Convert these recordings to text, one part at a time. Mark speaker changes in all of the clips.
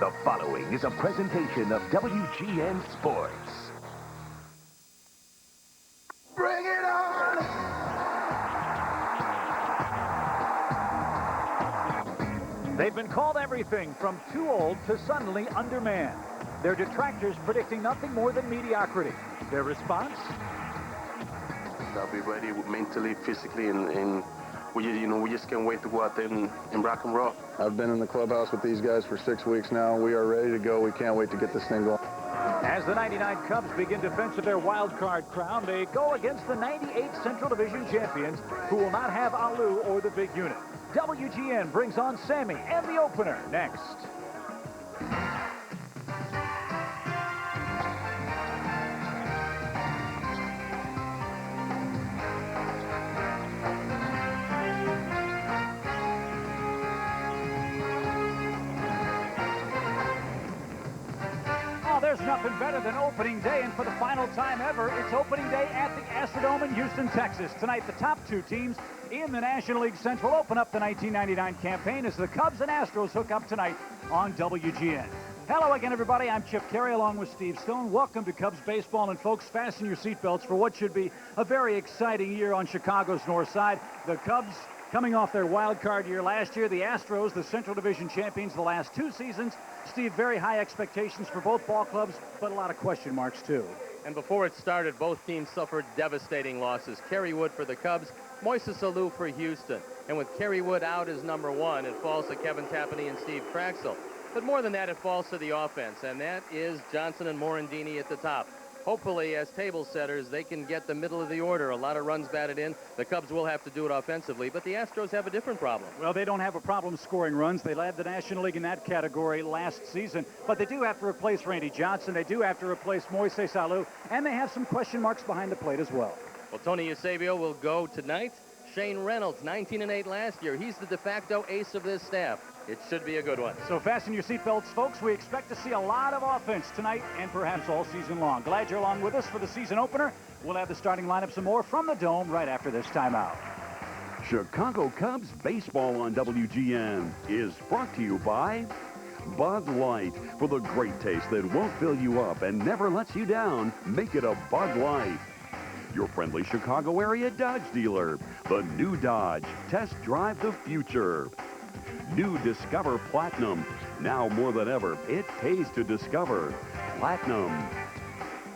Speaker 1: The following is a presentation of WGN Sports. Bring it on!
Speaker 2: They've been called everything from too old to suddenly undermanned. Their detractors predicting nothing more than mediocrity. Their response?
Speaker 3: I'll be ready mentally, physically, and we just can't wait to go out there and rock and roll.
Speaker 4: I've been in the clubhouse with these guys for 6 weeks now. We are ready to go. We can't wait to get this thing going.
Speaker 2: As the 99 Cubs begin defense of their wild card crown, they go against the 98 Central Division champions, who will not have Alou or the big unit. WGN brings on Sammy and the opener next. There's nothing better than opening day, and for the final time ever, it's opening day at the Astrodome in Houston, Texas. Tonight, the top two teams in the National League Central open up the 1999 campaign as the Cubs and Astros hook up tonight on WGN. Hello again, everybody. I'm Chip Caray along with Steve Stone. Welcome to Cubs baseball, and folks, fasten your seatbelts for what should be a very exciting year on Chicago's north side. The Cubs coming off their wild card year last year. The Astros, the Central Division champions the last two seasons. Steve, very high expectations for both ball clubs, but a lot of question marks, too.
Speaker 5: And before it started, both teams suffered devastating losses. Kerry Wood for the Cubs, Moises Alou for Houston. And with Kerry Wood out as number one, it falls to Kevin Tapani and Steve Traxel. But more than that, it falls to the offense, and that is Johnson and Morandini at the top. Hopefully, as table setters, they can get the middle of the order. A lot of runs batted in. The Cubs will have to do it offensively, but the Astros have a different problem.
Speaker 2: Well, they don't have a problem scoring runs. They led the National League in that category last season, but they do have to replace Randy Johnson. They do have to replace Moises Alou, and they have some question marks behind the plate as well.
Speaker 5: Well, Tony Eusebio will go tonight. Shane Reynolds, 19-8 last year. He's the de facto ace of this staff. It should be a good one.
Speaker 2: So fasten your seatbelts, folks. We expect to see a lot of offense tonight and perhaps all season long. Glad you're along with us for the season opener. We'll have the starting lineups and more from the Dome right after this timeout.
Speaker 6: Chicago Cubs baseball on WGN is brought to you by Bud Light. For the great taste that won't fill you up and never lets you down, make it a Bud Light. Your friendly Chicago area Dodge dealer. The new Dodge. Test drive the future. New Discover Platinum. Now more than ever, it pays to discover. Platinum.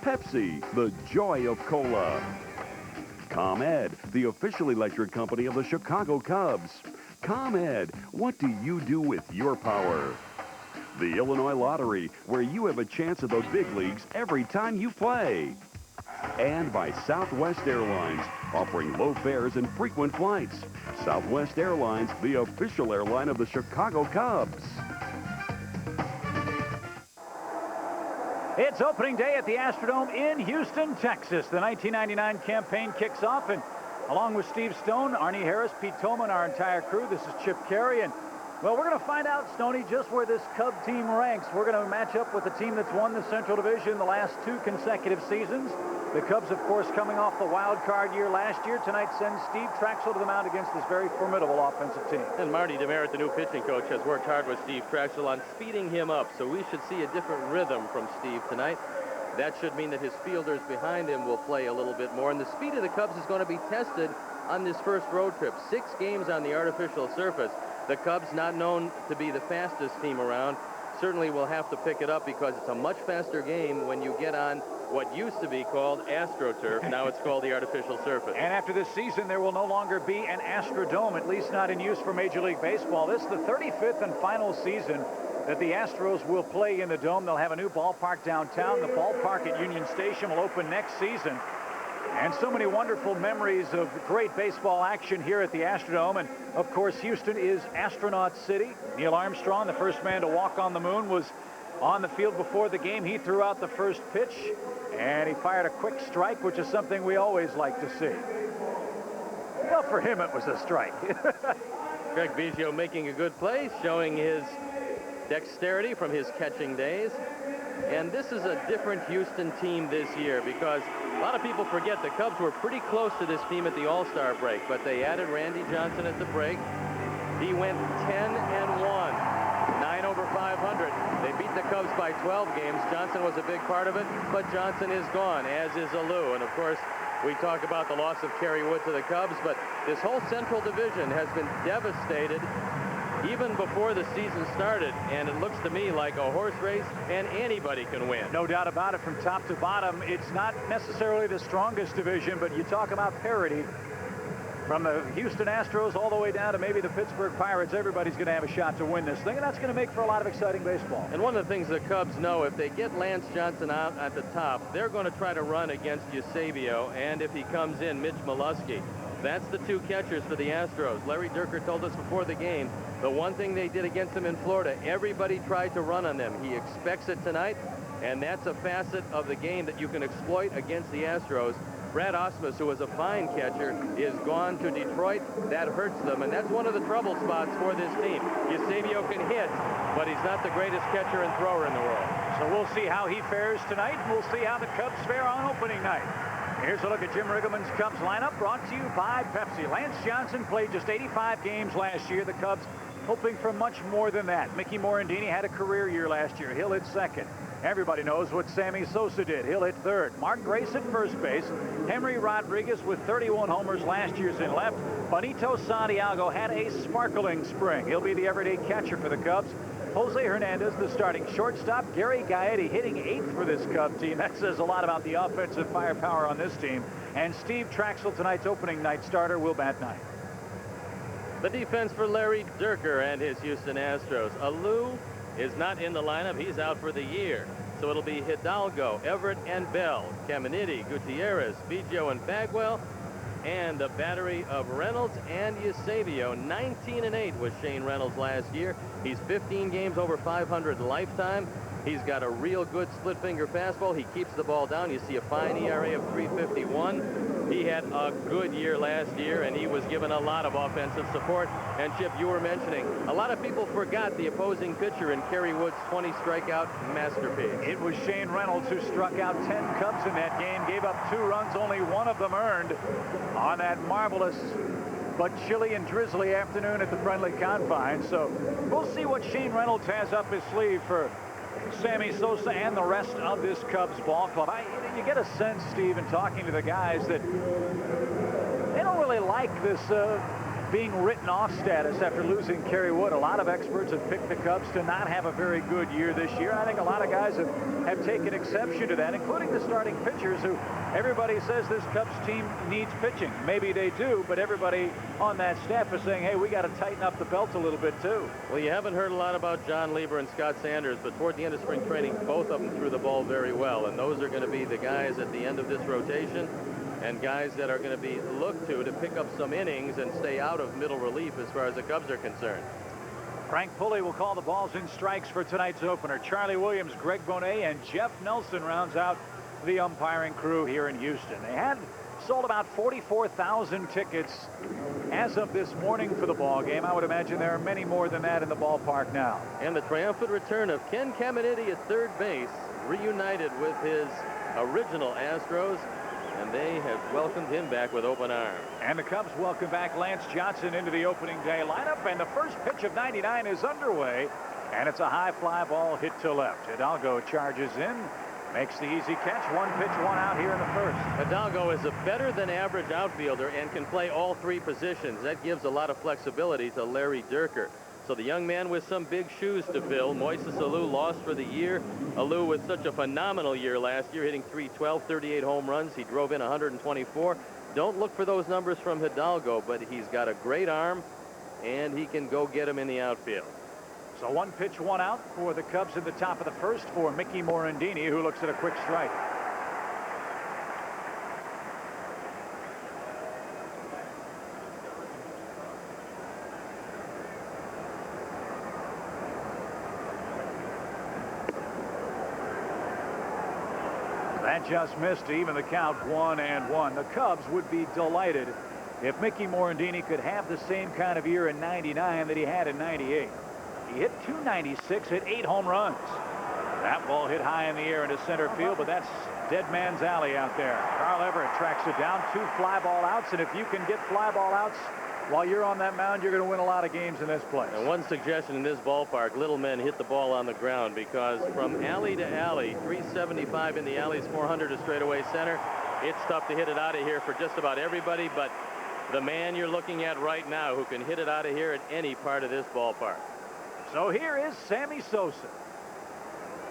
Speaker 6: Pepsi, the joy of cola. ComEd, the official electric company of the Chicago Cubs. ComEd, what do you do with your power? The Illinois Lottery, where you have a chance at the big leagues every time you play. And by Southwest Airlines, offering low fares and frequent flights. Southwest Airlines, the official airline of the Chicago Cubs.
Speaker 2: It's opening day at the Astrodome in Houston, Texas. The 1999 campaign kicks off, and along with Steve Stone, Arnie Harris, Pete Tolman, our entire crew, this is Chip Caray, and well, we're going to find out, Stoney, just where this Cub team ranks. We're going to match up with the team that's won the Central Division the last two consecutive seasons. The Cubs, of course, coming off the wild card year last year. Tonight sends Steve Traxel to the mound against this very formidable offensive team.
Speaker 5: And Marty DeMeritt, the new pitching coach, has worked hard with Steve Traxel on speeding him up, so we should see a different rhythm from Steve tonight. That should mean that his fielders behind him will play a little bit more, and the speed of the Cubs is going to be tested on this first road trip. 6 games on the artificial surface. The Cubs, not known to be the fastest team around, certainly will have to pick it up because it's a much faster game when you get on what used to be called AstroTurf. Now it's called the artificial surface.
Speaker 2: And after this season, there will no longer be an Astrodome, at least not in use for Major League Baseball. This is the 35th and final season that the Astros will play in the Dome. They'll have a new ballpark downtown. The ballpark at Union Station will open next season. And so many wonderful memories of great baseball action here at the Astrodome. And, of course, Houston is Astronaut City. Neil Armstrong, the first man to walk on the moon, was on the field before the game. He threw out the first pitch, and he fired a quick strike, which is something we always like to see. Well, for him, it was a strike.
Speaker 5: Greg Biggio making a good play, showing his dexterity from his catching days. And this is a different Houston team this year because a lot of people forget the Cubs were pretty close to this team at the All-Star break, but they added Randy Johnson at the break. He went 10-1, 9 over 500. They Cubs by 12 games. Johnson was a big part of it, but Johnson is gone, as is Alou. And, of course, we talk about the loss of Kerry Wood to the Cubs, but this whole Central Division has been devastated even before the season started, and it looks to me like a horse race, and anybody can win.
Speaker 2: No doubt about it. From top to bottom, it's not necessarily the strongest division, but you talk about parity. From the Houston Astros all the way down to maybe the Pittsburgh Pirates, everybody's going to have a shot to win this thing, and that's going to make for a lot of exciting baseball.
Speaker 5: And one of the things the Cubs know, if they get Lance Johnson out at the top, they're going to try to run against Eusebio, and if he comes in, Mitch Molesky. That's the two catchers for the Astros. Larry Dierker told us before the game, the one thing they did against him in Florida, everybody tried to run on them. He expects it tonight, and that's a facet of the game that you can exploit against the Astros. Brad Ausmus, who was a fine catcher, is gone to Detroit. That hurts them, and that's one of the trouble spots for this team. Eusebio can hit, but he's not the greatest catcher and thrower in the world.
Speaker 2: So we'll see how he fares tonight, and we'll see how the Cubs fare on opening night. Here's a look at Jim Riggleman's Cubs lineup, brought to you by Pepsi. Lance Johnson played just 85 games last year. The Cubs hoping for much more than that. Mickey Morandini had a career year last year. He'll hit second. Everybody knows what Sammy Sosa did. He'll hit third. Mark Grace at first base. Henry Rodriguez with 31 homers last year's in left. Benito Santiago had a sparkling spring. He'll be the everyday catcher for the Cubs. Jose Hernandez, the starting shortstop. Gary Gaetti hitting 8th for this Cub team. That says a lot about the offensive firepower on this team. And Steve Traxel, tonight's opening night starter, will bat 9th.
Speaker 5: The defense for Larry Dierker and his Houston Astros. Alou is not in the lineup. He's out for the year. So it'll be Hidalgo, Everett, and Bell, Caminiti, Gutierrez, Biggio, and Bagwell, and a battery of Reynolds and Eusebio. 19-8 was Shane Reynolds last year. He's 15 games over 500 lifetime. He's got a real good split finger fastball. He keeps the ball down. You see a fine ERA of 3.51. He had a good year last year, and he was given a lot of offensive support. And Chip, you were mentioning, a lot of people forgot the opposing pitcher in Kerry Wood's 20 strikeout masterpiece.
Speaker 2: It was Shane Reynolds who struck out 10 Cubs in that game, gave up 2 runs, only one of them earned on that marvelous but chilly and drizzly afternoon at the friendly confines. So we'll see what Shane Reynolds has up his sleeve for Sammy Sosa and the rest of this Cubs ball club. You get a sense, Steve, in talking to the guys, that they don't really like this being written off status after losing Kerry Wood. A lot of experts have picked the Cubs to not have a very good year this year. I think a lot of guys have taken exception to that, including the starting pitchers, who everybody says this Cubs team needs pitching. Maybe they do, but everybody on that staff is saying, hey, we got to tighten up the belt a little bit too.
Speaker 5: Well, you haven't heard a lot about John Lieber and Scott Sanders, but toward the end of spring training, both of them threw the ball very well, and those are going to be the guys at the end of this rotation, and guys that are going to be looked to pick up some innings and stay out of middle relief as far as the Cubs are concerned.
Speaker 2: Frank Pulley will call the balls and strikes for tonight's opener. Charlie Williams, Greg Bonet, and Jeff Nelson rounds out the umpiring crew here in Houston. They had sold about 44,000 tickets as of this morning for the ball game. I would imagine there are many more than that in the ballpark now.
Speaker 5: And the triumphant return of Ken Caminiti at third base, reunited with his original Astros, and they have welcomed him back with open arms.
Speaker 2: And the Cubs welcome back Lance Johnson into the opening day lineup, and the first pitch of 99 is underway, and it's a high fly ball hit to left. Hidalgo charges in, makes the easy catch. 1 pitch, 1 out here in the first.
Speaker 5: Hidalgo is a better than average outfielder and can play all 3 positions. That gives a lot of flexibility to Larry Dierker. So the young man with some big shoes to fill. Moises Alou lost for the year. Alou with such a phenomenal year last year, hitting .312, 38 home runs. He drove in 124. Don't look for those numbers from Hidalgo, but he's got a great arm, and he can go get him in the outfield.
Speaker 2: So 1 pitch, 1 out for the Cubs in the top of the first for Mickey Morandini, who looks at a quick strike. That just missed to even the count, 1-1. The Cubs would be delighted if Mickey Morandini could have the same kind of year in '99 that he had in '98. He hit .296, hit 8 home runs. That ball hit high in the air into center field, but that's dead man's alley out there. Carl Everett tracks it down, 2 fly ball outs, and if you can get fly ball outs while you're on that mound, you're going to win a lot of games in this place.
Speaker 5: And one suggestion in this ballpark, little men hit the ball on the ground, because from alley to alley, 375 in the alleys, 400 to straightaway center, it's tough to hit it out of here for just about everybody, but the man you're looking at right now who can hit it out of here at any part of this ballpark.
Speaker 2: So here is Sammy Sosa.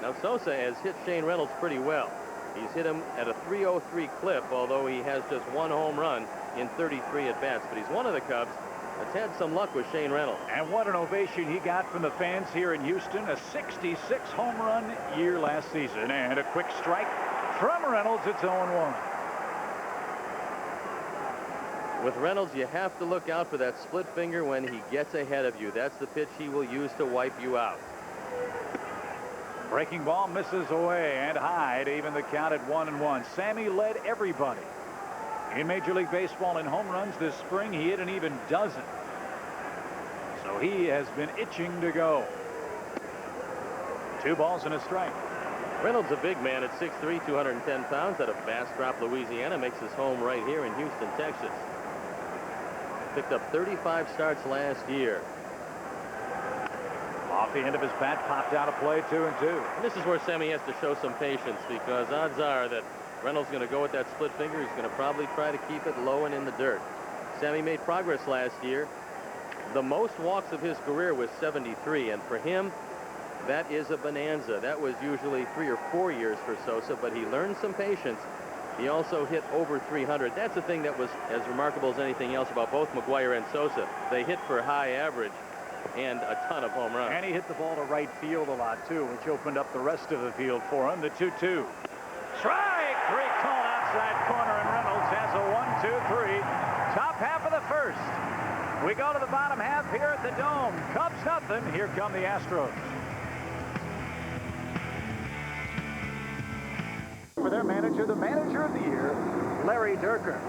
Speaker 5: Now, Sosa has hit Shane Reynolds pretty well. He's hit him at a 303 clip, although he has just one home run in 33 at-bats. But he's one of the Cubs that's had some luck with Shane Reynolds.
Speaker 2: And what an ovation he got from the fans here in Houston. A 66 home run year last season. And a quick strike from Reynolds. It's 0-1.
Speaker 5: With Reynolds, you have to look out for that split finger when he gets ahead of you. That's the pitch he will use to wipe you out.
Speaker 2: Breaking ball misses away and high to even the count at 1-1. Sammy led everybody in Major League Baseball in home runs this spring. He hit an even dozen. So he has been itching to go. 2 balls and a strike.
Speaker 5: Reynolds, a big man at 6'3", 210 pounds, out of Bastrop, Louisiana, makes his home right here in Houston, Texas. Picked up 35 starts last year.
Speaker 2: Off the end of his bat, popped out of play, 2-2.
Speaker 5: And this is where Sammy has to show some patience, because odds are that Reynolds is going to go with that split finger. He's going to probably try to keep it low and in the dirt. Sammy made progress last year. The most walks of his career was 73, and for him, that is a bonanza. That was usually 3 or 4 years for Sosa, but he learned some patience. He also hit over 300. That's the thing that was as remarkable as anything else about both McGuire and Sosa. They hit for high average and a ton of home runs.
Speaker 2: And he hit the ball to right field a lot, too, which opened up the rest of the field for him. The 2-2. Strike! Great call outside corner, and Reynolds has a 1-2-3. Top half of the first. We go to the bottom half here at the Dome. Cubs nothing. Here come the Astros. For their manager, the manager of the year, Larry Durker.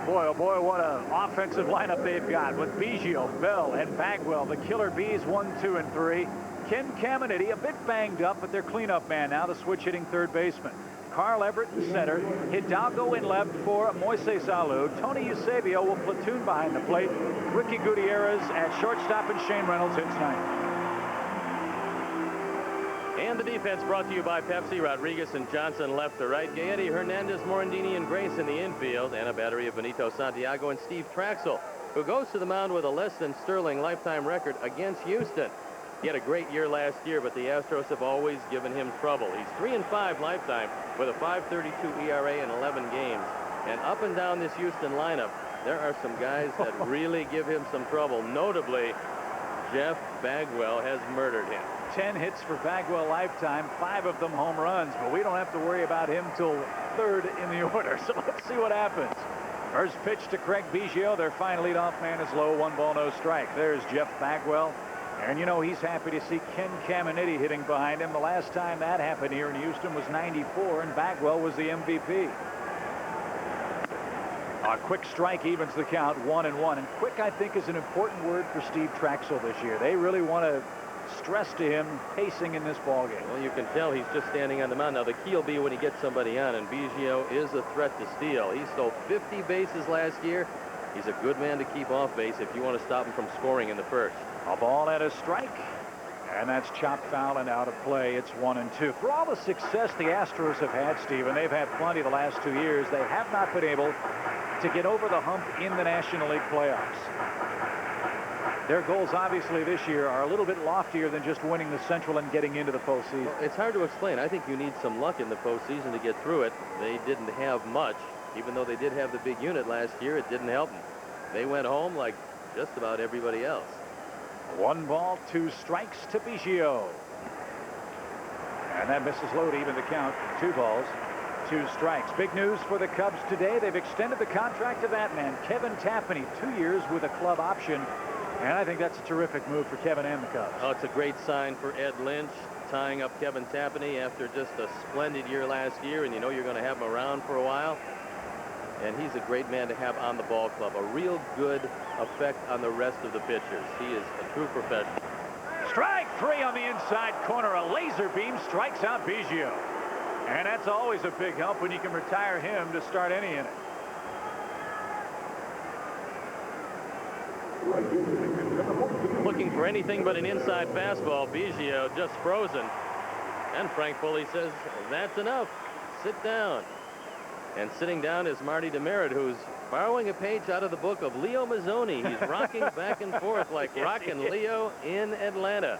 Speaker 2: Boy, oh boy, what an offensive lineup they've got with Biggio, Bell, and Bagwell. The Killer Bees, 1, 2, and 3. Ken Caminiti, a bit banged up, but their cleanup man now, the switch-hitting third baseman. Carl Everett in center. Hidalgo in left for Moises Alou. Tony Eusebio will platoon behind the plate. Ricky Gutierrez at shortstop, and Shane Reynolds hits ninth.
Speaker 5: And the defense brought to you by Pepsi. Rodriguez and Johnson left to right. Gaiety, Hernandez, Morandini, and Grace in the infield. And a battery of Benito Santiago and Steve Traxel, who goes to the mound with a less than sterling lifetime record against Houston. He had a great year last year, but the Astros have always given him trouble. He's 3-5 lifetime with a 5.32 ERA in 11 games. And up and down this Houston lineup, there are some guys that really give him some trouble. Notably, Jeff Bagwell has murdered him.
Speaker 2: 10 hits for Bagwell lifetime, 5 of them home runs, but we don't have to worry about him till third in the order. So let's see what happens. First pitch to Craig Biggio. Their fine leadoff man is low. 1 ball, no strike. There's Jeff Bagwell. And, you know, he's happy to see Ken Caminiti hitting behind him. The last time that happened here in Houston was '94, and Bagwell was the MVP. A quick strike evens the count, 1-1. And quick, I think, is an important word for Steve Traxel this year. They really want to stress to him pacing in this ballgame.
Speaker 5: Well, you can tell he's just standing on the mound. Now, the key will be when he gets somebody on, and Biggio is a threat to steal. He stole 50 bases last year. He's a good man to keep off base if you want to stop him from scoring in the first.
Speaker 2: A ball and a strike. And that's chopped foul and out of play. It's 1-2. For all the success the Astros have had, Steve, and they've had plenty the last 2 years, they have not been able to get over the hump in the National League playoffs. Their goals, obviously, this year are a little bit loftier than just winning the Central and getting into the postseason.
Speaker 5: Well, it's hard to explain. I think you need some luck in the postseason to get through it. They didn't have much. Even though they did have the big unit last year, it didn't help them. They went home like just about everybody else.
Speaker 2: 1 ball, 2 strikes to Biggio. And that misses low to even the count. 2 balls, 2 strikes. Big news for the Cubs today. They've extended the contract of that man, Kevin Tapani, 2 years with a club option. And I think that's a terrific move for Kevin and the Cubs.
Speaker 5: Oh, it's a great sign for Ed Lynch, tying up Kevin Tapani after just a splendid year last year, and you know you're going to have him around for a while. And he's a great man to have on the ball club. A real good effect on the rest of the pitchers. He is a true professional.
Speaker 2: Strike 3 on the inside corner. A laser beam strikes out Biggio. And that's always a big help when you can retire him to start any inning.
Speaker 5: Looking for anything but an inside fastball. Biggio just frozen. And Frank Foley says, that's enough. Sit down. And sitting down is Marty Demerit, who's borrowing a page out of the book of Leo Mazzoni. He's rocking back and forth like rocking Leo in Atlanta.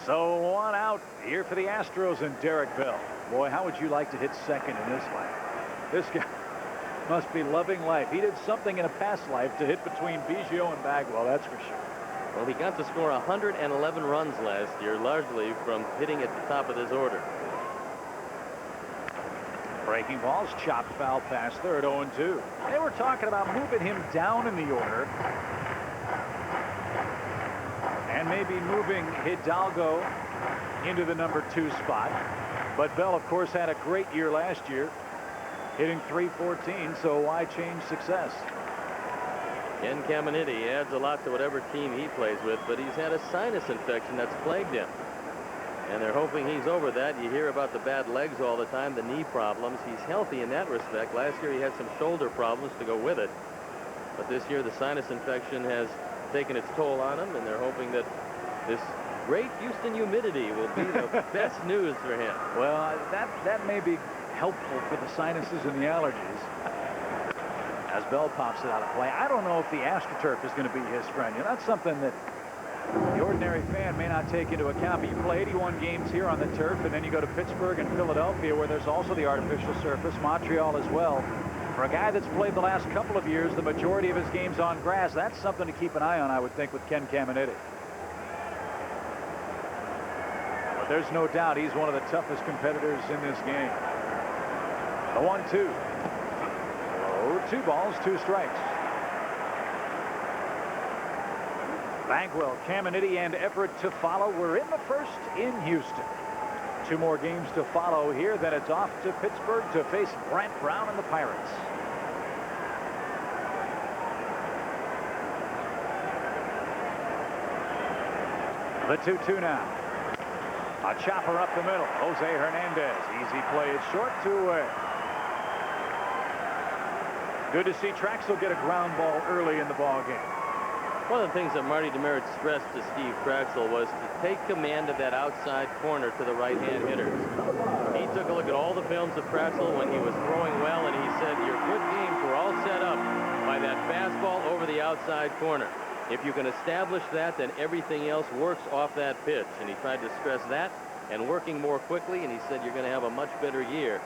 Speaker 2: So 1 out here for the Astros and Derek Bell. Boy, how would you like to hit second in this life? This guy must be loving life. He did something in a past life to hit between Biggio and Bagwell, that's for sure.
Speaker 5: Well, he got to score 111 runs last year, largely from hitting at the top of this order.
Speaker 2: Breaking balls, chopped foul past third, 0-2. They were talking about moving him down in the order. And maybe moving Hidalgo into the number 2 spot. But Bell, of course, had a great year last year, hitting .314, so why change success?
Speaker 5: Ken Caminiti adds a lot to whatever team he plays with, but he's had a sinus infection that's plagued him. And they're hoping he's over that. You hear about the bad legs all the time, the knee problems. He's healthy in that respect. Last year he had some shoulder problems to go with it. But this year the sinus infection has taken its toll on him, and they're hoping that this great Houston humidity will be the best news for him.
Speaker 2: Well, that may be helpful for the sinuses and the allergies. As Bell pops it out of play, I don't know if the AstroTurf is going to be his friend. You know, that's something that the ordinary fan may not take into account. But you play 81 games here on the turf, and then you go to Pittsburgh and Philadelphia, where there's also the artificial surface, Montreal as well. For a guy that's played the last couple of years, the majority of his games on grass, that's something to keep an eye on, I would think, with Ken Caminiti. But there's no doubt he's one of the toughest competitors in this game. The 1-2. Oh, 2 balls, 2 strikes. Bagwell, Caminiti, and Everett to follow. We're in the first in Houston. 2 more games to follow here. Then it's off to Pittsburgh to face Brant Brown and the Pirates. The 2-2 now. A chopper up the middle. Jose Hernandez. Easy play. It's short, 2 away. Good to see Traxel get a ground ball early in the ball game.
Speaker 5: One of the things that Marty Demerit stressed to Steve Traxel was to take command of that outside corner to the right-hand hitters. He took a look at all the films of Traxel when he was throwing well, and he said, your good games were all set up by that fastball over the outside corner. If you can establish that, then everything else works off that pitch. And he tried to stress that and working more quickly, and he said, you're going to have a much better year.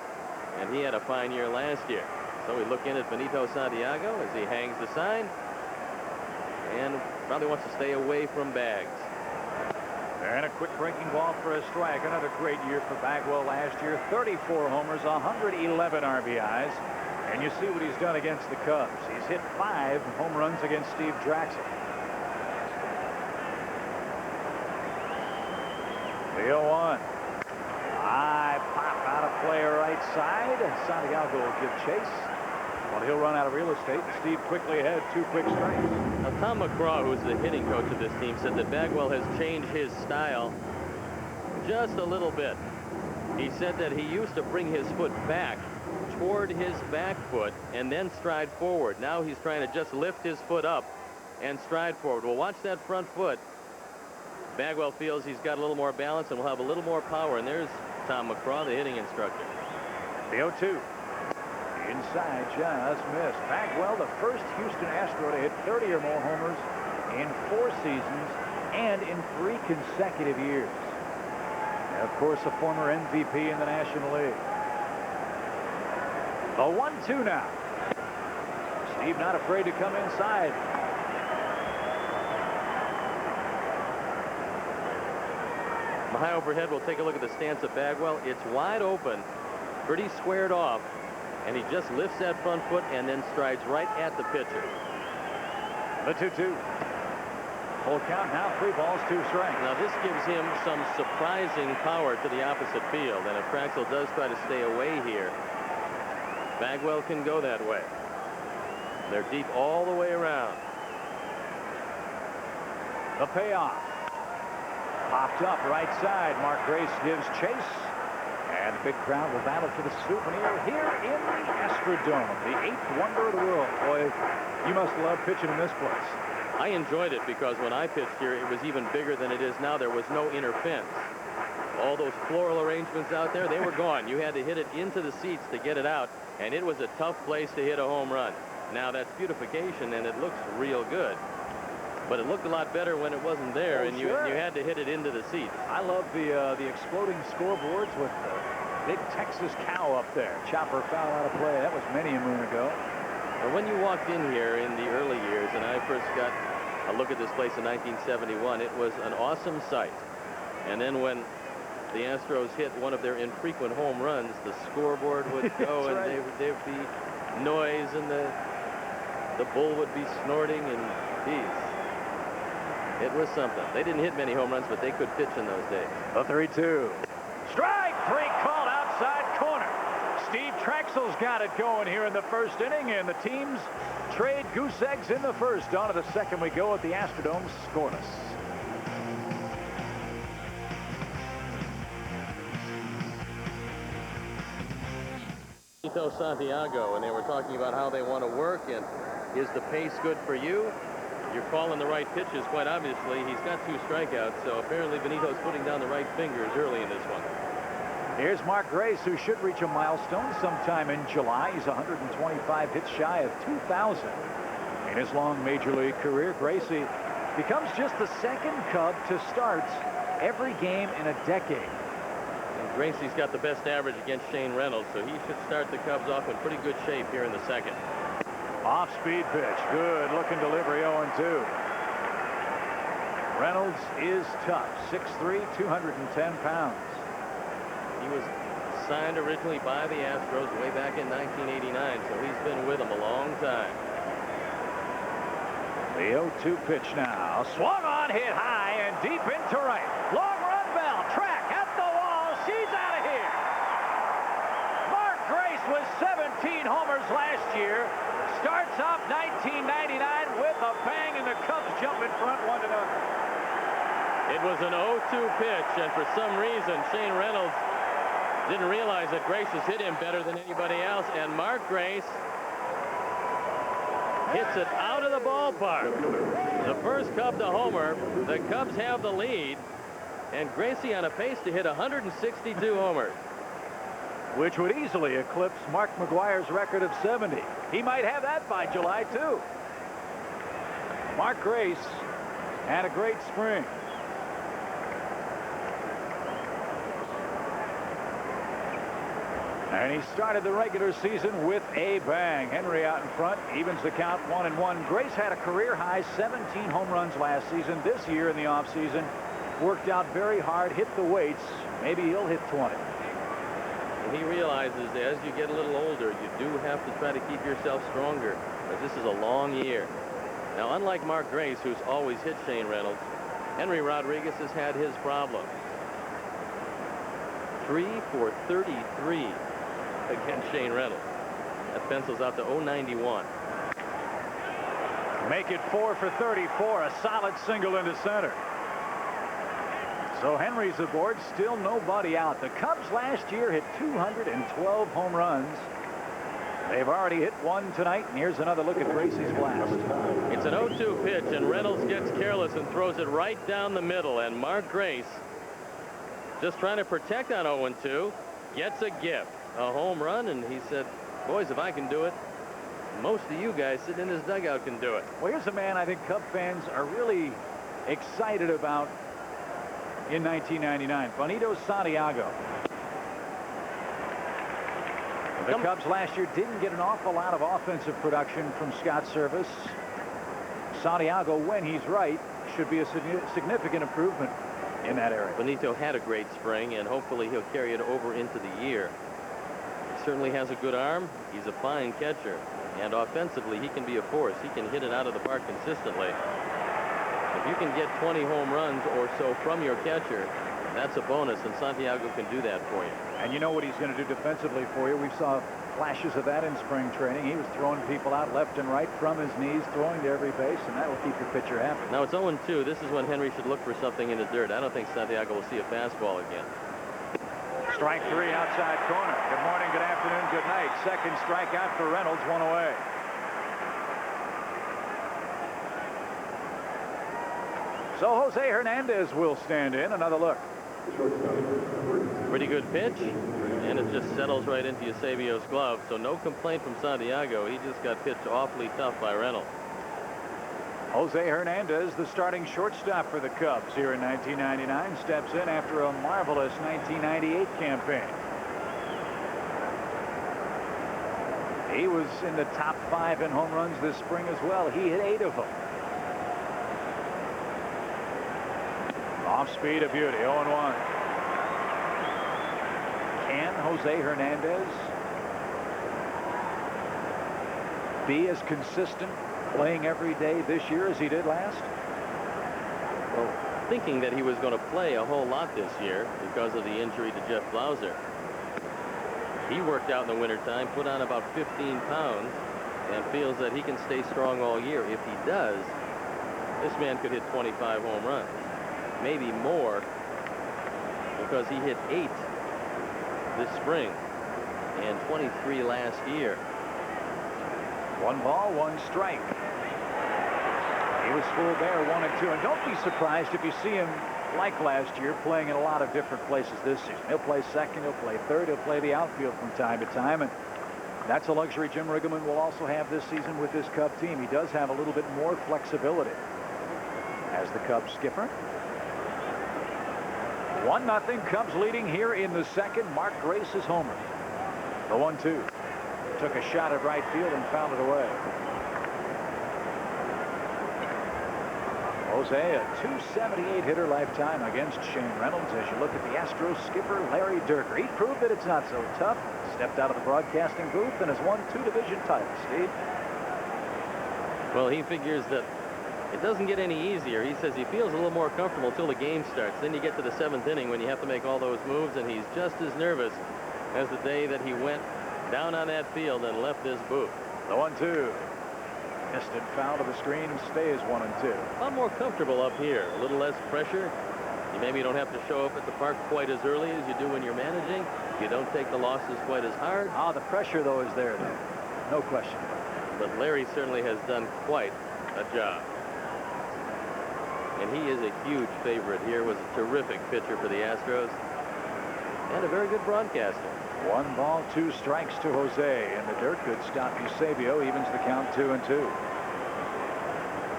Speaker 5: And he had a fine year last year. So we look in at Benito Santiago as he hangs the sign and probably wants to stay away from Bags.
Speaker 2: And a quick breaking ball for a strike. Another great year for Bagwell last year. 34 homers, 111 RBIs. And you see what he's done against the Cubs. He's hit 5 home runs against Steve Traxel. The 0-1. High pop out of play right side. Santiago will give chase. Well, he'll run out of real estate. Steve quickly ahead, 2 quick strikes.
Speaker 5: Now, Tom McCraw, who's the hitting coach of this team, said that Bagwell has changed his style just a little bit. He said that he used to bring his foot back toward his back foot and then stride forward. Now he's trying to just lift his foot up and stride forward. Well, watch that front foot. Bagwell feels he's got a little more balance and will have a little more power. And there's Tom McCraw, the hitting instructor.
Speaker 2: The 0-2. Inside, just missed. Bagwell, the first Houston Astro to hit 30 or more homers in 4 seasons and in 3 consecutive years. And of course, a former MVP in the National League. The 1-2 now. Steve not afraid to come inside.
Speaker 5: High overhead, we'll take a look at the stance of Bagwell. It's wide open, pretty squared off, and he just lifts that front foot and then strides right at the pitcher.
Speaker 2: The 2-2. Full count now, 3 balls, 2 strikes.
Speaker 5: Now this gives him some surprising power to the opposite field, and if Traxel does try to stay away here, Bagwell can go that way. They're deep all the way around.
Speaker 2: The payoff. Popped up right side. Mark Grace gives chase. And the big crowd will battle for the souvenir here in the Astrodome, the 8th wonder of the world. Boy, you must love pitching in this place.
Speaker 5: I enjoyed it because when I pitched here, it was even bigger than it is now. There was no inner fence. All those floral arrangements out there, they were gone. You had to hit it into the seats to get it out, and it was a tough place to hit a home run. Now, that's beautification, and it looks real good. But it looked a lot better when it wasn't there, and
Speaker 2: sure.
Speaker 5: you had to hit it into the seats.
Speaker 2: I love the exploding scoreboards with the big Texas cow up there. Chopper foul out of play. That was many a moon ago.
Speaker 5: But when you walked in here in the early years, and I first got a look at this place in 1971, it was an awesome sight. And then when the Astros hit one of their infrequent home runs, the scoreboard would go, and
Speaker 2: right.
Speaker 5: there'd be noise, and the bull would be snorting, and geez, it was something. They didn't hit many home runs, but they could pitch in those days.
Speaker 2: The 3-2. Strike three called outside corner. Steve Trachsel's got it going here in the first inning, and the teams trade goose eggs in the first. On to the second we go at the Astrodome, scoreless.
Speaker 5: Santiago, and they were talking about how they want to work, and is the pace good for you? You're calling the right pitches, quite obviously. He's got 2 strikeouts, so apparently Benito's putting down the right fingers early in this one.
Speaker 2: Here's Mark Grace, who should reach a milestone sometime in July. He's 125 hits shy of 2,000 in his long major league career. Gracie becomes just the second Cub to start every game in a decade.
Speaker 5: And Gracie's got the best average against Shane Reynolds, so he should start the Cubs off in pretty good shape here in the second.
Speaker 2: Off-speed pitch. Good looking delivery, 0-2. Reynolds is tough. 6'3", 210 pounds.
Speaker 5: He was signed originally by the Astros way back in 1989, so he's been with them a long time.
Speaker 2: The 0-2 pitch now. Swung on, hit high and deep into right. Long run bell. Track at the wall. She's out of here. Mark Grace with 17 homers last year. Starts off 1999 with a bang, and the Cubs jump in front 1-0.
Speaker 5: It was an 0-2 pitch, and for some reason, Shane Reynolds didn't realize that Grace has hit him better than anybody else, and Mark Grace hits it out of the ballpark. The first Cub to homer. The Cubs have the lead, and Gracie on a pace to hit 162 homers.
Speaker 2: Which would easily eclipse Mark McGwire's record of 70. He might have that by July, too. Mark Grace had a great spring. And he started the regular season with a bang. Henry out in front, evens the count 1-1. Grace had a career high 17 home runs last season. This year in the offseason, worked out very hard, hit the weights. Maybe he'll hit 20.
Speaker 5: And he realizes that as you get a little older, you do have to try to keep yourself stronger, because this is a long year. Now, unlike Mark Grace, who's always hit Shane Reynolds, Henry Rodriguez has had his problem. 3 for 33 against Shane Reynolds. That pencils out to 091.
Speaker 2: Make it 4 for 34, a solid single into center. So Henry's aboard, still nobody out. The Cubs last year hit 212 home runs. They've already hit one tonight, and here's another look at Gracie's blast.
Speaker 5: It's an 0-2 pitch, and Reynolds gets careless and throws it right down the middle, and Mark Grace, just trying to protect on 0-2, gets a gift, a home run, and he said, boys, if I can do it, most of you guys sitting in this dugout can do it.
Speaker 2: Well, here's a man I think Cub fans are really excited about in 1999, Benito Santiago. The Cubs last year didn't get an awful lot of offensive production from Scott Service. Santiago, when he's right, should be a significant improvement in that area.
Speaker 5: Benito had a great spring, and hopefully he'll carry it over into the year. He certainly has a good arm. He's a fine catcher, and offensively he can be a force. He can hit it out of the park consistently. If you can get 20 home runs or so from your catcher, that's a bonus, and Santiago can do that for you.
Speaker 2: And you know what he's going to do defensively for you. We saw flashes of that in spring training. He was throwing people out left and right from his knees, throwing to every base, and that will keep your pitcher happy.
Speaker 5: Now it's 0-2. This is when Henry should look for something in the dirt. I don't think Santiago will see a fastball again.
Speaker 2: Strike 3 outside corner. Good morning, good afternoon, good night. Second strikeout for Reynolds, 1 away. So Jose Hernandez will stand in. Another look.
Speaker 5: Pretty good pitch, and it just settles right into Eusebio's glove. So no complaint from Santiago. He just got pitched awfully tough by Reynolds.
Speaker 2: Jose Hernandez, the starting shortstop for the Cubs here in 1999, steps in after a marvelous 1998 campaign. He was in the top 5 in home runs this spring as well. He hit 8 of them. Off speed, a beauty. 0-1. Can Jose Hernandez be as consistent playing every day this year as he did last?
Speaker 5: Well, thinking that he was going to play a whole lot this year because of the injury to Jeff Blauser. He worked out in the wintertime, put on about 15 pounds, and feels that he can stay strong all year. If he does, this man could hit 25 home runs, maybe more, because he hit 8 this spring and 23 last year.
Speaker 2: 1 ball, 1 strike. He was full there, 1-2. And don't be surprised if you see him, like last year, playing in a lot of different places this season. He'll play second, he'll play third, he'll play the outfield from time to time. And that's a luxury Jim Riggleman will also have this season with this Cub team. He does have a little bit more flexibility. As the Cubs skipper. 1-0, Cubs leading here in the second. Mark Grace's homer. The 1-2. Took a shot at right field and fouled it away. Jose, a .278 hitter lifetime against Shane Reynolds. As you look at the Astros skipper, Larry Dierker. He proved that it's not so tough. Stepped out of the broadcasting booth and has won 2 division titles. Steve?
Speaker 5: Well, he figures that it doesn't get any easier. He says he feels a little more comfortable till the game starts. Then you get to the 7th inning when you have to make all those moves, and he's just as nervous as the day that he went down on that field and left this booth.
Speaker 2: The 1-2. Missed it, foul to the screen, stays 1-2.
Speaker 5: A lot more comfortable up here. A little less pressure. You maybe don't have to show up at the park quite as early as you do when you're managing. You don't take the losses quite as hard.
Speaker 2: The pressure, though, is there, though. No question.
Speaker 5: But Larry certainly has done quite a job. And he is a huge favorite here. Was a terrific pitcher for the Astros. And a very good broadcaster.
Speaker 2: 1 ball, 2 strikes to Jose, and the dirt could stop Eusebio. Evens the count 2-2.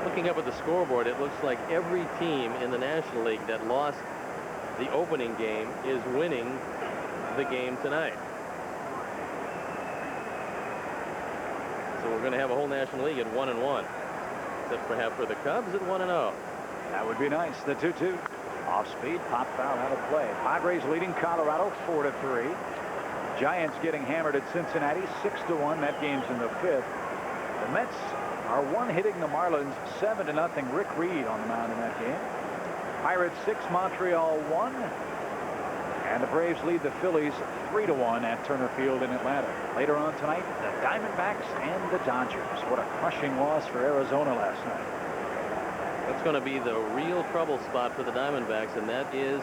Speaker 5: Looking up at the scoreboard, it looks like every team in the National League that lost the opening game is winning the game tonight. So we're going to have a whole National League at 1-1, except perhaps for the Cubs at 1-0.
Speaker 2: That would be nice. The 2-2. Off speed, pop foul out of play. Padres leading Colorado 4-3. Giants getting hammered at Cincinnati 6-1. That game's in the 5th. The Mets are hitting the Marlins 7-0. Rick Reed on the mound in that game. Pirates 6, Montreal 1. And the Braves lead the Phillies 3-1 at Turner Field in Atlanta. Later on tonight, the Diamondbacks and the Dodgers. What a crushing loss for Arizona last night.
Speaker 5: That's going to be the real trouble spot for the Diamondbacks, and that is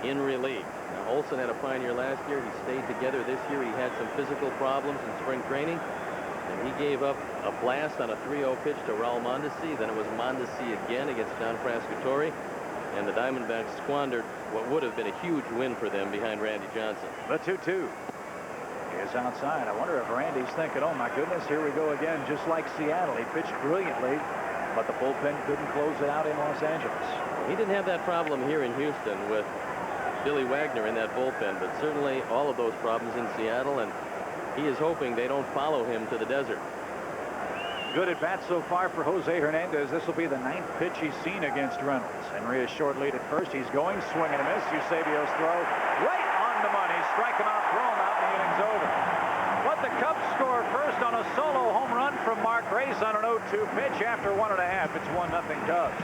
Speaker 5: in relief. Now, Olson had a fine year last year. He stayed together this year. He had some physical problems in spring training, and he gave up a blast on a 3-0 pitch to Raul Mondesi. Then it was Mondesi again against Don Frascatore, and the Diamondbacks squandered what would have been a huge win for them behind Randy Johnson.
Speaker 2: The 2-2 is outside. I wonder if Randy's thinking, oh my goodness, here we go again, just like Seattle. He pitched brilliantly, but the bullpen couldn't close it out in Los Angeles.
Speaker 5: He didn't have that problem here in Houston with Billy Wagner in that bullpen, but certainly all of those problems in Seattle, and he is hoping they don't follow him to the desert.
Speaker 2: Good at bat so far for Jose Hernandez. This will be the 9th pitch he's seen against Reynolds. Henry is short lead at first. He's going, swing and a miss. Eusebio's throw right on the money. Strike him out, throw him out, and the inning's over. But the Cubs score first on a solo home run from Mark Grace on an 0-2 pitch after 1.5. It's 1-0 Cubs.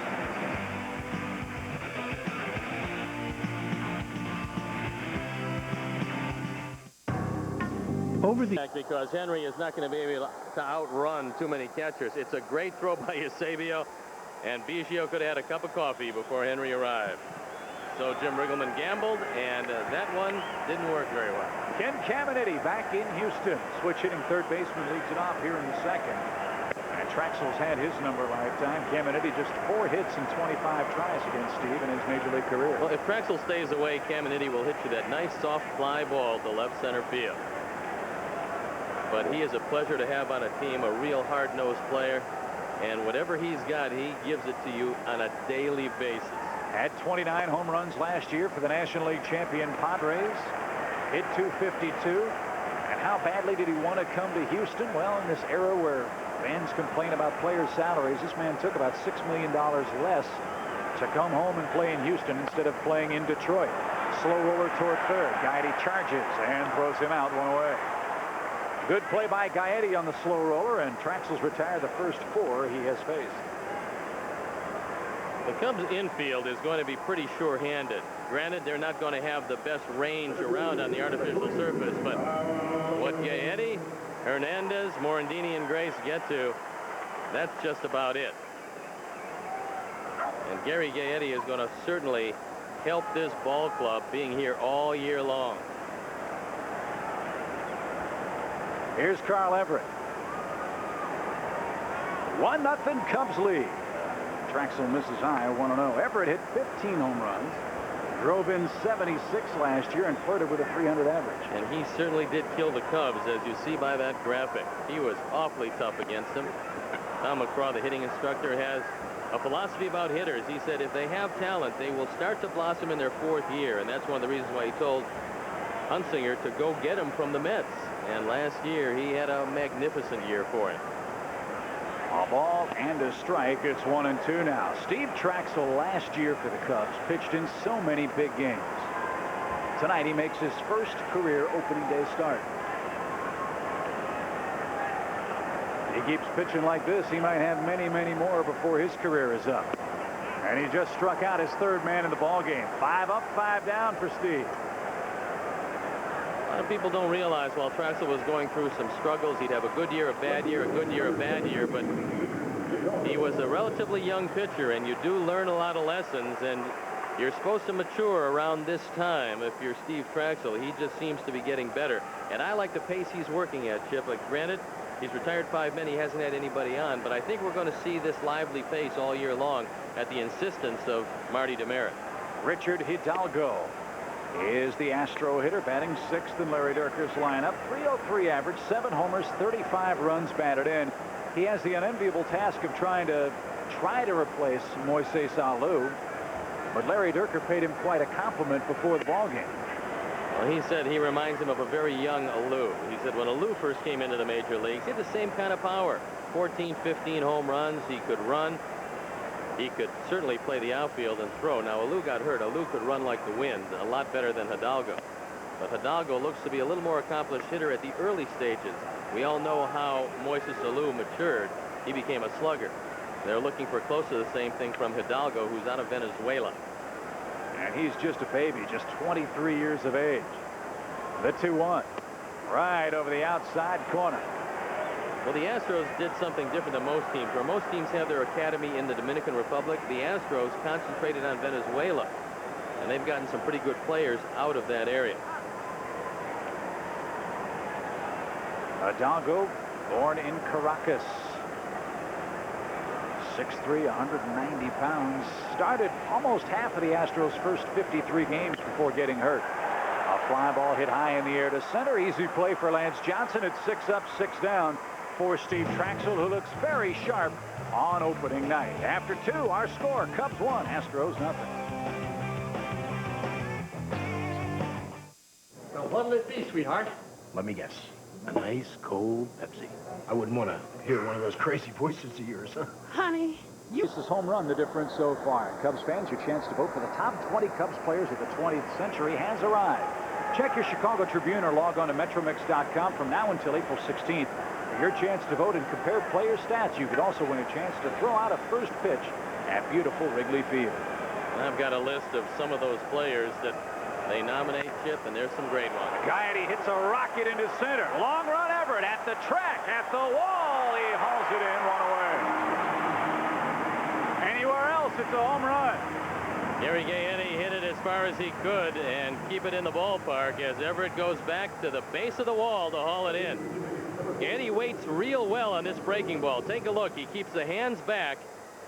Speaker 2: Because Henry is not going to be able to outrun too many catchers. It's a great throw by Eusebio, and Biggio could have had a cup of coffee before Henry arrived. So Jim Riggleman gambled, and that one didn't work very well. Ken Caminiti back in Houston. Switch hitting third baseman leads it off here in the second. And Traxel's had his number lifetime. Caminiti just 4 hits and 25 tries against Steve in his major league career.
Speaker 5: Well, if Traxel stays away, Caminiti will hit you that nice soft fly ball to left center field. But he is a pleasure to have on a team, a real hard-nosed player. And whatever he's got, he gives it to you on a daily basis.
Speaker 2: Had 29 home runs last year for the National League champion Padres. Hit .252. And how badly did he want to come to Houston? Well, in this era where fans complain about players' salaries, this man took about $6 million less to come home and play in Houston instead of playing in Detroit. Slow roller toward third. Gaetti charges and throws him out, 1 away. Good play by Gaetti on the slow roller, and Traxel's retired the first 4 he has faced.
Speaker 5: The Cubs infield is going to be pretty sure-handed. Granted, they're not going to have the best range around on the artificial surface, but what Gaetti, Hernandez, Morandini, and Grace get to, that's just about it. And Gary Gaetti is going to certainly help this ball club being here all year long.
Speaker 2: Here's Carl Everett. 1-0 Cubs lead. Traxel misses high, 1-0. Everett hit 15 home runs, drove in 76 last year, and flirted with a .300 average.
Speaker 5: And he certainly did kill the Cubs, as you see by that graphic. He was awfully tough against them. Tom McCraw, the hitting instructor, has a philosophy about hitters. He said if they have talent, they will start to blossom in their 4th year, and that's one of the reasons why he told Hunsinger to go get him from the Mets. And last year, he had a magnificent year for him.
Speaker 2: A ball and a strike. It's 1-2 now. Steve Traxel last year for the Cubs pitched in so many big games. Tonight he makes his first career opening day start. He keeps pitching like this, he might have many, many more before his career is up. And he just struck out his 3rd man in the ball game. 5 up, 5 down for Steve.
Speaker 5: A lot of people don't realize while Traxel was going through some struggles, he'd have a good year, a bad year, a good year, a bad year, but he was a relatively young pitcher, and you do learn a lot of lessons, and you're supposed to mature around this time if you're Steve Traxel. He just seems to be getting better, and I like the pace he's working at, Chip. Like, granted, he's retired 5 men, he hasn't had anybody on, but I think we're going to see this lively pace all year long at the insistence of Marty Demerit.
Speaker 2: Richard Hidalgo is the Astro hitter, batting 6th in Larry Dierker's lineup. .303 average, 7 homers, 35 runs batted in. He has the unenviable task of trying to replace Moises Alou, but Larry Dierker paid him quite a compliment before the ballgame.
Speaker 5: Well, he said he reminds him of a very young Alou. He said when Alou first came into the major leagues, he had the same kind of power. 14, 15 home runs. He could run. He could certainly play the outfield and throw. Now, Alou got hurt. Alou could run like the wind, a lot better than Hidalgo. But Hidalgo looks to be a little more accomplished hitter at the early stages. We all know how Moises Alou matured. He became a slugger. They're looking for close to the same thing from Hidalgo, who's out of Venezuela.
Speaker 2: And he's just a baby, just 23 years of age. The 2-1. Right over the outside corner.
Speaker 5: Well, the Astros did something different than most teams. Where most teams have their academy in the Dominican Republic, the Astros concentrated on Venezuela. And they've gotten some pretty good players out of that area.
Speaker 2: Hidalgo, born in Caracas. 6'3", 190 pounds. Started almost half of the Astros' first 53 games before getting hurt. A fly ball hit high in the air to center. Easy play for Lance Johnson. It's 6 up, 6 down for Steve Traxel, who looks very sharp on opening night. After 2, our score, Cubs 1, Astros 0.
Speaker 7: Well, what'll it be, sweetheart?
Speaker 8: Let me guess. A nice, cold Pepsi. I wouldn't want to hear one of those crazy voices of yours, huh?
Speaker 9: Honey,
Speaker 2: This is home run the difference so far. Cubs fans, your chance to vote for the top 20 Cubs players of the 20th century has arrived. Check your Chicago Tribune or log on to Metromix.com from now until April 16th. For your chance to vote and compare player stats, you could also win a chance to throw out a first pitch at beautiful Wrigley Field.
Speaker 5: I've got a list of some of those players that they nominate, Chip, and there's some great ones.
Speaker 2: Gaetti hits a rocket into center. Long run Everett at the track, at the wall. He hauls it in, 1 away. Anywhere else, it's a home run.
Speaker 5: Gary Gaetti hit it as far as he could and keep it in the ballpark as Everett goes back to the base of the wall to haul it in. And he waits real well on this breaking ball. Take a look. He keeps the hands back,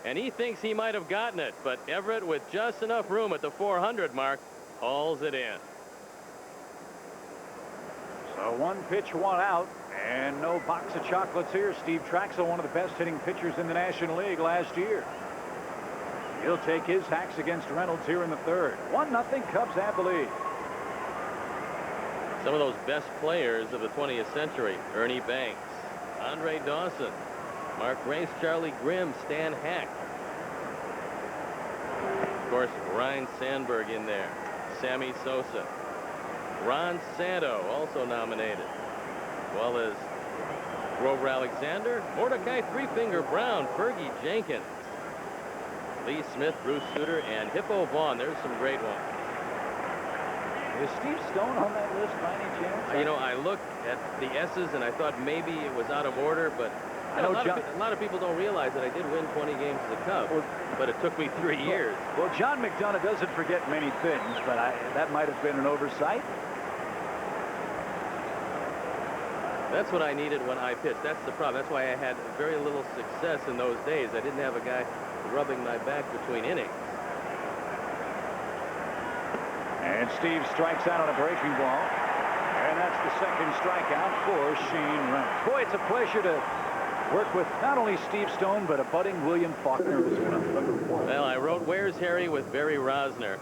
Speaker 5: and he thinks he might have gotten it. But Everett, with just enough room at the 400 mark, hauls it in.
Speaker 2: So 1 pitch, 1 out, and no box of chocolates here. Steve Traxel, one of the best hitting pitchers in the National League last year. He'll take his hacks against Reynolds here in the 3rd. 1-0, Cubs have the lead.
Speaker 5: Some of those best players of the 20th century: Ernie Banks, Andre Dawson, Mark Grace, Charlie Grimm, Stan Hack. Of course, Ryne Sandberg in there, Sammy Sosa, Ron Santo also nominated, as well as Grover Alexander, Mordecai Three-Finger Brown, Fergie Jenkins, Lee Smith, Bruce Sutter, and Hippo Vaughn. There's some great ones.
Speaker 2: Is Steve Stone on that list by any chance?
Speaker 5: You know, I looked at the S's and I thought maybe it was out of order, but
Speaker 2: I know
Speaker 5: a lot of people don't realize that I did win 20 games as a Cub, but it took me 3 years.
Speaker 2: Well, John McDonough doesn't forget many things, but that might have been an oversight.
Speaker 5: That's what I needed when I pitched. That's the problem. That's why I had very little success in those days. I didn't have a guy rubbing my back between innings.
Speaker 2: And Steve strikes out on a breaking ball. And that's the 2nd strikeout for Shane Reynolds. Boy, it's a pleasure to work with not only Steve Stone, but a budding William Faulkner as well.
Speaker 5: Well, I wrote Where's Harry with Barry Rosner,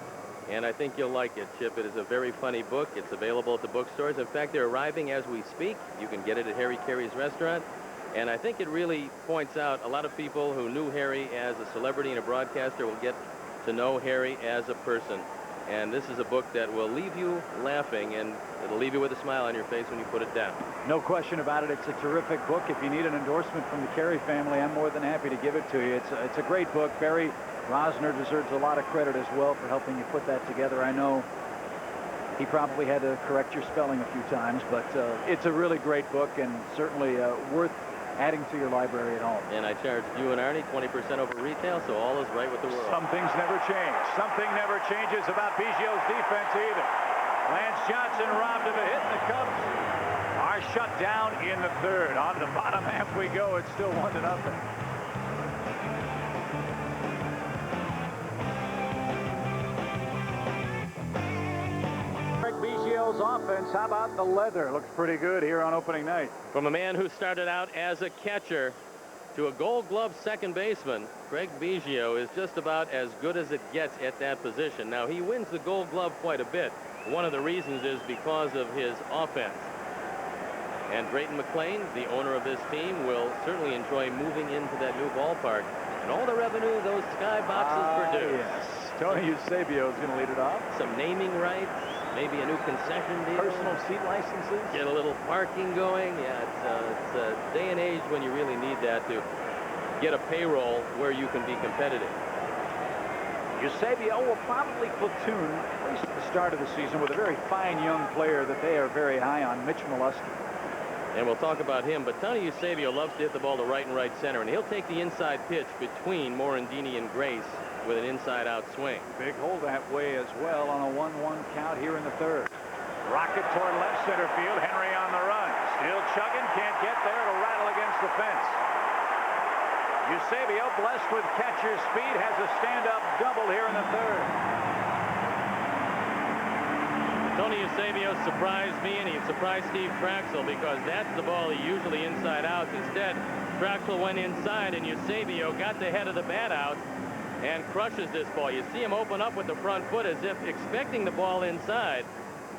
Speaker 5: and I think you'll like it, Chip. It is a very funny book. It's available at the bookstores. In fact, they're arriving as we speak. You can get it at Harry Carey's restaurant. And I think it really points out a lot of people who knew Harry as a celebrity and a broadcaster will get to know Harry as a person. And this is a book that will leave you laughing, and it'll leave you with a smile on your face when you put it down.
Speaker 2: No question about it. It's a terrific book. If you need an endorsement from the Carey family, I'm more than happy to give it to you. It's a great book. Barry Rosner deserves a lot of credit as well for helping you put that together. I know he probably had to correct your spelling a few times, but it's a really great book and certainly worth adding to your library at home.
Speaker 5: And I charged you and Arnie 20% over retail, so all is right with the world.
Speaker 2: Some things never change. Something never changes about Biggio's defense either. Lance Johnson robbed of a hit, and the Cubs are shut down in the 3rd. On the bottom half we go. It's still 1-0. Biggio's offense, how about the leather? Looks pretty good here on opening night.
Speaker 5: From a man who started out as a catcher to a Gold Glove second baseman, Craig Biggio is just about as good as it gets at that position. Now, he wins the Gold Glove quite a bit. One of the reasons is because of his offense. And Drayton McClain, the owner of this team, will certainly enjoy moving into that new ballpark and all the revenue those skyboxes produce.
Speaker 2: Yes. Tony Eusebio is going to lead it off.
Speaker 5: Some naming rights, maybe a new concession deal.
Speaker 2: Personal seat licenses.
Speaker 5: Get a little parking going. Yeah, it's a day and age when you really need that to get a payroll where you can be competitive.
Speaker 2: Eusebio will probably platoon, at least at the start of the season, with a very fine young player that they are very high on, Mitch Molesky.
Speaker 5: And we'll talk about him, but Tony Eusebio loves to hit the ball to right and right center, and he'll take the inside pitch between Morandini and Grace with an inside-out swing.
Speaker 2: Big hole that way as well on a 1-1 count here in the 3rd. Rocket toward left center field. Henry on the run. Still chugging. Can't get there. It'll rattle against the fence. Eusebio, blessed with catcher's speed, has a stand-up double here in the 3rd.
Speaker 5: Tony Eusebio surprised me, and he surprised Steve Traxel, because that's the ball he usually inside out. Instead, Traxel went inside, and Eusebio got the head of the bat out and crushes this ball. You see him open up with the front foot as if expecting the ball inside,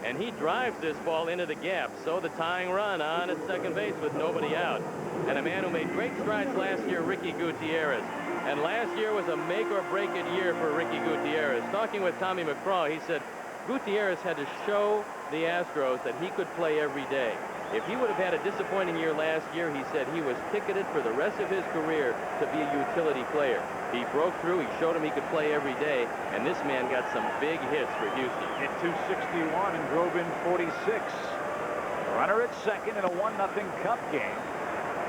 Speaker 5: and he drives this ball into the gap. So the tying run on at second base with nobody out. And a man who made great strides last year, Ricky Gutierrez. And last year was a make-or-break-it year for Ricky Gutierrez. Talking with Tommy McCraw, he said Gutierrez had to show the Astros that he could play every day. If he would have had a disappointing year last year, he said he was ticketed for the rest of his career to be a utility player. He broke through, he showed him he could play every day, and this man got some big hits for Houston.
Speaker 2: Hit 261 and drove in 46. Runner at second in a 1-0 Cup game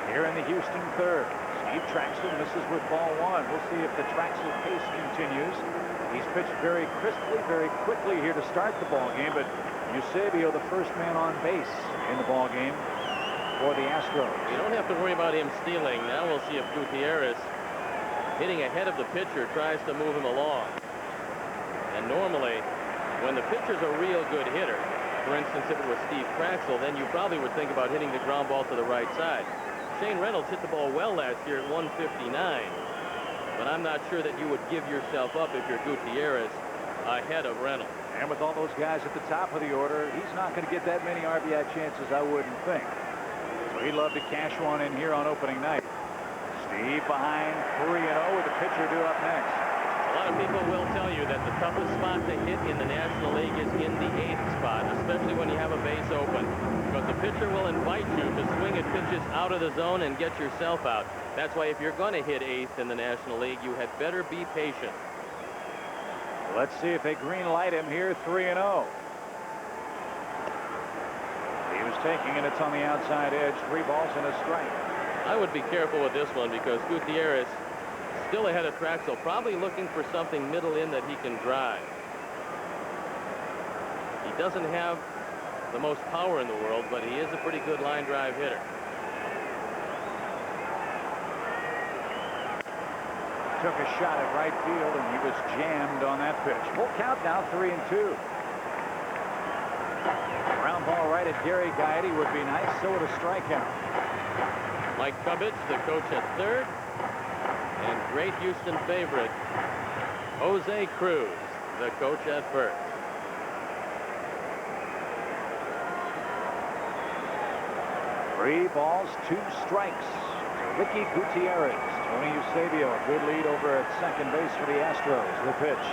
Speaker 2: here in the Houston 3rd. Steve Traxel misses with ball 1. We'll see if the Traxel pace continues. He's pitched very crisply, very quickly here to start the ball game, but Eusebio, the first man on base in the ball game. for the Astros.
Speaker 5: You don't have to worry about him stealing. Now we'll see if Gutierrez, hitting ahead of the pitcher, tries to move him along. And normally, when the pitcher's a real good hitter, for instance, if it was Steve Traxel, then you probably would think about hitting the ground ball to the right side. Shane Reynolds hit the ball well last year at 159, but I'm not sure that you would give yourself up if you're Gutierrez ahead of Reynolds.
Speaker 2: And with all those guys at the top of the order, he's not going to get that many RBI chances, I wouldn't think. So he'd love to cash one in here on opening night. Steve behind 3-0 with the pitcher due up next.
Speaker 5: A lot of people will tell you that the toughest spot to hit in the National League is in the 8th spot, especially when you have a base open, because the pitcher will invite you to swing at pitches out of the zone and get yourself out. That's why if you're going to hit 8th in the National League, you had better be patient.
Speaker 2: Let's see if they green light him here. 3-0. He was taking it. It's on the outside edge. 3 balls and a strike.
Speaker 5: I would be careful with this one because Gutierrez still ahead of Traxel, probably looking for something middle in that he can drive. He doesn't have the most power in the world, but he is a pretty good line drive hitter.
Speaker 2: Took a shot at right field, and he was jammed on that pitch. Full count now, 3-2. Ground ball right at Gary Gaetti would be nice, so would a strikeout.
Speaker 5: Mike Cubbage, the coach at third, and great Houston favorite, Jose Cruz, the coach at first.
Speaker 2: Three balls, 2 strikes to Ricky Gutierrez. Tony Eusebio, a good lead over at second base for the Astros. The pitch.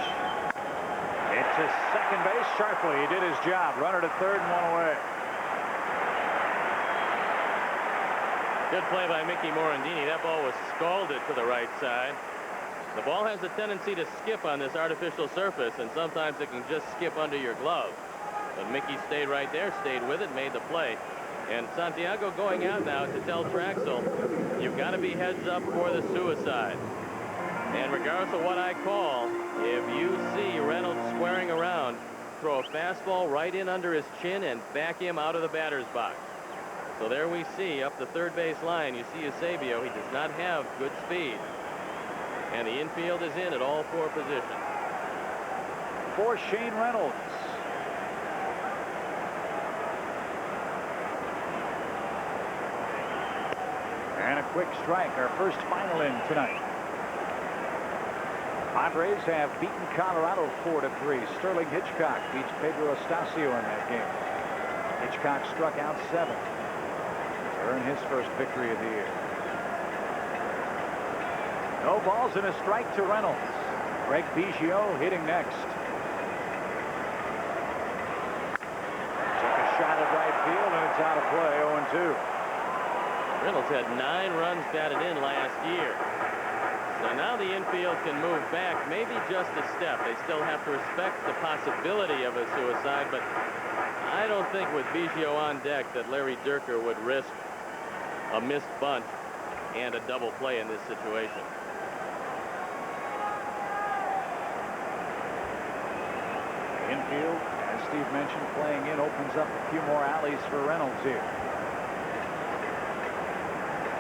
Speaker 2: It's to second base sharply. He did his job. Runner to third and 1 away.
Speaker 5: Good play by Mickey Morandini. That ball was scalded to the right side. The ball has a tendency to skip on this artificial surface, and sometimes it can just skip under your glove. But Mickey stayed right there, stayed with it, made the play. And Santiago going out now to tell Traxel, you've got to be heads up for the suicide. And regardless of what I call, if you see Reynolds squaring around, throw a fastball right in under his chin and back him out of the batter's box. So there we see up the third base line, you see Eusebio. He does not have good speed. And the infield is in at all 4 positions.
Speaker 2: For Shane Reynolds. And a quick strike, our first final in tonight. Padres have beaten Colorado 4-3. Sterling Hitchcock beats Pedro Estacio in that game. Hitchcock struck out 7 to earn his first victory of the year. No balls and a strike to Reynolds. Greg Biggio hitting next. Took a shot at right field, and it's out of play. 0-2.
Speaker 5: Reynolds had 9 runs batted in last year. So now the infield can move back, maybe just a step. They still have to respect the possibility of a suicide, but I don't think with Biggio on deck that Larry Dierker would risk a missed bunt and a double play in this situation.
Speaker 2: Infield, as Steve mentioned, playing in opens up a few more alleys for Reynolds here.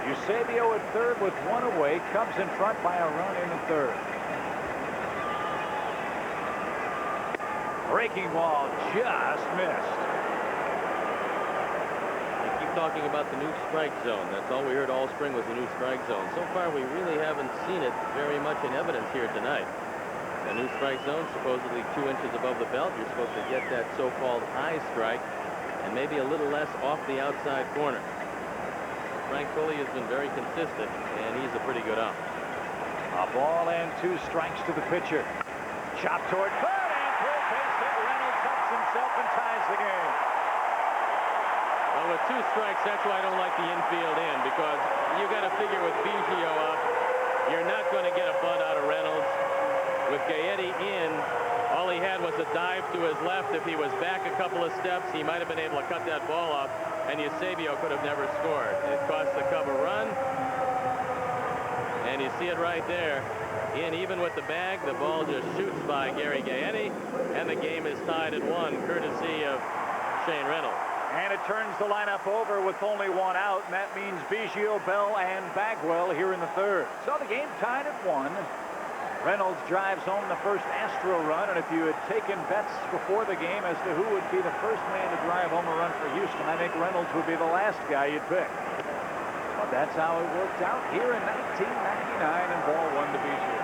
Speaker 2: Eusebio at third with 1 away. Cubs in front by a run in the third. Breaking ball just missed.
Speaker 5: They keep talking about the new strike zone. That's all we heard all spring was the new strike zone. So far we really haven't seen it very much in evidence here tonight. The new strike zone, supposedly 2 inches above the belt. You're supposed to get that so-called high strike and maybe a little less off the outside corner. Frank Foley has been very consistent, and he's a pretty good ump.
Speaker 2: A ball and 2 strikes to the pitcher. Chop toward third, and third base hit. Reynolds helps himself and ties the game.
Speaker 5: Well, with 2 strikes, that's why I don't like the infield in, because you got to figure with Biggio up, you're not going to get a bunt out of Reynolds. With Gaetti in, all he had was a dive to his left. If he was back a couple of steps, he might have been able to cut that ball off, and Eusebio could have never scored. It cost the Cub a run, and you see it right there. In even with the bag, the ball just shoots by Gary Gaetti, and the game is tied at 1, courtesy of Shane Reynolds.
Speaker 2: And it turns the lineup over with only one out, and that means Biggio, Bell, and Bagwell here in the third. So the game tied at 1. Reynolds drives home the first Astro run, and if you had taken bets before the game as to who would be the first man to drive home a run for Houston, I think Reynolds would be the last guy you'd pick. But that's how it worked out here in 1999, and ball 1 to Biggio.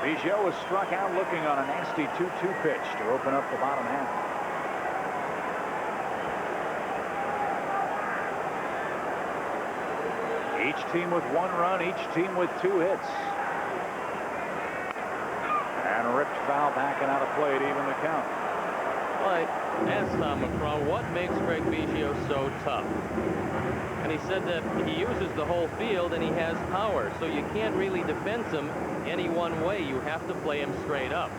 Speaker 2: Biggio was struck out looking on a nasty 2-2 pitch to open up the bottom half. Each team with 1 run, each team with 2 hits. And ripped foul backing out of play to even the count.
Speaker 5: Well, I asked Tom McCraw what makes Greg Biggio so tough. And he said that he uses the whole field and he has power, so you can't really defense him any one way. You have to play him straight up.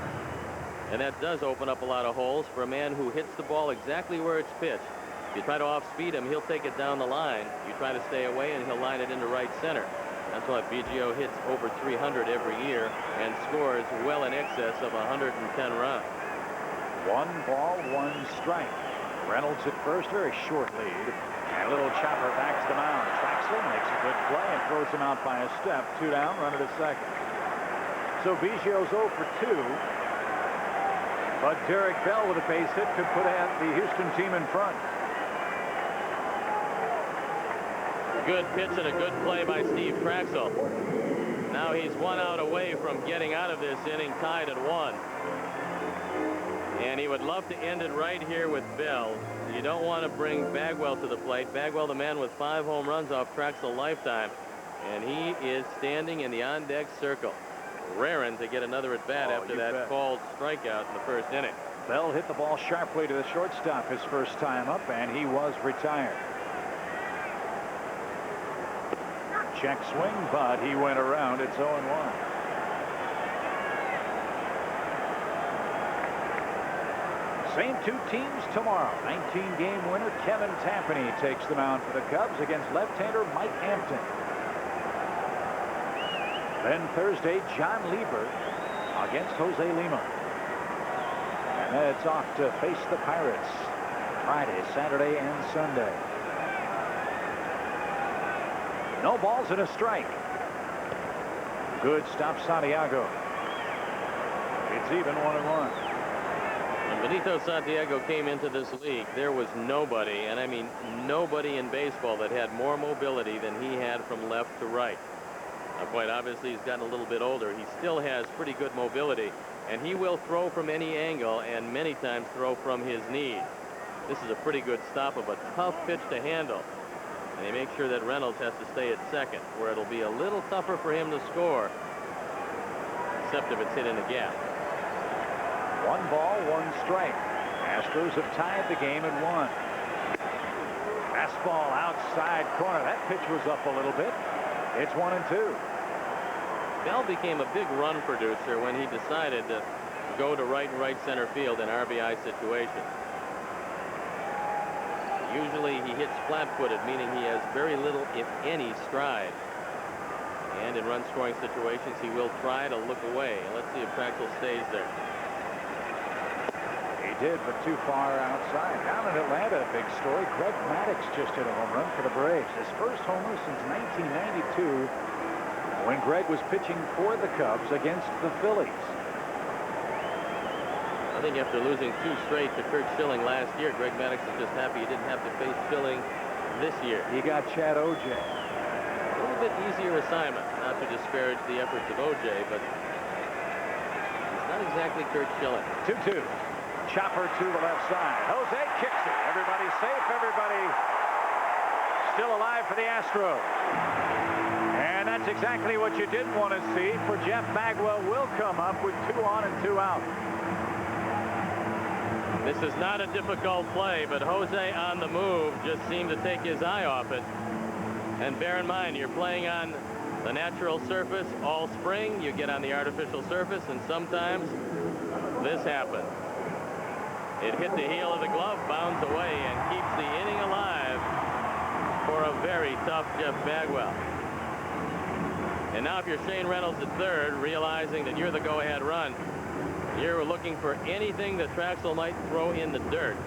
Speaker 5: And that does open up a lot of holes for a man who hits the ball exactly where it's pitched. If you try to off-speed him, he'll take it down the line. You try to stay away, and he'll line it into right center. That's why Biggio hits over 300 every year and scores well in excess of 110 runs.
Speaker 2: 1 ball, 1 strike. Reynolds at first, very short lead. And a little chopper back to the mound. Traxel makes a good play and throws him out by a step. 2 down, runner to second. So Biggio's 0 for 2. But Derek Bell with a base hit could put the Houston team in front.
Speaker 5: Good pitch and a good play by Steve Traxel. Now he's 1 out away from getting out of this inning tied at 1. And he would love to end it right here with Bell. You don't want to bring Bagwell to the plate. Bagwell, the man with 5 home runs off Traxel lifetime. And he is standing in the on-deck circle, raring to get another at-bat after that called strikeout in the first inning.
Speaker 2: Bell hit the ball sharply to the shortstop his first time up, and he was retired. Check swing, but he went around. It's 0-1. Same 2 teams tomorrow. 19-game winner Kevin Tampany takes the mound for the Cubs against left-hander Mike Hampton. Then Thursday, John Lieber against Jose Lima. And then it's off to face the Pirates Friday, Saturday, and Sunday. No balls and a strike. Good stop, Santiago. It's even 1-1.
Speaker 5: When Benito Santiago came into this league, there was nobody, and I mean nobody in baseball that had more mobility than he had from left to right. Now, quite obviously, he's gotten a little bit older. He still has pretty good mobility, and he will throw from any angle and many times throw from his knees. This is a pretty good stop of a tough pitch to handle. And they make sure that Reynolds has to stay at second, where it'll be a little tougher for him to score, except if it's hit in the gap.
Speaker 2: 1 ball, 1 strike. Astros have tied the game at 1. Fastball outside corner. That pitch was up a little bit. It's 1-2.
Speaker 5: Bell became a big run producer when he decided to go to right center field in RBI situations. Usually he hits flat-footed, meaning he has very little, if any, stride. And in run-scoring situations, he will try to look away. Let's see if Traxel stays there.
Speaker 2: He did, but too far outside. Down in Atlanta, a big story. Greg Maddux just hit a home run for the Braves. His first homer since 1992, when Greg was pitching for the Cubs against the Phillies.
Speaker 5: I think after losing 2 straight to Kurt Schilling last year, Greg Maddux is just happy he didn't have to face Schilling this year.
Speaker 2: He got Chad O.J.
Speaker 5: A little bit easier assignment, not to disparage the efforts of O.J., but it's not exactly Kurt Schilling.
Speaker 2: 2-2. Chopper to the left side. Jose kicks it. Everybody safe. Everybody still alive for the Astros. And that's exactly what you didn't want to see, for Jeff Bagwell will come up with 2 on and 2 out.
Speaker 5: This is not a difficult play, but Jose on the move just seemed to take his eye off it. And bear in mind, you're playing on the natural surface all spring. You get on the artificial surface, and sometimes this happens. It hit the heel of the glove, bounds away, and keeps the inning alive for a very tough Jeff Bagwell. And now if you're Shane Reynolds at third, realizing that you're the go-ahead run, you're looking for anything that Traxel might throw in the dirt.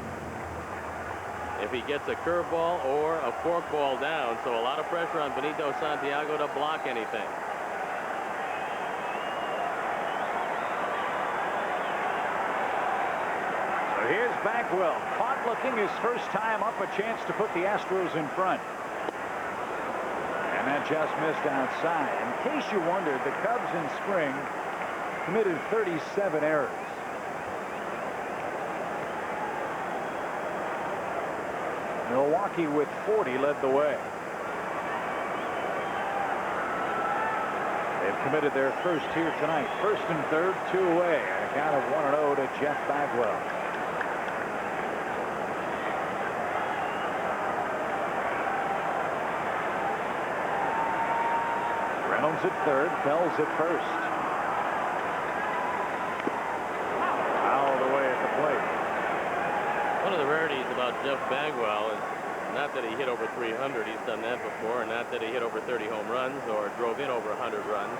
Speaker 5: if he gets a curveball or a forkball down. So a lot of pressure on Benito Santiago to block anything.
Speaker 2: So here's Bagwell. Caught looking his first time up, a chance to put the Astros in front. And that just missed outside. In case you wondered, the Cubs in spring committed 37 errors. Milwaukee with 40 led the way. They've committed their first here tonight. First and third, 2 away. And a count of 1-0 to Jeff Bagwell. Reynolds at third, Fells at first. Foul away at the plate.
Speaker 5: One of the rarities about Jeff Bagwell is not that he hit over 300. He's done that before. And not that he hit over 30 home runs or drove in over 100 runs.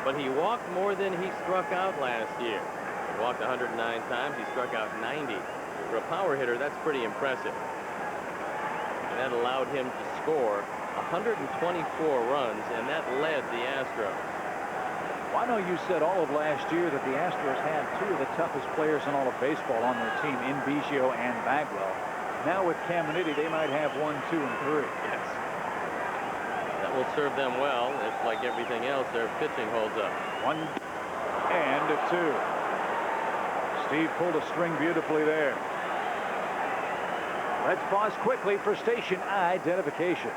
Speaker 5: But he walked more than he struck out last year. He walked 109 times. He struck out 90. For a power hitter, that's pretty impressive. And that allowed him to score 124 runs, and that led the Astros.
Speaker 2: Well, I know you said all of last year that the Astros had 2 of the toughest players in all of baseball on their team, in Biggio and Bagwell. Now with Caminiti, they might have 1, 2, and 3.
Speaker 5: Yes. That will serve them well if, like everything else, their pitching holds up.
Speaker 2: 1 and 2. Steve pulled a string beautifully there. Let's pause quickly for station identification.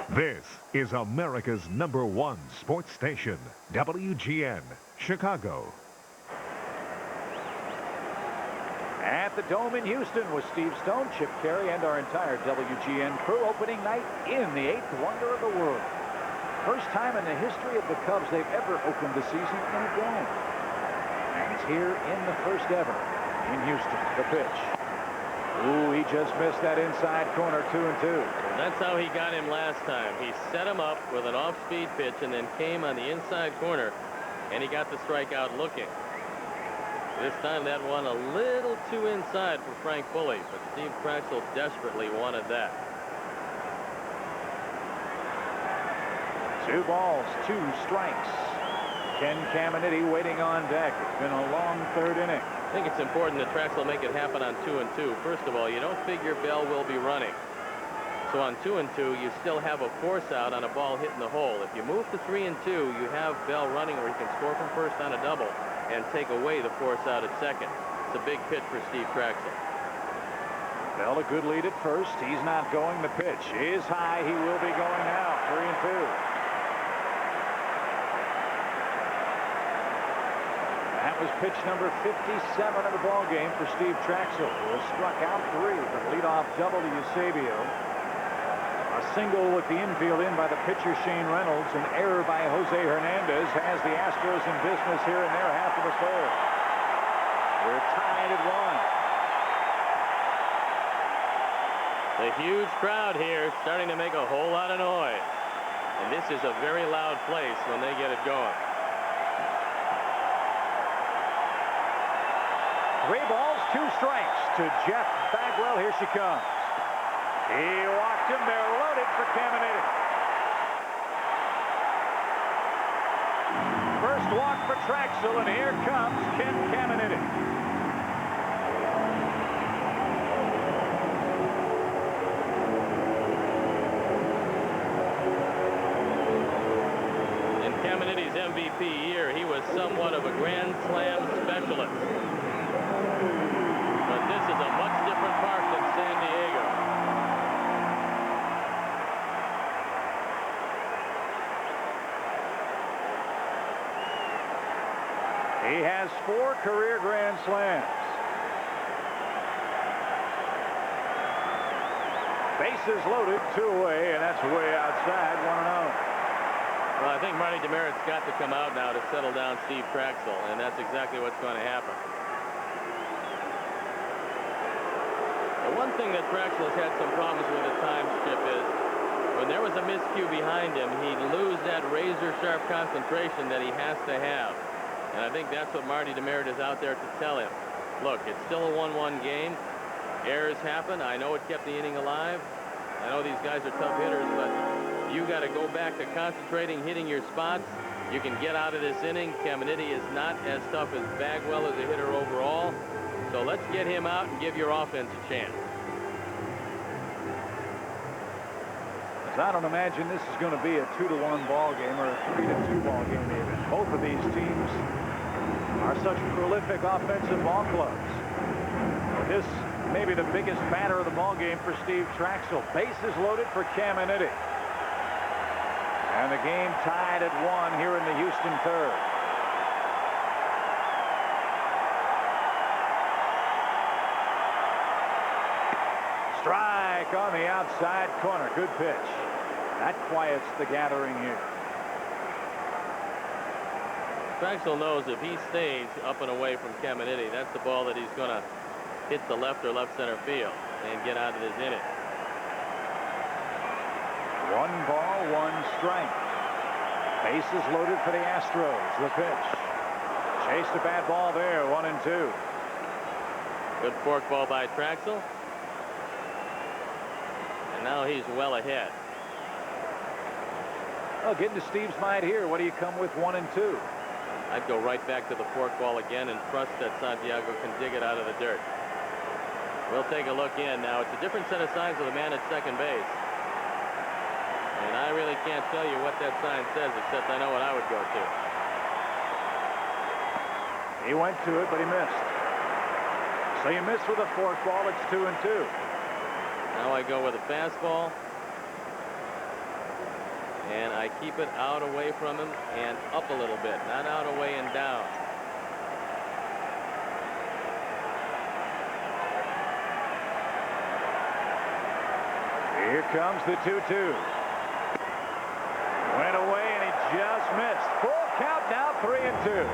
Speaker 9: This is America's #1 sports station, WGN, Chicago.
Speaker 2: At the Dome in Houston with Steve Stone, Chip Caray, and our entire WGN crew. Opening night in the 8th wonder of the world. First time in the history of the Cubs they've ever opened the season in a dome. And it's here in the first ever in Houston. The pitch. Ooh, he just missed that inside corner, 2-2.
Speaker 5: And that's how he got him last time. He set him up with an off-speed pitch and then came on the inside corner, and he got the strikeout looking. This time that one a little too inside for Frank Bully, but Steve Traxel desperately wanted that.
Speaker 2: 2 balls, 2 strikes. Ken Caminiti waiting on deck. It's been a long 3rd inning.
Speaker 5: I think it's important that Traxel make it happen on 2-2. First of all, you don't figure Bell will be running. So on 2-2, you still have a force out on a ball hitting the hole. If you move to 3-2, you have Bell running where he can score from first on a double and take away the force out at second. It's a big pitch for Steve Traxel.
Speaker 2: Bell a good lead at first. He's not going. The pitch is high. He will be going now. 3-2. That was pitch number 57 of the ball game for Steve Traxel, who has struck out 3 for the leadoff double to Eusebio. A single with the infield in by the pitcher Shane Reynolds. An error by Jose Hernandez has the Astros in business here in their half of the 3rd. We're tied at 1.
Speaker 5: The huge crowd here starting to make a whole lot of noise. And this is a very loud place when they get it going.
Speaker 2: 3 balls, 2 strikes to Jeff Bagwell. Here she comes. He walked him. They're loaded for Caminiti. First walk for Traxel, and here comes Ken Caminiti.
Speaker 5: In Caminiti's MVP year, he was somewhat of a Grand Slam specialist. But this is a much different park than San Diego.
Speaker 2: He has 4 career Grand Slams. Bases loaded, 2 away, and that's way outside, 1-0.
Speaker 5: Well, I think Marty Demerit's got to come out now to settle down Steve Traxel, and that's exactly what's going to happen. The one thing that Traxel has had some problems with at times, Chip, is when there was a miscue behind him, he'd lose that razor-sharp concentration that he has to have. And I think that's what Marty Demerit is out there to tell him. Look, it's still a 1-1 game. Errors happen. I know it kept the inning alive. I know these guys are tough hitters, but you got to go back to concentrating, hitting your spots. You can get out of this inning. Caminiti is not as tough as Bagwell as a hitter overall. So let's get him out and give your offense a chance.
Speaker 2: I don't imagine this is going to be a 2-1 ball game or a 3-2 ball game even. Both of these teams are such prolific offensive ball clubs. This may be the biggest batter of the ball game for Steve Traxel. Bases loaded for Caminiti. And the game tied at 1 here in the Houston third. Strike on the outside corner. Good pitch. That quiets the gathering here.
Speaker 5: Traxel knows if he stays up and away from Caminiti, that's the ball that he's going to hit the left or left center field and get out of this inning.
Speaker 2: 1 ball, 1 strike. Bases loaded for the Astros. The pitch. Chased a bad ball there. 1-2.
Speaker 5: Good forkball by Traxel. And now he's well ahead.
Speaker 2: Well, getting to Steve's mind here. What do you come with 1-2?
Speaker 5: I'd go right back to the forkball again and trust that Santiago can dig it out of the dirt. We'll take a look in now. It's a different set of signs with a man at second base. And I really can't tell you what that sign says, except I know what I would go to.
Speaker 2: He went to it, but he missed. So you missed with a forkball. It's 2-2.
Speaker 5: Now I go with a fastball. And I keep it out away from him and up a little bit, not out, away, and down.
Speaker 2: Here comes the 2-2. Went away and he just missed. Full count now, 3-2.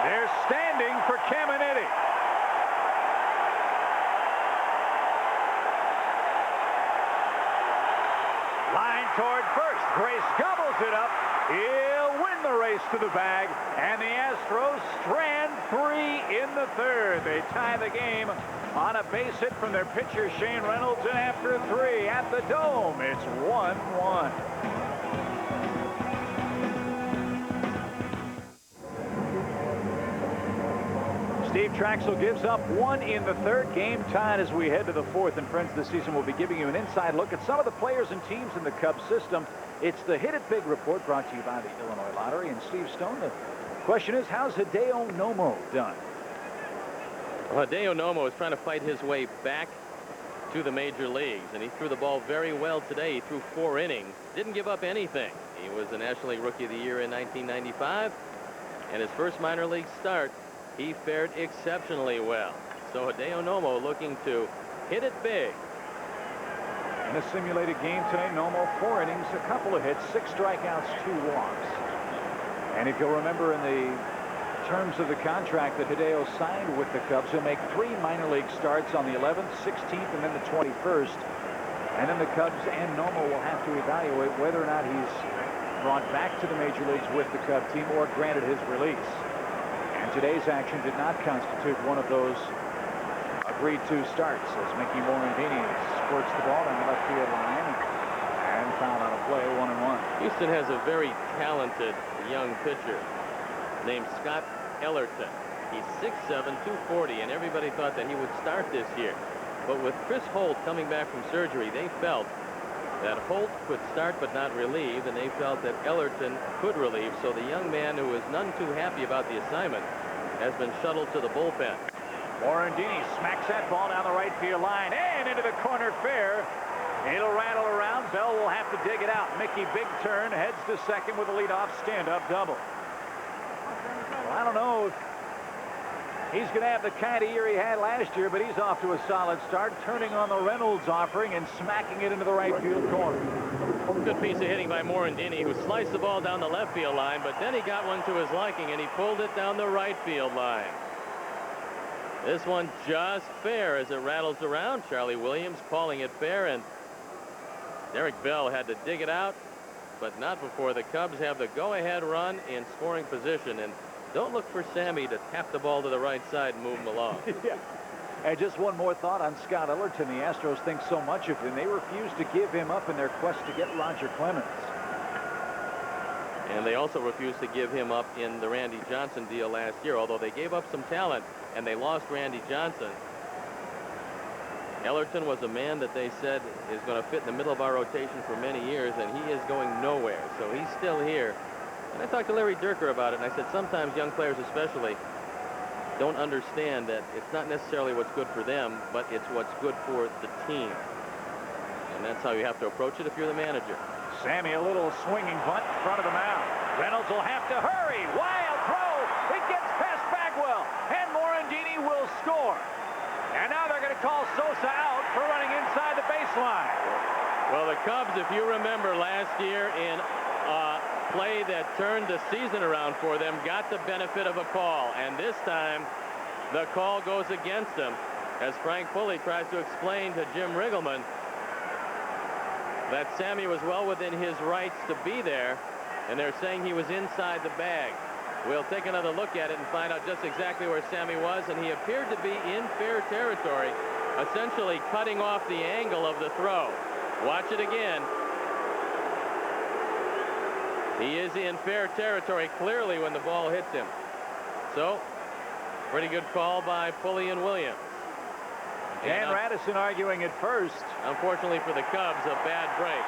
Speaker 2: They're standing for Caminiti. Line toward first. Grace gobbles it up. He'll win the race to the bag. And the Astros strand 3 in the third. They tie the game on a base hit from their pitcher, Shane Reynolds. And after 3 at the Dome, it's 1-1. Steve Traxel gives up 1 in the third. Game tied as we head to the 4th. And friends, this season we'll be giving you an inside look at some of the players and teams in the Cubs system. It's the Hit It Big report brought to you by the Illinois Lottery. And Steve Stone, the question is, how's Hideo Nomo done?
Speaker 5: Well, Hideo Nomo is trying to fight his way back to the major leagues. And he threw the ball very well today. He threw 4 innings. Didn't give up anything. He was the National League Rookie of the Year in 1995. And his first minor league start, he fared exceptionally well. So Hideo Nomo looking to hit it big.
Speaker 2: In a simulated game today, Nomo 4 innings, a couple of hits, 6 strikeouts, 2 walks. And if you'll remember in the terms of the contract that Hideo signed with the Cubs, he'll make 3 minor league starts on the 11th, 16th, and then the 21st. And then the Cubs and Nomo will have to evaluate whether or not he's brought back to the major leagues with the Cub team or granted his release. And today's action did not constitute one of those agreed-to starts as Mickey Morandini squirts the ball down the left field line and fouled on a play, 1-1.
Speaker 5: Houston has a very talented young pitcher named Scott Ellerton. He's 6'7", 240, and everybody thought that he would start this year. But with Chris Holt coming back from surgery, they felt that Holt could start but not relieve, and they felt that Ellerton could relieve. So the young man, who is none too happy about the assignment, has been shuttled to the bullpen.
Speaker 2: Morandini smacks that ball down the right field line and into the corner fair. It'll rattle around. Bell will have to dig it out. Mickey, big turn, heads to second with a leadoff stand-up double. Well, I don't know if he's going to have the kind of year he had last year, but he's off to a solid start, turning on the Reynolds offering and smacking it into the right field corner.
Speaker 5: Good piece of hitting by Morandini, who sliced the ball down the left field line, but then he got one to his liking, and he pulled it down the right field line. This one just fair as it rattles around. Charlie Williams calling it fair, and Derek Bell had to dig it out, but not before the Cubs have the go-ahead run in scoring position. And don't look for Sammy to tap the ball to the right side and move him along.
Speaker 2: Yeah. And just one more thought on Scott Ellerton. The Astros think so much of him, they refuse to give him up in their quest to get Roger Clemens.
Speaker 5: And they also refused to give him up in the Randy Johnson deal last year, although they gave up some talent and they lost Randy Johnson. Ellerton was a man that they said is going to fit in the middle of our rotation for many years, and he is going nowhere. So he's still here. And I talked to Larry Durker about it, and I said sometimes young players especially don't understand that it's not necessarily what's good for them, but it's what's good for the team. And that's how you have to approach it if you're the manager.
Speaker 2: Sammy, a little swinging bunt in front of the mound. Reynolds will have to hurry. Wild throw. It gets past Bagwell, and Morandini will score. And now they're going to call Sosa out for running inside the baseline.
Speaker 5: Well, the Cubs, if you remember last year in play that turned the season around for them, got the benefit of a call, and this time the call goes against them as Frank Pulley tries to explain to Jim Riggleman that Sammy was well within his rights to be there, and they're saying he was inside the bag. We'll take another look at it and find out just exactly where Sammy was, and he appeared to be in fair territory, essentially cutting off the angle of the throw. Watch it again. He is in fair territory clearly when the ball hits him. So, pretty good call by Pulley and Williams.
Speaker 2: Dan Radisson arguing at first.
Speaker 5: Unfortunately for the Cubs, a bad break.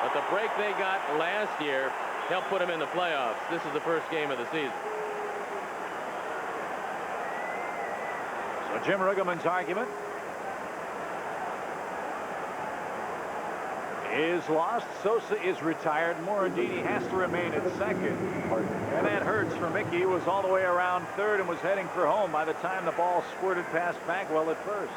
Speaker 5: But the break they got last year helped put them in the playoffs. This is the first game of the season.
Speaker 2: So Jim Riggleman's argument is lost. Sosa is retired. Morandini has to remain at second. And that hurts for Mickey, who was all the way around third and was heading for home by the time the ball squirted past Bagwell at first.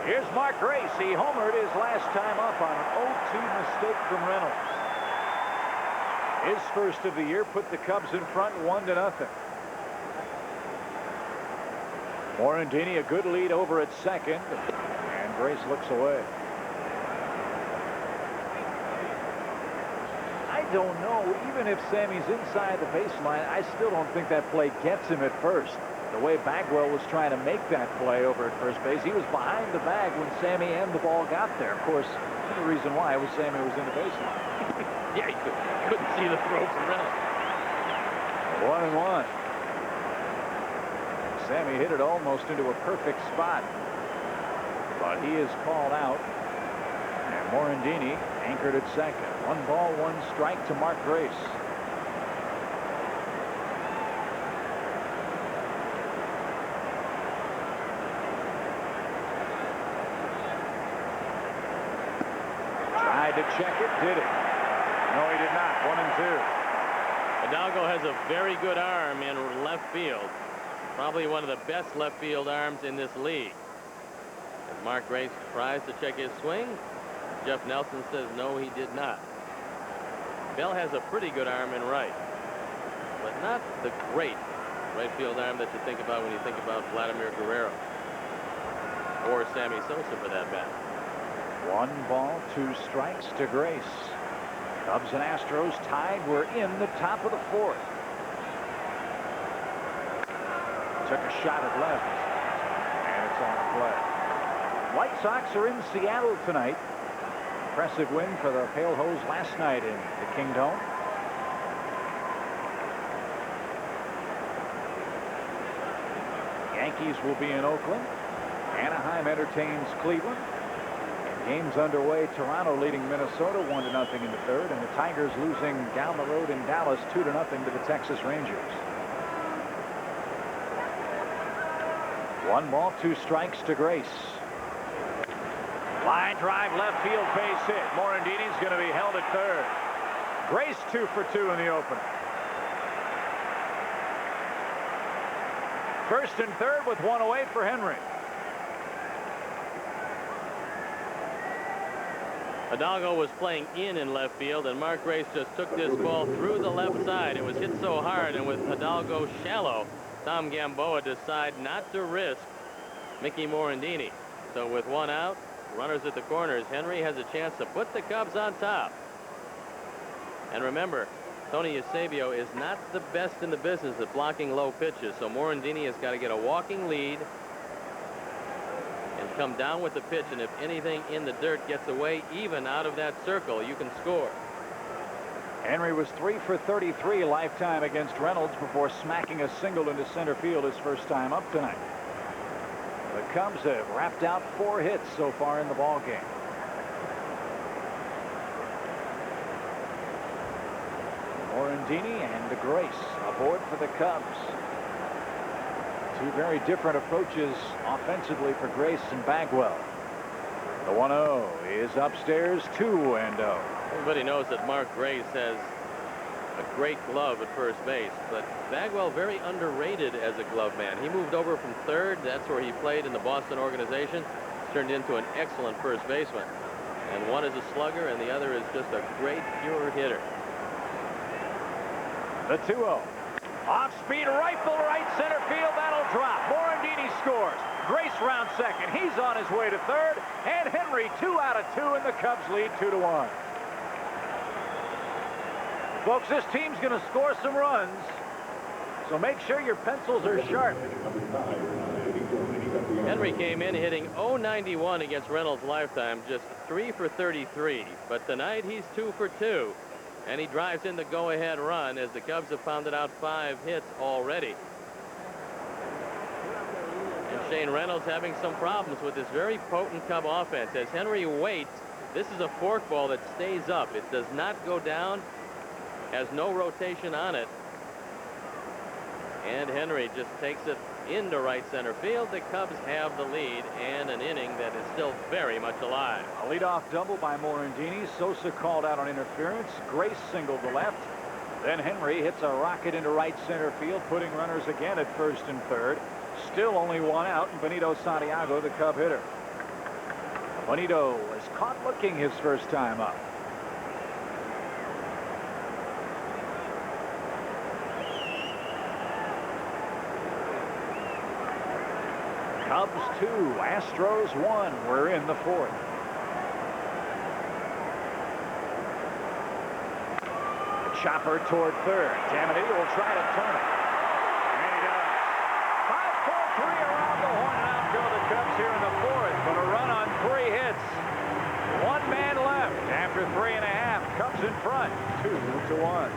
Speaker 2: Here's Mark Grace. He homered his last time up on an 0-2 mistake from Reynolds. His first of the year put the Cubs in front 1-0. Morandini a good lead over at second, and Grace looks away. I don't know. Even if Sammy's inside the baseline, I still don't think that play gets him at first. The way Bagwell was trying to make that play over at first base, he was behind the bag when Sammy and the ball got there. Of course, the reason why was Sammy was in the baseline.
Speaker 5: Yeah, he couldn't see the throw from Reynolds.
Speaker 2: 1-1. Sammy hit it almost into a perfect spot, but he is called out, and Morandini anchored at second. 1 ball, 1 strike to Mark Grace. Tried to check it, did it? No, he did not. 1-2.
Speaker 5: Hidalgo has a very good arm in left field. Probably one of the best left field arms in this league. As Mark Grace tries to check his swing, Jeff Nelson says no, he did not. Bell has a pretty good arm in right, but not the great right field arm that you think about when you think about Vladimir Guerrero or Sammy Sosa for that matter.
Speaker 2: 1 ball, 2 strikes to Grace. Cubs and Astros tied. We're in the top of the 4th. Took a shot at left, and it's on play. White Sox are in Seattle tonight. Impressive win for the Pale Hose last night in the Kingdome. Yankees will be in Oakland. Anaheim entertains Cleveland. And games underway. Toronto leading Minnesota 1-0 in the 3rd, and the Tigers losing down the road in Dallas 2-0 to the Texas Rangers. 1 ball, 2 strikes to Grace. Line drive, left field, base hit. Morandini's going to be held at third. Grace 2 for 2 in the opener. First and third with 1 away for Henry.
Speaker 5: Hidalgo was playing in left field, and Mark Grace just took this ball through the left side. It was hit so hard, and with Hidalgo shallow, Tom Gamboa decided not to risk Mickey Morandini. So with one out, runners at the corners, Henry has a chance to put the Cubs on top. And remember, Tony Eusebio is not the best in the business at blocking low pitches, so Morandini has got to get a walking lead and come down with the pitch, and if anything in the dirt gets away even out of that circle, you can score.
Speaker 2: Henry was 3 for 33 lifetime against Reynolds before smacking a single into center field his first time up tonight. The Cubs have wrapped out 4 hits so far in the ball game. Morandini and Grace aboard for the Cubs. 2 very different approaches offensively for Grace and Bagwell. The 1-0 is upstairs, 2-0.
Speaker 5: Everybody knows that Mark Grace has a great glove at first base, but Bagwell very underrated as a glove man. He moved over from third. That's where he played in the Boston organization. Turned into an excellent first baseman. And one is a slugger, and the other is just a great pure hitter.
Speaker 2: The 2-0. Off-speed rifle right center field. That'll drop. Morandini scores. Grace round second. He's on his way to third. And Henry 2 out of 2, and the Cubs lead 2-1. Folks, this team's going to score some runs, so make sure your pencils are sharp.
Speaker 5: Henry came in hitting .091 against Reynolds lifetime, just 3 for 33. But tonight he's 2 for 2. And he drives in the go-ahead run as the Cubs have pounded out 5 hits already. And Shane Reynolds having some problems with this very potent Cub offense. As Henry waits, this is a forkball that stays up. It does not go down, has no rotation on it. And Henry just takes it into right center field. The Cubs have the lead and an inning that is still very much alive.
Speaker 2: A leadoff double by Morandini. Sosa called out on interference. Grace singled to left. Then Henry hits a rocket into right center field, putting runners again at first and third. Still only 1 out, and Benito Santiago, the Cub hitter. Benito is caught looking his first time up. Cubs 2, Astros 1. We're in the 4th. A chopper toward third. Tamanini will try to turn it. And he does. 5-4-3 around the horn, and out go the Cubs here in the 4th. But a run on 3 hits. 1 man left after 3.5. Cubs in front, 2-1.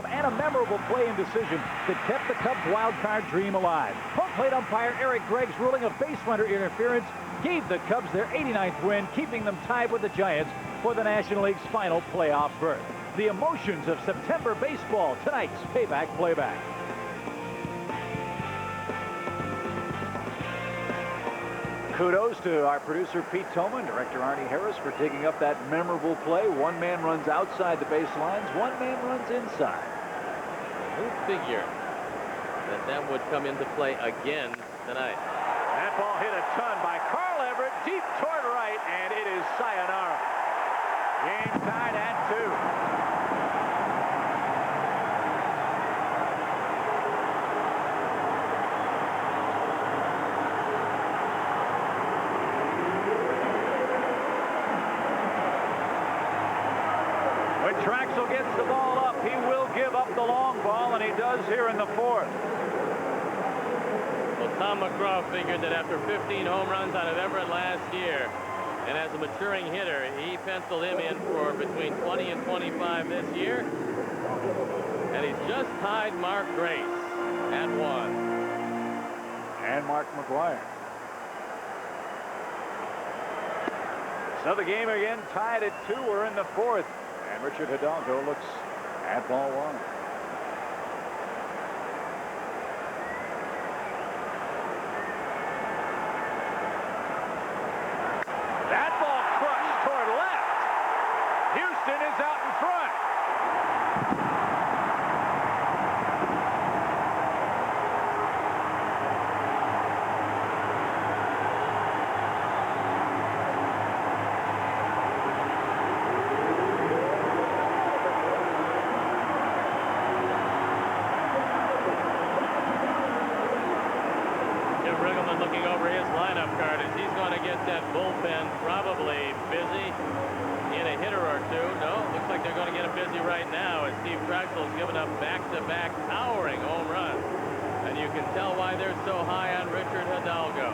Speaker 2: And a memorable play and decision that kept the Cubs' wild card dream alive. Home plate umpire Eric Gregg's ruling of base runner interference gave the Cubs their 89th win, keeping them tied with the Giants for the National League's final playoff berth. The emotions of September baseball, tonight's Payback Playback. Kudos to our producer Pete Toman, director Arnie Harris for digging up that memorable play. 1 man runs outside the baselines, 1 man runs inside.
Speaker 5: Who figure that would come into play again tonight?
Speaker 2: That ball hit a ton by Carl Everett, deep toward right, and it is sayonara. Game tied at 2. Traxel gets the ball up. He will give up the long ball, and he does here in the 4th.
Speaker 5: Well, Tom McGraw figured that after 15 home runs out of Everett last year, and as a maturing hitter, he penciled him in for between 20 and 25 this year. And he's just tied Mark Grace at 1.
Speaker 2: And Mark McGwire. So the game again tied at 2. We're in the 4th. And Richard Hidalgo looks at ball 1. That ball crushed toward left.
Speaker 5: Stone looking over his lineup card as he's going to get that bullpen probably busy in a hitter or two. No, looks like they're going to get him busy right now as Steve Traxel's given up back-to-back towering home runs. And you can tell why they're so high on Richard Hidalgo.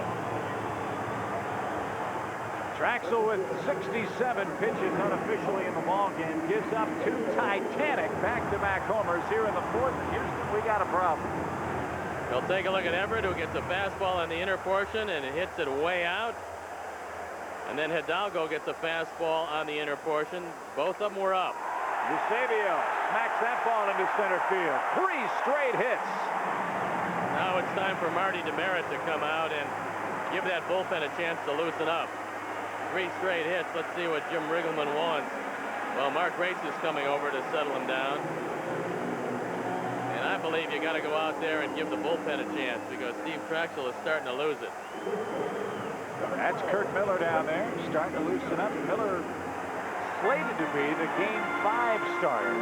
Speaker 2: Traxel with 67 pitches unofficially in the ballgame gives up 2 titanic back-to-back homers here in the 4th. Houston, we got a problem.
Speaker 5: We'll take a look at Everett, who gets a fastball in the inner portion and hits it way out. And then Hidalgo gets a fastball on the inner portion. Both of them were up.
Speaker 2: Eusebio smacks that ball into center field. 3 straight hits.
Speaker 5: Now it's time for Marty Demerit to come out and give that bullpen a chance to loosen up. 3 straight hits. Let's see what Jim Riggleman wants. Well, Mark Race is coming over to settle him down. And I believe you got to go out there and give the bullpen a chance because Steve Traxel is starting to lose it.
Speaker 2: That's Kurt Miller down there, starting to loosen up. Miller slated to be the Game 5 starter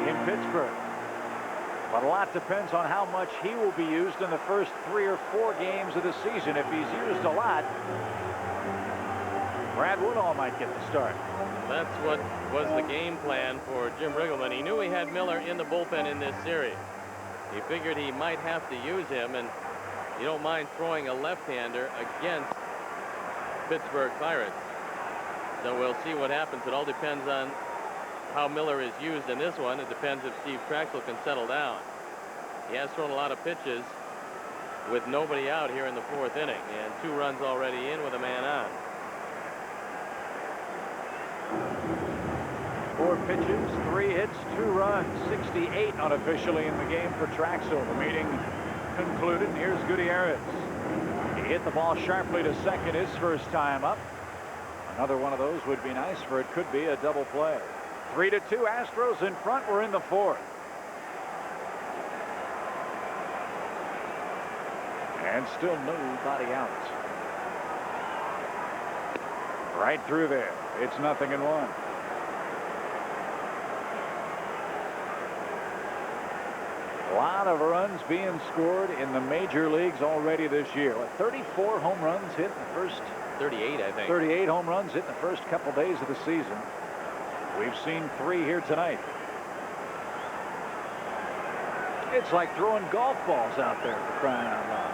Speaker 2: in Pittsburgh. But a lot depends on how much he will be used in the first 3 or 4 games of the season. If he's used a lot, Brad Woodall might get the start.
Speaker 5: That's what was the game plan for Jim Riggleman. He knew he had Miller in the bullpen in this series. He figured he might have to use him, and you don't mind throwing a left-hander against Pittsburgh Pirates. So we'll see what happens. It all depends on how Miller is used in this one. It depends if Steve Traxel can settle down. He has thrown a lot of pitches with nobody out here in the 4th inning, and 2 runs already in with a man on.
Speaker 2: 4 pitches, 3 hits, 2 runs, 68 unofficially in the game for Traxel. The meeting concluded. Here's Gutierrez. He hit the ball sharply to second his first time up. Another one of those would be nice, for it could be a double play. 3-2 Astros in front. We're in the 4th. And still nobody out. Right through there. It's 0-1. A lot of runs being scored in the major leagues already this year. 34 home runs hit in the first
Speaker 5: 38, I think.
Speaker 2: 38 home runs hit in the first couple days of the season. We've seen 3 here tonight. It's like throwing golf balls out there, for crying out loud.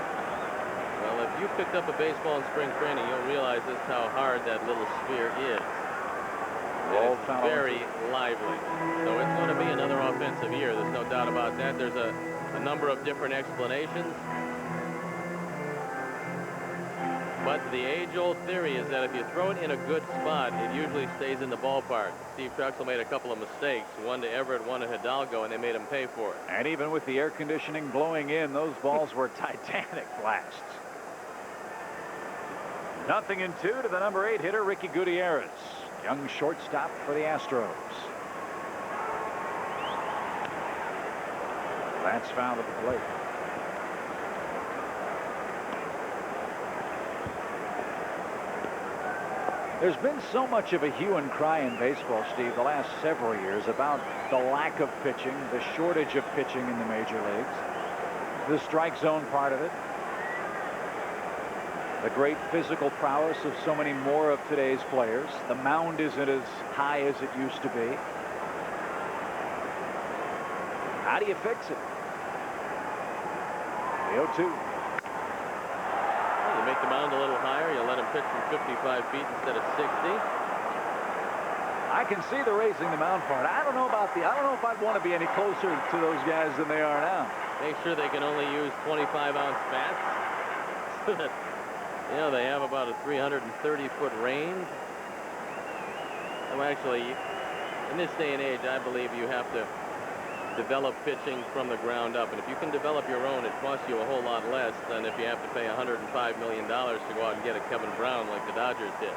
Speaker 5: Well, if you picked up a baseball in spring training, you'll realize just how hard that little sphere is. It's very lively. So it's going to be another offensive year. There's no doubt about that. There's a number of different explanations. But the age-old theory is that if you throw it in a good spot, it usually stays in the ballpark. Steve Traxel made a couple of mistakes, one to Everett, one to Hidalgo, and they made him pay for it.
Speaker 2: And even with the air conditioning blowing in, those balls were titanic blasts. 0-2 to the number 8 hitter, Ricky Gutierrez. Young shortstop for the Astros. That's fouled at the plate. There's been so much of a hue and cry in baseball, Steve, the last several years about the lack of pitching, the shortage of pitching in the major leagues, the strike zone part of it, the great physical prowess of so many more of today's players. The mound isn't as high as it used to be. How do you fix it? The 0-2.
Speaker 5: Well, you make the mound a little higher. You let him pitch from 55 feet instead of 60.
Speaker 2: I can see the raising the mound part. I don't know if I'd want to be any closer to those guys than they are now.
Speaker 5: Make sure they can only use 25-ounce bats. So that, you know, they have about a 330-foot range. Well, actually, in this day and age, I believe you have to develop pitching from the ground up. And if you can develop your own, it costs you a whole lot less than if you have to pay $105 million to go out and get a Kevin Brown like the Dodgers did.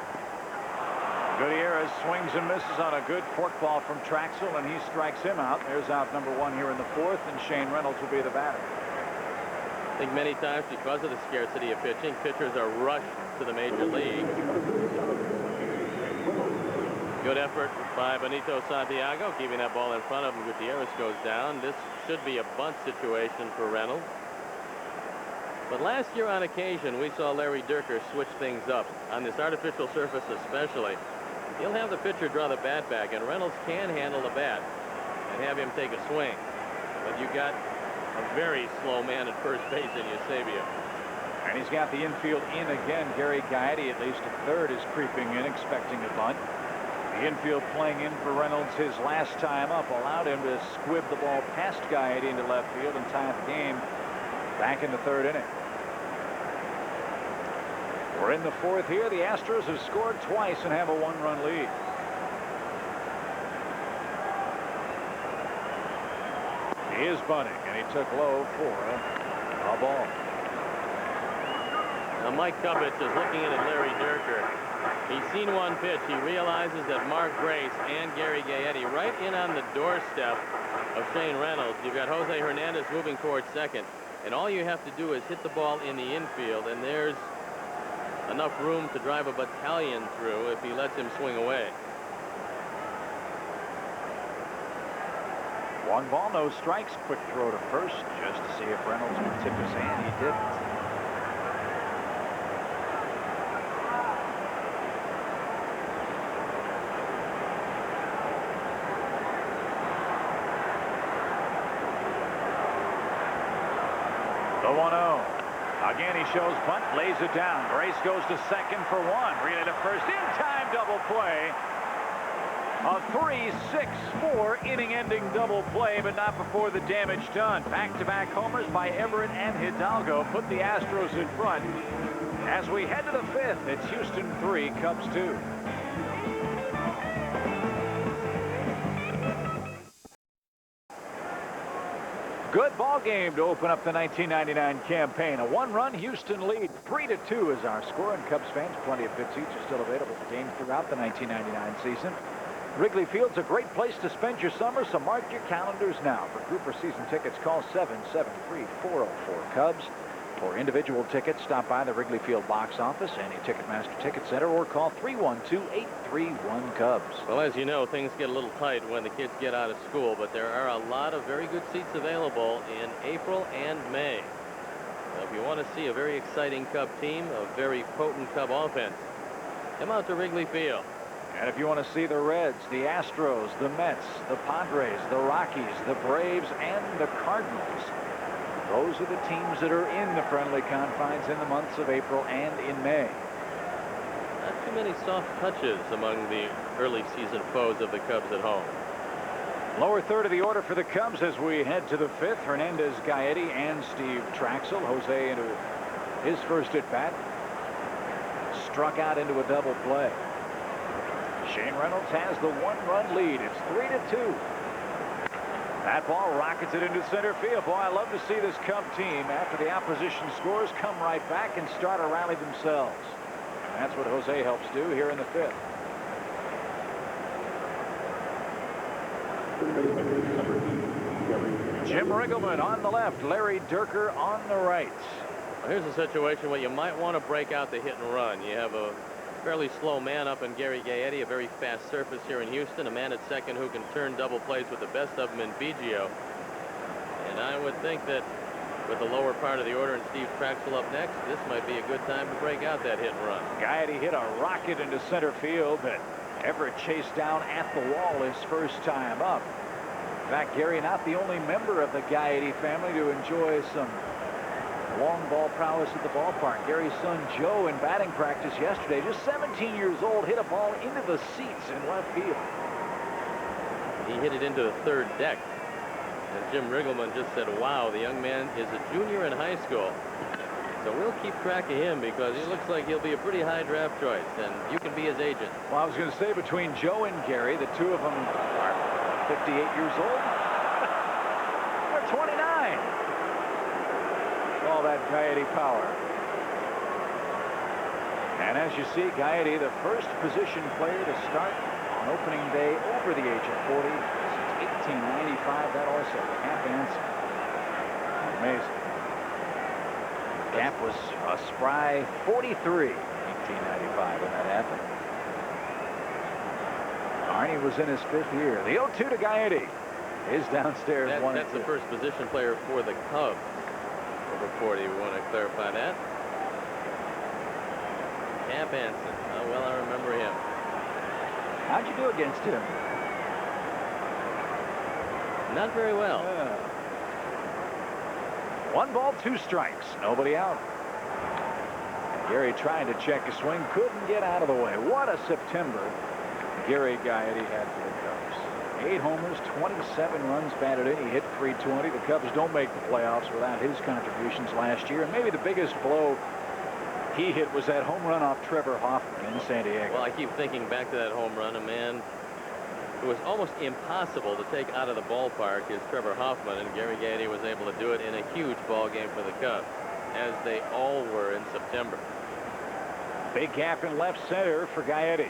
Speaker 2: Gutierrez swings and misses on a good forkball from Traxel, and he strikes him out. There's out number 1 here in the 4th, and Shane Reynolds will be the batter.
Speaker 5: I think many times because of the scarcity of pitching, pitchers are rushed to the major leagues. Good effort by Benito Santiago, keeping that ball in front of him. Gutierrez goes down. This should be a bunt situation for Reynolds. But last year on occasion, we saw Larry Dierker switch things up. On this artificial surface especially, he'll have the pitcher draw the bat back, and Reynolds can handle the bat and have him take a swing. But you got a very slow man at first base in Eusebio.
Speaker 2: And he's got the infield in again. Gary Gaetti, at least at third, is creeping in, expecting a bunt. The infield playing in for Reynolds his last time up allowed him to squib the ball past Gaetti into left field and tie the game back in the third inning. We're in the fourth here. The Astros have scored twice and have a one-run lead. He is bunting, and he took low for a ball.
Speaker 5: Now Mike Cubbage is looking at Larry Dierker. He's seen one pitch. He realizes that Mark Grace and Gary Gaetti right in on the doorstep of Shane Reynolds. You've got Jose Hernandez moving towards second, and all you have to do is hit the ball in the infield, and there's enough room to drive a battalion through if he lets him swing away.
Speaker 2: One ball, no strikes. Quick throw to first just to see if Reynolds would tip his hand. He didn't. The 1-0. Again, he shows bunt, lays it down. Grace goes to second for one. Relay to first. In time, double play. A 3-6-4 inning-ending double play, but not before the damage done. Back-to-back homers by Everett and Hidalgo put the Astros in front. As we head to the fifth, it's Houston 3, Cubs 2. Good ball game to open up the 1999 campaign. A one-run Houston lead. 3-2 is our score, and Cubs fans, plenty of good seats are still available for games throughout the 1999 season. Wrigley Field's a great place to spend your summer, so mark your calendars now. For group or season tickets, call 773-404-CUBS. For individual tickets, stop by the Wrigley Field box office, any Ticketmaster Ticket Center, or call 312-831-CUBS.
Speaker 5: Well, as you know, things get a little tight when the kids get out of school, but there are a lot of very good seats available in April and May. So if you want to see a very exciting Cub team, a very potent Cub offense, come out to Wrigley Field.
Speaker 2: And if you want to see the Reds, the Astros, the Mets, the Padres, the Rockies, the Braves, and the Cardinals, those are the teams that are in the friendly confines in the months of April and in May.
Speaker 5: Not too many soft touches among the early season foes of the Cubs at home.
Speaker 2: Lower third of the order for the Cubs as we head to the fifth. Hernandez, Gaetti, and Steve Traxel. Jose into his first at bat. Struck out into a double play. Shane Reynolds has the one-run lead. It's 3-2. That ball rockets it into center field. Boy, I love to see this Cub team, after the opposition scores, come right back and start a rally themselves. And that's what Jose helps do here in the fifth. Jim Riggleman on the left, Larry Dierker on the right.
Speaker 5: Well, here's a situation where you might want to break out the hit and run. You have a fairly slow man up in Gary Gaetti, a very fast surface here in Houston, a man at second who can turn double plays with the best of them in Biggio. And I would think that with the lower part of the order and Steve Traxel up next, this might be a good time to break out that hit and run.
Speaker 2: Gaetti hit a rocket into center field, but Everett chased down at the wall his first time up. In fact, Gary, not the only member of the Gaetti family to enjoy some long ball prowess at the ballpark. Gary's son Joe in batting practice yesterday, just 17 years old, hit a ball into the seats in left field.
Speaker 5: He hit it into the third deck. And Jim Riggleman just said, wow, the young man is a junior in high school. So we'll keep track of him because he looks like he'll be a pretty high draft choice, and you can be his agent.
Speaker 2: Well, I was going to say between Joe and Gary, the two of them are 58 years old. They're 29. All that Gaetti power. And as you see, Gaetti, the first position player to start on opening day over the age of 40 since 1895. That also, Cap Anson. Amazing. Cap was a spry 43 in 1895 when that happened. Arnie was in his fifth year. The 0-2 to Gaetti is downstairs.
Speaker 5: That's the first position player for the Cubs. Over 40, we want to clarify that. Cap Hansen. How well I remember him.
Speaker 2: How'd you do against him?
Speaker 5: Not very well.
Speaker 2: 1 ball, 2 strikes. Nobody out. Gary trying to check a swing. Couldn't get out of the way. What a September Gary Gaetti had for the Cubs. 8 homers, 27 runs batted in. He hit .320. The Cubs don't make the playoffs without his contributions last year. And maybe the biggest blow he hit was that home run off Trevor Hoffman in San Diego.
Speaker 5: Well, I keep thinking back to that home run. A man who was almost impossible to take out of the ballpark is Trevor Hoffman, and Gary Gaetti was able to do it in a huge ball game for the Cubs, as they all were in September.
Speaker 2: Big gap in left center for Gaetti.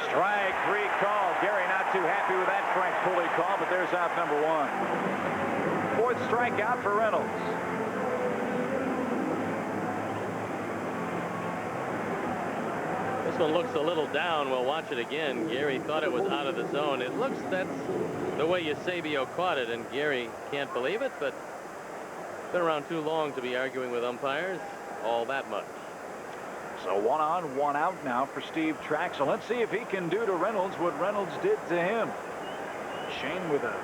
Speaker 2: Strike 3 call. Gary not too happy with that Frank Pulley call, but there's out number 1. 4th strikeout for Reynolds.
Speaker 5: This one looks a little down. We'll watch it again. Gary thought it was out of the zone. It looks that's the way Eusebio caught it, and Gary can't believe it, but been around too long to be arguing with umpires all that much.
Speaker 2: So 1 on, 1 out now for Steve Traxel. Let's see if he can do to Reynolds what Reynolds did to him. Shane with a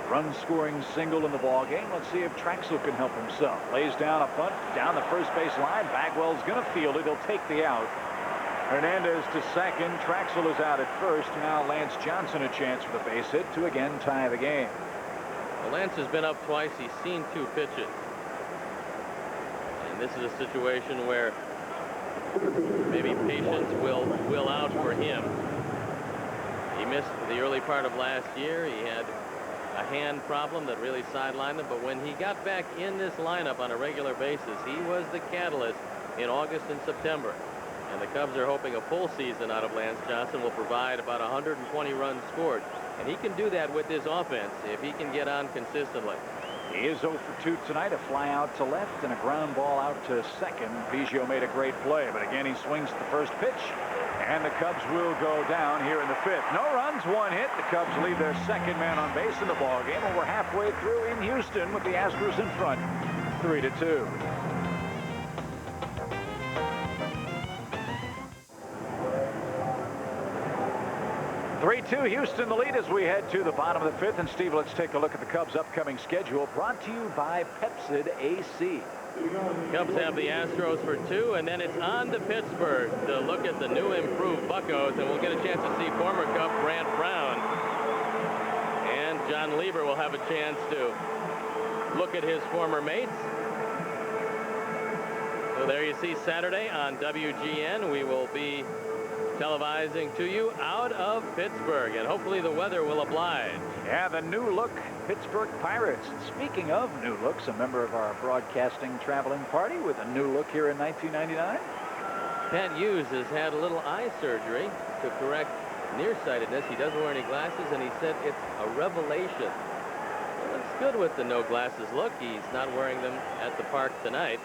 Speaker 2: run-scoring single in the ball game. Let's see if Traxel can help himself. Lays down a punt down the first base line. Bagwell's going to field it. He'll take the out. Hernandez to second. Traxel is out at first. Now Lance Johnson a chance for the base hit to again tie the game.
Speaker 5: Well, Lance has been up twice. He's seen 2 pitches. And this is a situation where maybe patience will out for him. He missed the early part of last year. He had a hand problem that really sidelined him, but when he got back in this lineup on a regular basis, he was the catalyst in August and September. And the Cubs are hoping a full season out of Lance Johnson will provide about 120 runs scored. And he can do that with his offense if he can get on consistently.
Speaker 2: He is 0 for 2 tonight. A fly out to left and a ground ball out to second. Biggio made a great play, but again he swings at the first pitch, and the Cubs will go down here in the 5th. No runs, 1 hit. The Cubs leave their second man on base in the ball game, and we're halfway through in Houston with the Astros in front, 3-2. 3-2 Houston the lead as we head to the bottom of the 5th. And Steve, let's take a look at the Cubs' upcoming schedule, brought to you by Pepsid AC.
Speaker 5: Cubs have the Astros for 2, and then it's on to Pittsburgh to look at the new improved Buccos, and we'll get a chance to see former Cub Brant Brown, and John Lieber will have a chance to look at his former mates. So there you see Saturday on WGN. We will be televising to you out of Pittsburgh, and hopefully the weather will oblige.
Speaker 2: Yeah, the new look Pittsburgh Pirates. Speaking of new looks, a member of our broadcasting traveling party with a new look here in 1999.
Speaker 5: Pat Hughes has had a little eye surgery to correct nearsightedness. He doesn't wear any glasses, and he said it's a revelation. It looks good with the no glasses look. He's not wearing them at the park tonight,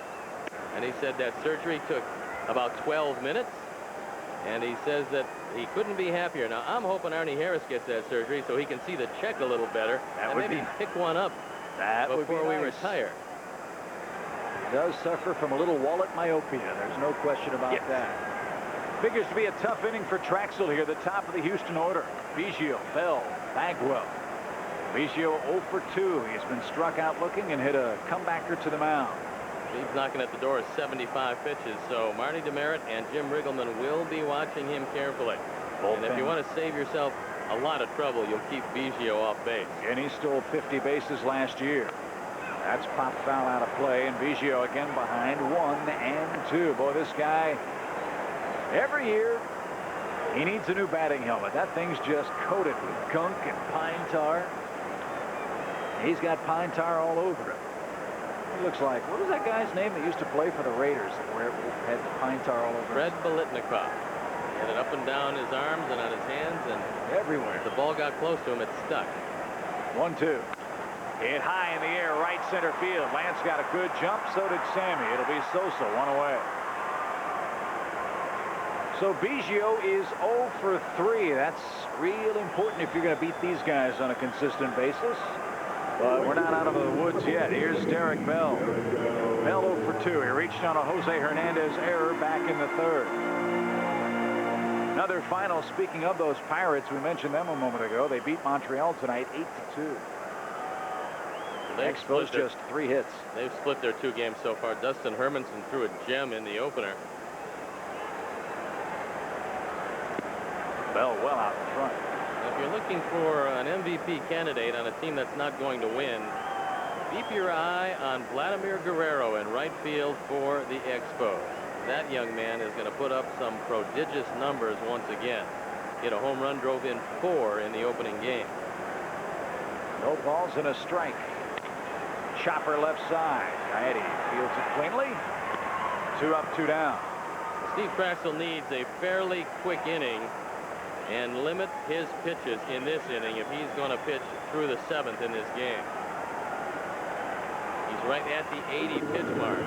Speaker 5: and he said that surgery took about 12 minutes. And he says that he couldn't be happier. Now, I'm hoping Arnie Harris gets that surgery so he can see the check a little better and maybe pick one up before we retire.
Speaker 2: He does suffer from a little wallet myopia. There's no question about that. Figures to be a tough inning for Traxel here, the top of the Houston order. Biggio, Bell, Bagwell. Biggio 0 for 2. He's been struck out looking and hit a comebacker to the mound.
Speaker 5: He's knocking at the door of 75 pitches, so Marty Demerit and Jim Riggleman will be watching him carefully. And if you want to save yourself a lot of trouble, you'll keep Biggio off base.
Speaker 2: And he stole 50 bases last year. That's pop foul out of play, and Biggio again behind 1 and 2. Boy, this guy, every year, he needs a new batting helmet. That thing's just coated with gunk and pine tar. He's got pine tar all over it. He looks like, what was that guy's name that used to play for the Raiders that had the pine tar all over?
Speaker 5: Fred Biletnikoff. He had it up and down his arms and on his hands, and
Speaker 2: everywhere.
Speaker 5: If the ball got close to him, it stuck.
Speaker 2: 1-2. Hit high in the air, right center field. Lance got a good jump, so did Sammy. It'll be Sosa, 1 away. So Biggio is 0 for 3. That's real important if you're going to beat these guys on a consistent basis. But we're not out of the woods yet. Here's Derek Bell. Bell 0 for 2. He reached on a Jose Hernandez error back in the third. Another final. Speaking of those Pirates, we mentioned them a moment ago. They beat Montreal tonight 8-2. Expos just 3 hits.
Speaker 5: They've split their 2 games so far. Dustin Hermanson threw a gem in the opener.
Speaker 2: Bell well out in front.
Speaker 5: If you're looking for an MVP candidate on a team that's not going to win, keep your eye on Vladimir Guerrero in right field for the Expos. That young man is going to put up some prodigious numbers once again. Hit a home run, drove in 4 in the opening game.
Speaker 2: No balls and a strike. Chopper left side. Coyote fields it cleanly. 2 up, 2 down.
Speaker 5: Steve Traxel needs a fairly quick inning and limit his pitches in this inning if he's going to pitch through the 7th in this game. He's right at the 80 pitch mark.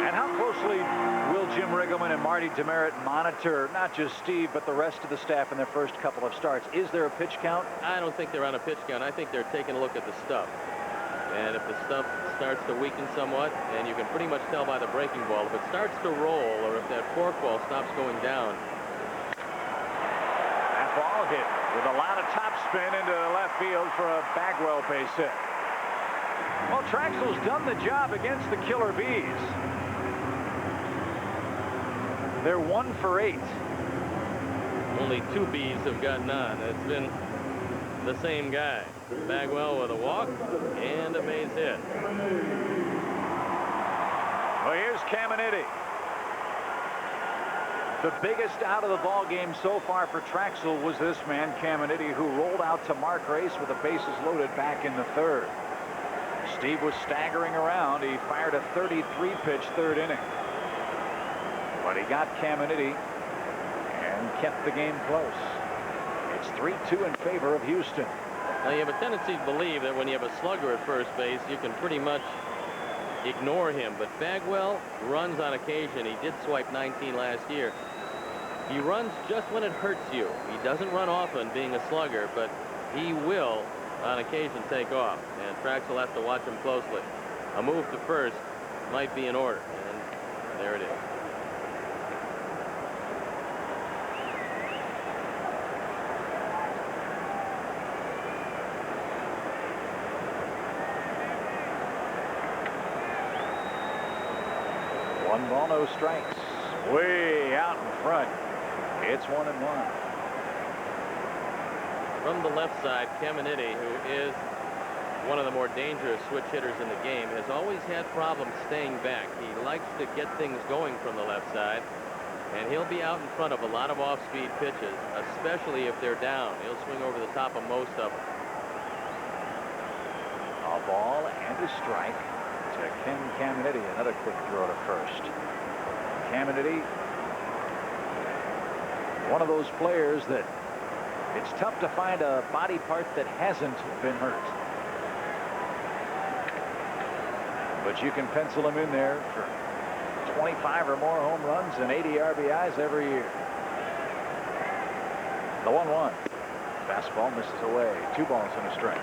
Speaker 2: And how closely will Jim Riggleman and Marty Demerit monitor not just Steve but the rest of the staff in their first couple of starts? Is there a pitch count?
Speaker 5: I don't think they're on a pitch count. I think they're taking a look at the stuff. And if the stuff starts to weaken somewhat, and you can pretty much tell by the breaking ball, if it starts to roll or if that fork ball stops going down.
Speaker 2: That ball hit with a lot of top spin into left field for a Bagwell base hit. Well, Traxel's done the job against the Killer Bees. They're 1 for 8.
Speaker 5: Only 2 Bees have gotten on. It's been the same guy. Bagwell with a walk and a base hit.
Speaker 2: Well, here's Caminiti. The biggest out of the ball game so far for Traxel was this man, Caminiti, who rolled out to Mark Race with the bases loaded back in the 3rd. Steve was staggering around. He fired a 33-pitch 3rd inning. But he got Caminiti and kept the game close. It's 3-2 in favor of Houston.
Speaker 5: Now, you have a tendency to believe that when you have a slugger at first base, you can pretty much ignore him. But Bagwell runs on occasion. He did swipe 19 last year. He runs just when it hurts you. He doesn't run often, being a slugger, but he will, on occasion, take off. And Traxel has to watch him closely. A move to first might be in order. And there it is.
Speaker 2: One ball, no strikes. Way out in front. It's 1-1.
Speaker 5: From the left side, Caminiti, who is one of the more dangerous switch hitters in the game, has always had problems staying back. He likes to get things going from the left side, and he'll be out in front of a lot of off-speed pitches, especially if they're down. He'll swing over the top of most of them.
Speaker 2: A ball and a strike to Ken Caminiti. Another quick throw to first. Caminiti, one of those players that it's tough to find a body part that hasn't been hurt. But you can pencil him in there for 25 or more home runs and 80 RBIs every year. The 1-1. Fastball misses away. 2 balls and a strike.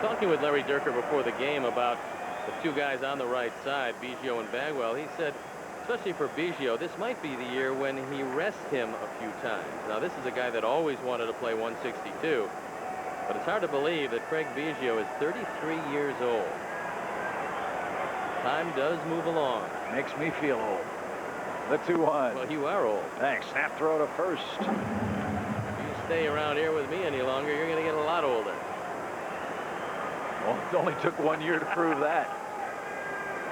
Speaker 5: Talking with Larry Dierker before the game about the 2 guys on the right side, Biggio and Bagwell, he said, especially for Biggio, this might be the year when he rests him a few times. Now, this is a guy that always wanted to play 162, but it's hard to believe that Craig Biggio is 33 years old. Time does move along.
Speaker 2: Makes me feel old. The 2-1.
Speaker 5: Well, you are old.
Speaker 2: Thanks. Snap throw to first.
Speaker 5: If you stay around here with me any longer, you're going to get a lot older.
Speaker 2: Well, it only took 1 year to prove that.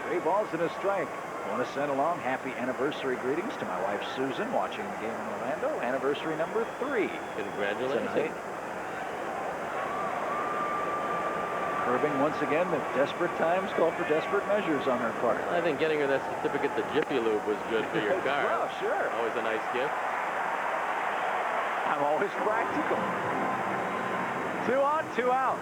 Speaker 2: 3 balls and a strike. I want to send along happy anniversary greetings to my wife Susan, watching the game in Orlando. Anniversary number 3.
Speaker 5: Congratulations.
Speaker 2: Tonight. Curbing once again the desperate times call for desperate measures on her part.
Speaker 5: I think getting her that certificate to Jiffy Lube was good for your car.
Speaker 2: Oh, sure.
Speaker 5: Always a nice gift.
Speaker 2: I'm always practical. 2 on, 2 out.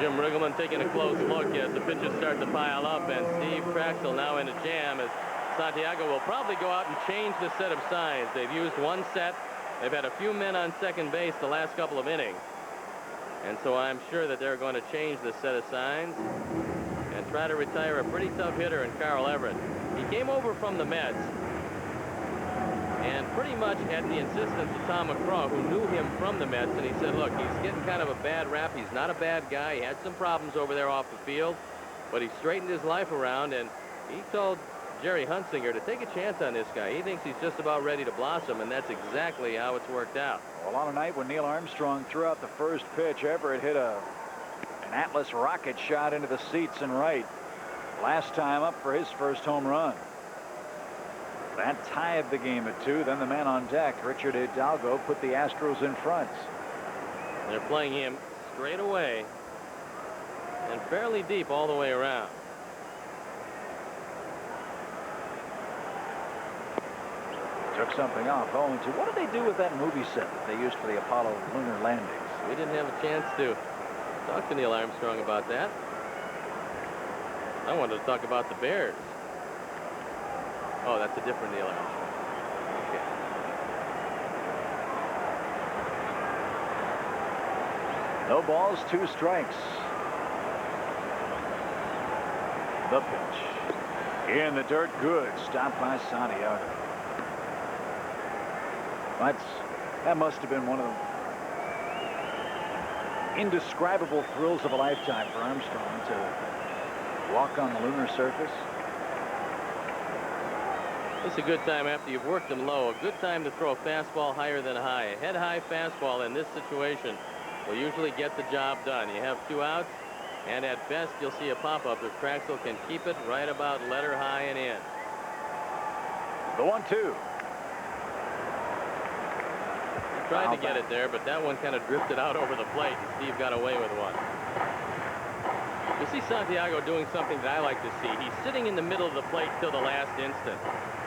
Speaker 5: Jim Riggleman taking a close look as the pitches start to pile up, and Steve Traxel now in a jam as Santiago will probably go out and change the set of signs. They've used 1 set They've had a few men on second base the last couple of innings. And so I'm sure that they're going to change the set of signs and try to retire a pretty tough hitter in Carl Everett. He came over from the Mets, and pretty much at the insistence of Tom McCraw, who knew him from the Mets, and he said, look, he's getting kind of a bad rap. He's not a bad guy. He had some problems over there off the field, but he straightened his life around, and he told Jerry Hunsinger to take a chance on this guy. He thinks he's just about ready to blossom, and that's exactly how it's worked out.
Speaker 2: Well, on a night when Neil Armstrong threw out the first pitch, Everett hit an Atlas rocket shot into the seats and right. Last time up for his first home run. That tied the game at 2. Then the man on deck, Richard Hidalgo, put the Astros in front.
Speaker 5: They're playing him straight away and fairly deep all the way around.
Speaker 2: Took something off. 0-2. What did they do with that movie set that they used for the Apollo lunar landings?
Speaker 5: We didn't have a chance to talk to Neil Armstrong about that. I wanted to talk about the Bears. Oh, that's a different Neil Armstrong. Okay.
Speaker 2: No balls, 2 strikes. The pitch. In the dirt, good. Stopped by Santiago. That must have been one of the indescribable thrills of a lifetime for Armstrong to walk on the lunar surface.
Speaker 5: It's a good time after you've worked them low. A good time to throw a fastball higher than high. A head-high fastball in this situation will usually get the job done. You have 2 outs, and at best you'll see a pop-up if Traxel can keep it right about letter high and in.
Speaker 2: The 1-2.
Speaker 5: Tried to get it there, but that one kind of drifted out over the plate, and Steve got away with one. You see Santiago doing something that I like to see. He's sitting in the middle of the plate till the last instant.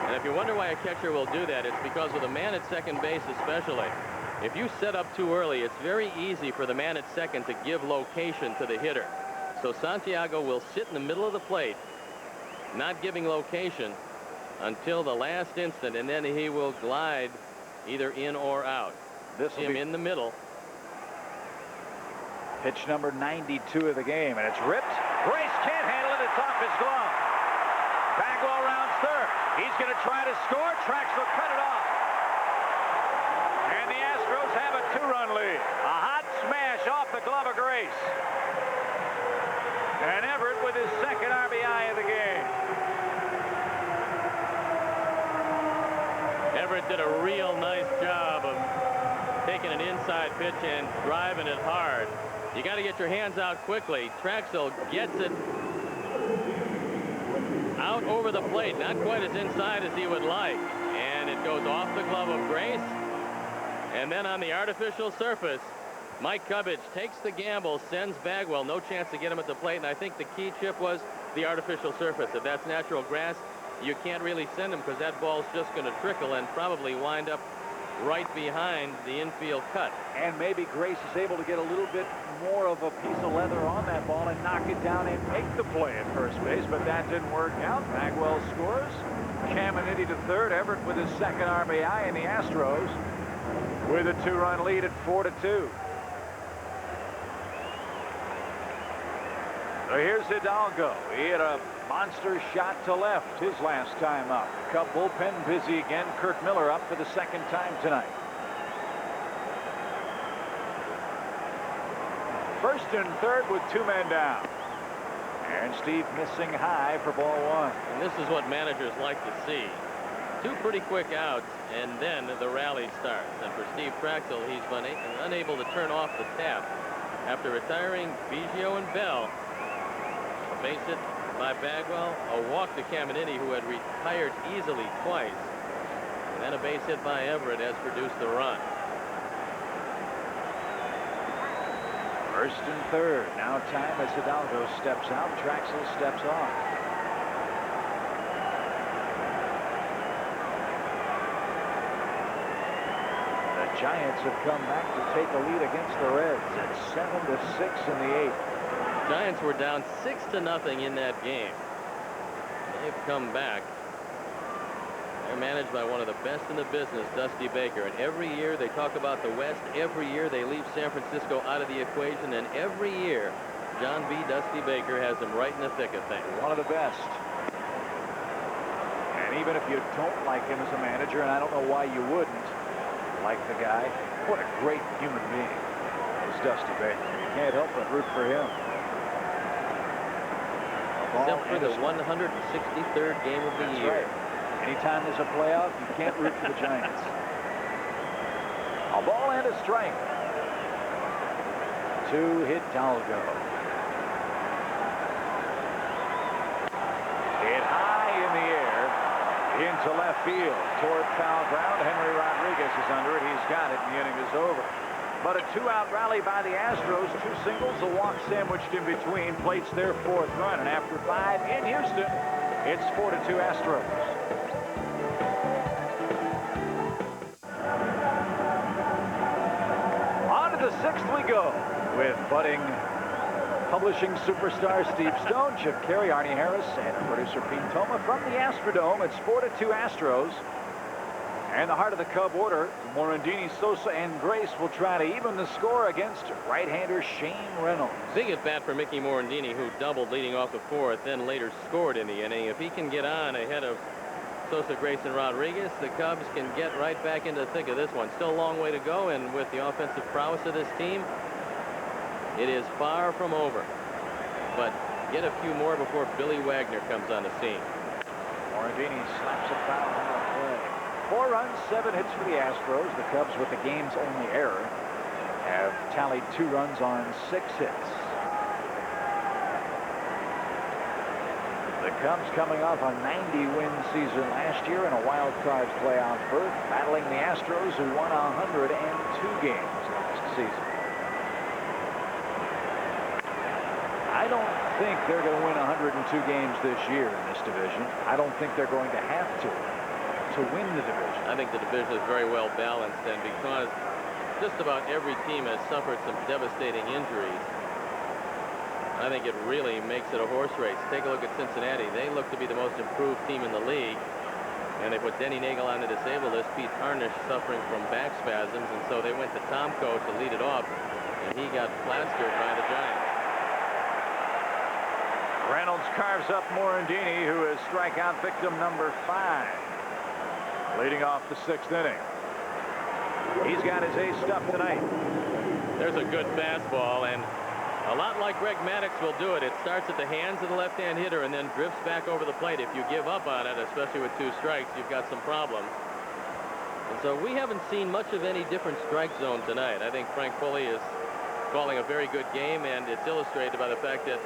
Speaker 5: And if you wonder why a catcher will do that, it's because with a man at second base especially, if you set up too early, it's very easy for the man at second to give location to the hitter. So Santiago will sit in the middle of the plate, not giving location until the last instant, and then he will glide either in or out.
Speaker 2: This
Speaker 5: See him in the middle.
Speaker 2: Pitch number 92 of the game, and it's ripped. Grace can't handle it. It's off his glove. Bagwell rounds third. He's going to try to score. Traxel cut it off. And the Astros have a 2-run lead. A hot smash off the glove of Grace. And Everett with his second RBI of the game.
Speaker 5: Everett did a real nice job of taking an inside pitch and driving it hard. You got to get your hands out quickly. Traxel gets it out over the plate, not quite as inside as he would like, and it goes off the glove of Grace. And then on the artificial surface, Mike Cubbage takes the gamble, sends Bagwell, no chance to get him at the plate, and I think the key, Chip, was the artificial surface. If that's natural grass, you can't really send him because that ball's just going to trickle and probably wind up right behind the infield cut.
Speaker 2: And maybe Grace is able to get a little bit more of a piece of leather on that ball and knock it down and make the play at first base, but that didn't work out. Bagwell scores. Caminiti to third. Everett with his second RBI, and the Astros with a 2-run lead at 4-2. So here's Hidalgo. He had a monster shot to left his last time up. Cub bullpen busy again. Kirk Miller up for the second time tonight. First and third with 2 men down. And Steve missing high for ball 1.
Speaker 5: And this is what managers like to see. 2 pretty quick outs, and then the rally starts. And for Steve Traxel, he's been unable to turn off the tap. After retiring Biggio and Bell, a base hit by Bagwell, a walk to Caminiti, who had retired easily twice, and then a base hit by Everett has produced the run.
Speaker 2: First and third. Now time as Hidalgo steps out. Traxel steps on. The Giants have come back to take a lead against the Reds at 7-6 in the 8th.
Speaker 5: Giants were down 6-0 in that game. They've come back. They're managed by one of the best in the business, Dusty Baker. And every year they talk about the West. Every year they leave San Francisco out of the equation. And every year, John B. Dusty Baker has them right in the thick of things.
Speaker 2: One of the best. And even if you don't like him as a manager, and I don't know why you wouldn't like the guy, what a great human being is Dusty Baker. You can't help but root for him.
Speaker 5: Except for the 163rd game of the year.
Speaker 2: Right. Anytime there's a playoff, you can't root for the Giants. A ball and a strike. To Hidalgo. Hit high in the air into left field toward foul ground. Henry Rodriguez is under it. He's got it. The inning is over. But a two-out rally by the Astros. 2 singles, a walk sandwiched in between. Plates their 4th run. And after 5 in Houston, it's 4-2 Astros. On to the 6th we go with budding publishing superstar Steve Stone, Chip Caray, Arnie Harris, and producer Pete Toma from the Astrodome. It's 4-2 Astros. And the heart of the Cub order, Morandini, Sosa, and Grace will try to even the score against right-hander Shane Reynolds.
Speaker 5: Big at bat for Mickey Morandini, who doubled leading off the 4th, then later scored in the inning. If he can get on ahead of Sosa, Grace, and Rodriguez, the Cubs can get right back into the thick of this one. Still a long way to go, and with the offensive prowess of this team, it is far from over. But get a few more before Billy Wagner comes on the scene.
Speaker 2: Morandini slaps a foul out of play. 4 runs, 7 hits for the Astros. The Cubs, with the game's only error, have tallied 2 runs on 6 hits. The Cubs coming off a 90-win season last year in a wild card playoff berth, battling the Astros, who won 102 games last season. I don't think they're going to win 102 games this year in this division. I don't think they're going to have to win the division.
Speaker 5: I think the division is very well balanced, and because just about every team has suffered some devastating injuries, I think it really makes it a horse race. Take a look at Cincinnati. They look to be the most improved team in the league, and they put Denny Nagel on the disabled list. Pete Harnisch suffering from back spasms, and so they went to Tomko to lead it off, and he got plastered by the Giants.
Speaker 2: Reynolds carves up Morandini, who is strikeout victim number 5. Leading off the 6th inning. He's got his ace stuff tonight.
Speaker 5: There's a good fastball, and a lot like Greg Maddux will do it. It starts at the hands of the left-hand hitter and then drifts back over the plate. If you give up on it, especially with 2 strikes, you've got some problems. And so we haven't seen much of any different strike zone tonight. I think Frank Foley is calling a very good game, and it's illustrated by the fact that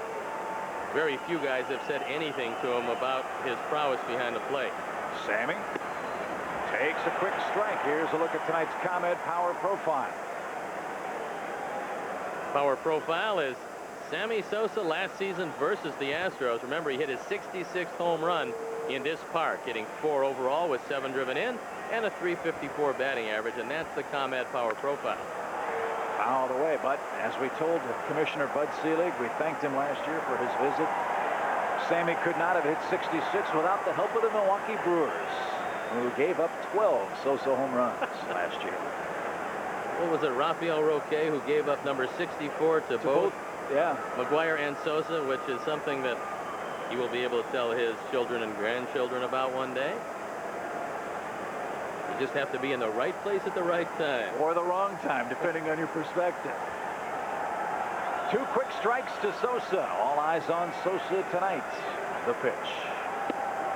Speaker 5: very few guys have said anything to him about his prowess behind the plate.
Speaker 2: Sammy takes a quick strike. Here's a look at tonight's ComEd Power Profile.
Speaker 5: Power Profile is Sammy Sosa last season versus the Astros. Remember, he hit his 66th home run in this park, hitting 4 overall with 7 driven in and a .354 batting average, and that's the ComEd Power Profile.
Speaker 2: Fouled away, but as we told Commissioner Bud Selig, we thanked him last year for his visit. Sammy could not have hit 66 without the help of the Milwaukee Brewers, who gave up 12 Sosa home runs last year.
Speaker 5: What was it, Rafael Roque, who gave up number 64 to both McGuire and Sosa, which is something that he will be able to tell his children and grandchildren about one day. You just have to be in the right place at the right time.
Speaker 2: Or the wrong time, depending on your perspective. 2 quick strikes to Sosa. All eyes on Sosa tonight. The pitch.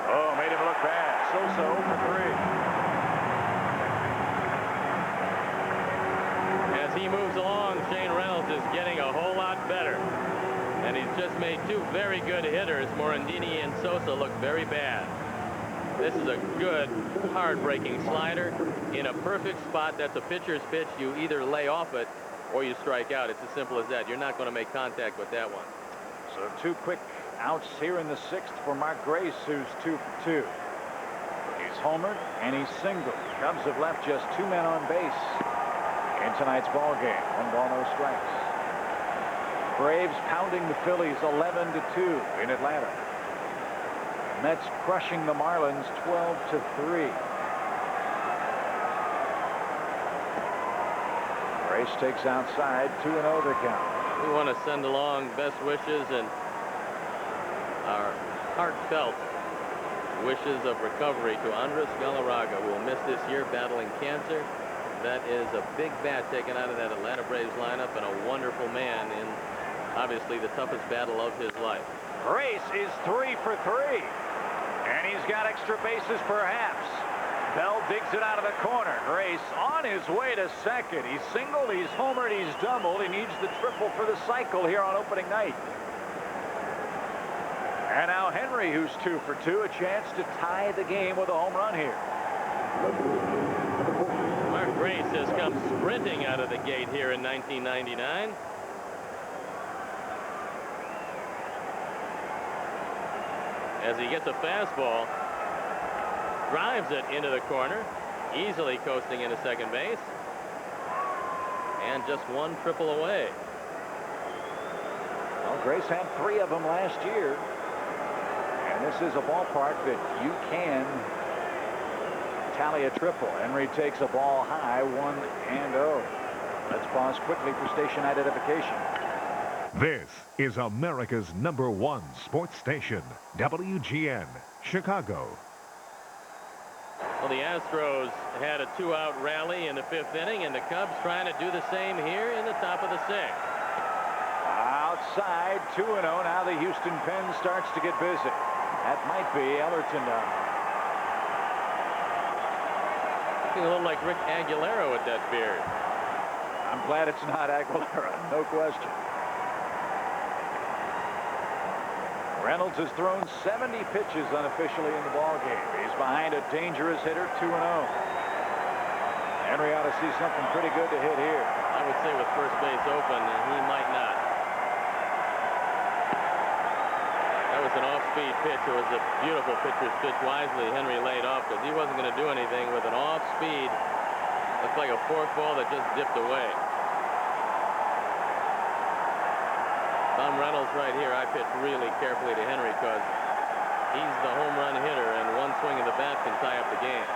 Speaker 2: Oh, made him look bad. Sosa 0 for 3.
Speaker 5: As he moves along, Shane Reynolds is getting a whole lot better. And he's just made 2 very good hitters. Morandini and Sosa look very bad. This is a good, hard-breaking slider in a perfect spot. That's a pitcher's pitch. You either lay off it or you strike out. It's as simple as that. You're not going to make contact with that one.
Speaker 2: So 2 quick outs here in the 6th for Mark Grace, who's 2 for 2. He's homered and he's singled. Cubs have left just 2 men on base in tonight's ball game. 1 ball, no strikes. Braves pounding the Phillies 11-2 in Atlanta. Mets crushing the Marlins 12-3. Grace takes outside, 2-0 the count.
Speaker 5: We want to send along best wishes and our heartfelt wishes of recovery to Andres Galarraga, who will miss this year battling cancer. That is a big bat taken out of that Atlanta Braves lineup, and a wonderful man in obviously the toughest battle of his life.
Speaker 2: Grace is 3 for 3, and he's got extra bases perhaps. Bell digs it out of the corner. Grace on his way to second. He's singled, he's homered, he's doubled. He needs the triple for the cycle here on opening night. And now Henry, who's 2 for 2, a chance to tie the game with a home run here.
Speaker 5: Mark Grace has come sprinting out of the gate here in 1999. As he gets a fastball, drives it into the corner, easily coasting into second base, and just 1 triple away.
Speaker 2: Well, Grace had 3 of them last year, and this is a ballpark that you can tally a triple. Henry takes a ball high, 1-0. Let's pause quickly for station identification.
Speaker 9: This is America's #1 sports station, WGN, Chicago.
Speaker 5: Well, the Astros had a 2-out rally in the 5th inning, and the Cubs trying to do the same here in the top of the 6th.
Speaker 2: Outside, 2-0. Now the Houston pen starts to get busy. That might be Ellerton down.
Speaker 5: Looking a little like Rick Aguilera with that beard.
Speaker 2: I'm glad it's not Aguilera, no question. Reynolds has thrown 70 pitches unofficially in the ballgame. He's behind a dangerous hitter, 2-0. Henry ought to see something pretty good to hit here.
Speaker 5: I would say with first base open, he might not. That was an off-speed pitch. It was a beautiful pitcher's pitch. Wisely, Henry laid off because he wasn't going to do anything with an off-speed. Looked like a forkball that just dipped away. Tom Reynolds right here, I pitch really carefully to Henry because he's the home run hitter, and 1 swing of the bat can tie up the game.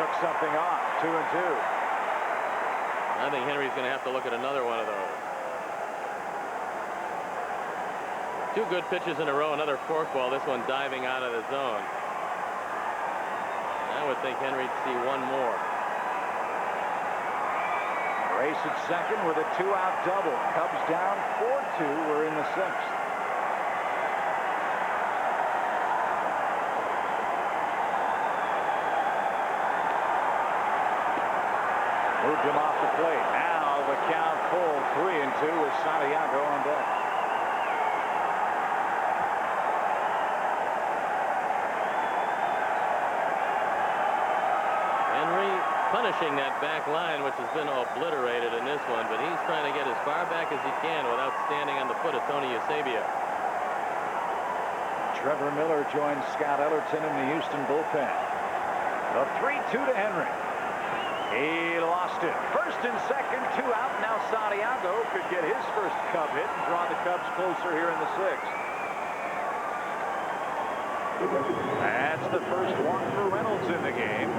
Speaker 2: Took something off, 2-2.
Speaker 5: I think Henry's going to have to look at another one of those. 2 good pitches in a row, another forkball, this one diving out of the zone. I would think Henry'd see 1 more.
Speaker 2: Grace at second with a 2-out double. Cubs down 4-2. We're in the 6th. Moved him off the plate. Now the count full, 3-2 with Santiago on deck.
Speaker 5: Punishing that back line, which has been obliterated in this one, but he's trying to get as far back as he can without standing on the foot of Tony Eusebio.
Speaker 2: Trevor Miller joins Scott Ellerton in the Houston bullpen. The 3-2 to Henry. He lost it. First and second, 2 out. Now Santiago could get his first Cub hit and draw the Cubs closer here in the 6th. That's the first walk for Reynolds in the game.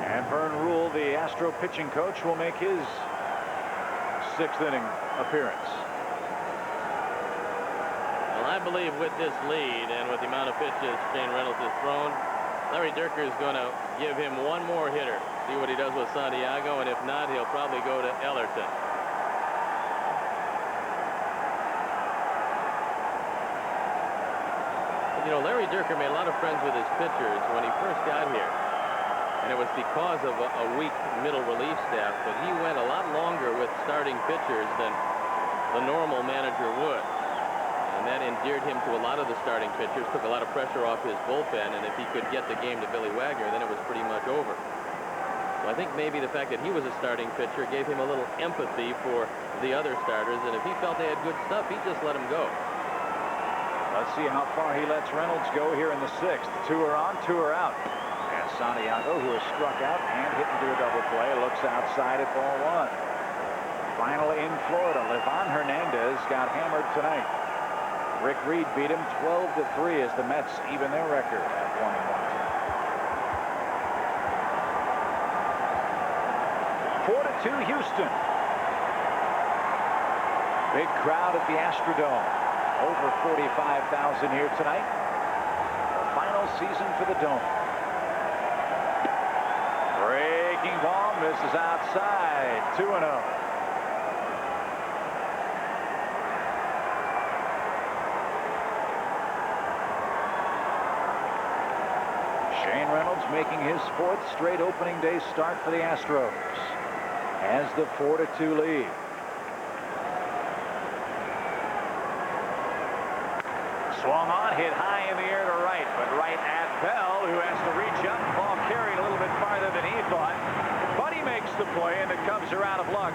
Speaker 2: And Vern Rule, the Astro pitching coach, will make his 6th inning appearance.
Speaker 5: Well, I believe with this lead and with the amount of pitches Shane Reynolds has thrown, Larry Dierker is going to give him 1 more hitter. See what he does with Santiago, and if not, he'll probably go to Ellerton. But, you know, Larry Dierker made a lot of friends with his pitchers when he first got here. And it was because of a weak middle relief staff, but he went a lot longer with starting pitchers than the normal manager would. And that endeared him to a lot of the starting pitchers, took a lot of pressure off his bullpen, and if he could get the game to Billy Wagner, then it was pretty much over. So I think maybe the fact that he was a starting pitcher gave him a little empathy for the other starters, and if he felt they had good stuff, he'd just let them go.
Speaker 2: Let's see how far he lets Reynolds go here in the 6th. 2 are on, 2 are out. And Santiago, who has struck out and hit into a double play, looks outside at ball 1. Finally in Florida, Livan Hernandez got hammered tonight. Rick Reed beat him 12-3 as the Mets even their record at 1-1 tonight. 4-2 Houston. Big crowd at the Astrodome. Over 45,000 here tonight. The final season for the Dome. Breaking ball misses outside. 2-0. Shane Reynolds making his 4th straight opening day start for the Astros. Has the 4-2 lead. Swung on, hit high in the air to right, but right at Bell, who has to reach up. Ball carried a little bit farther than he thought. But he makes the play, and the Cubs are out of luck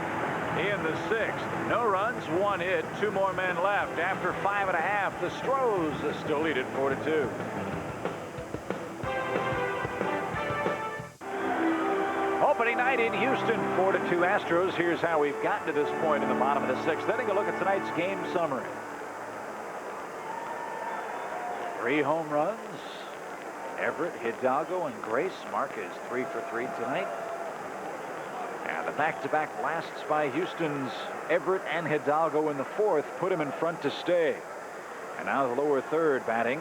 Speaker 2: in the 6th. No runs, 1 hit, 2 more men left. After 5.5, the Astros still lead at 4-2. Opening night in Houston, 4-2 Astros. Here's how we've gotten to this point in the bottom of the 6th. Taking a look at tonight's game summary. 3 home runs. Everett, Hidalgo, and Grace. Mark is 3 for 3 tonight. And the back-to-back blasts by Houston's Everett and Hidalgo in the 4th put him in front to stay. And now the lower 3rd batting.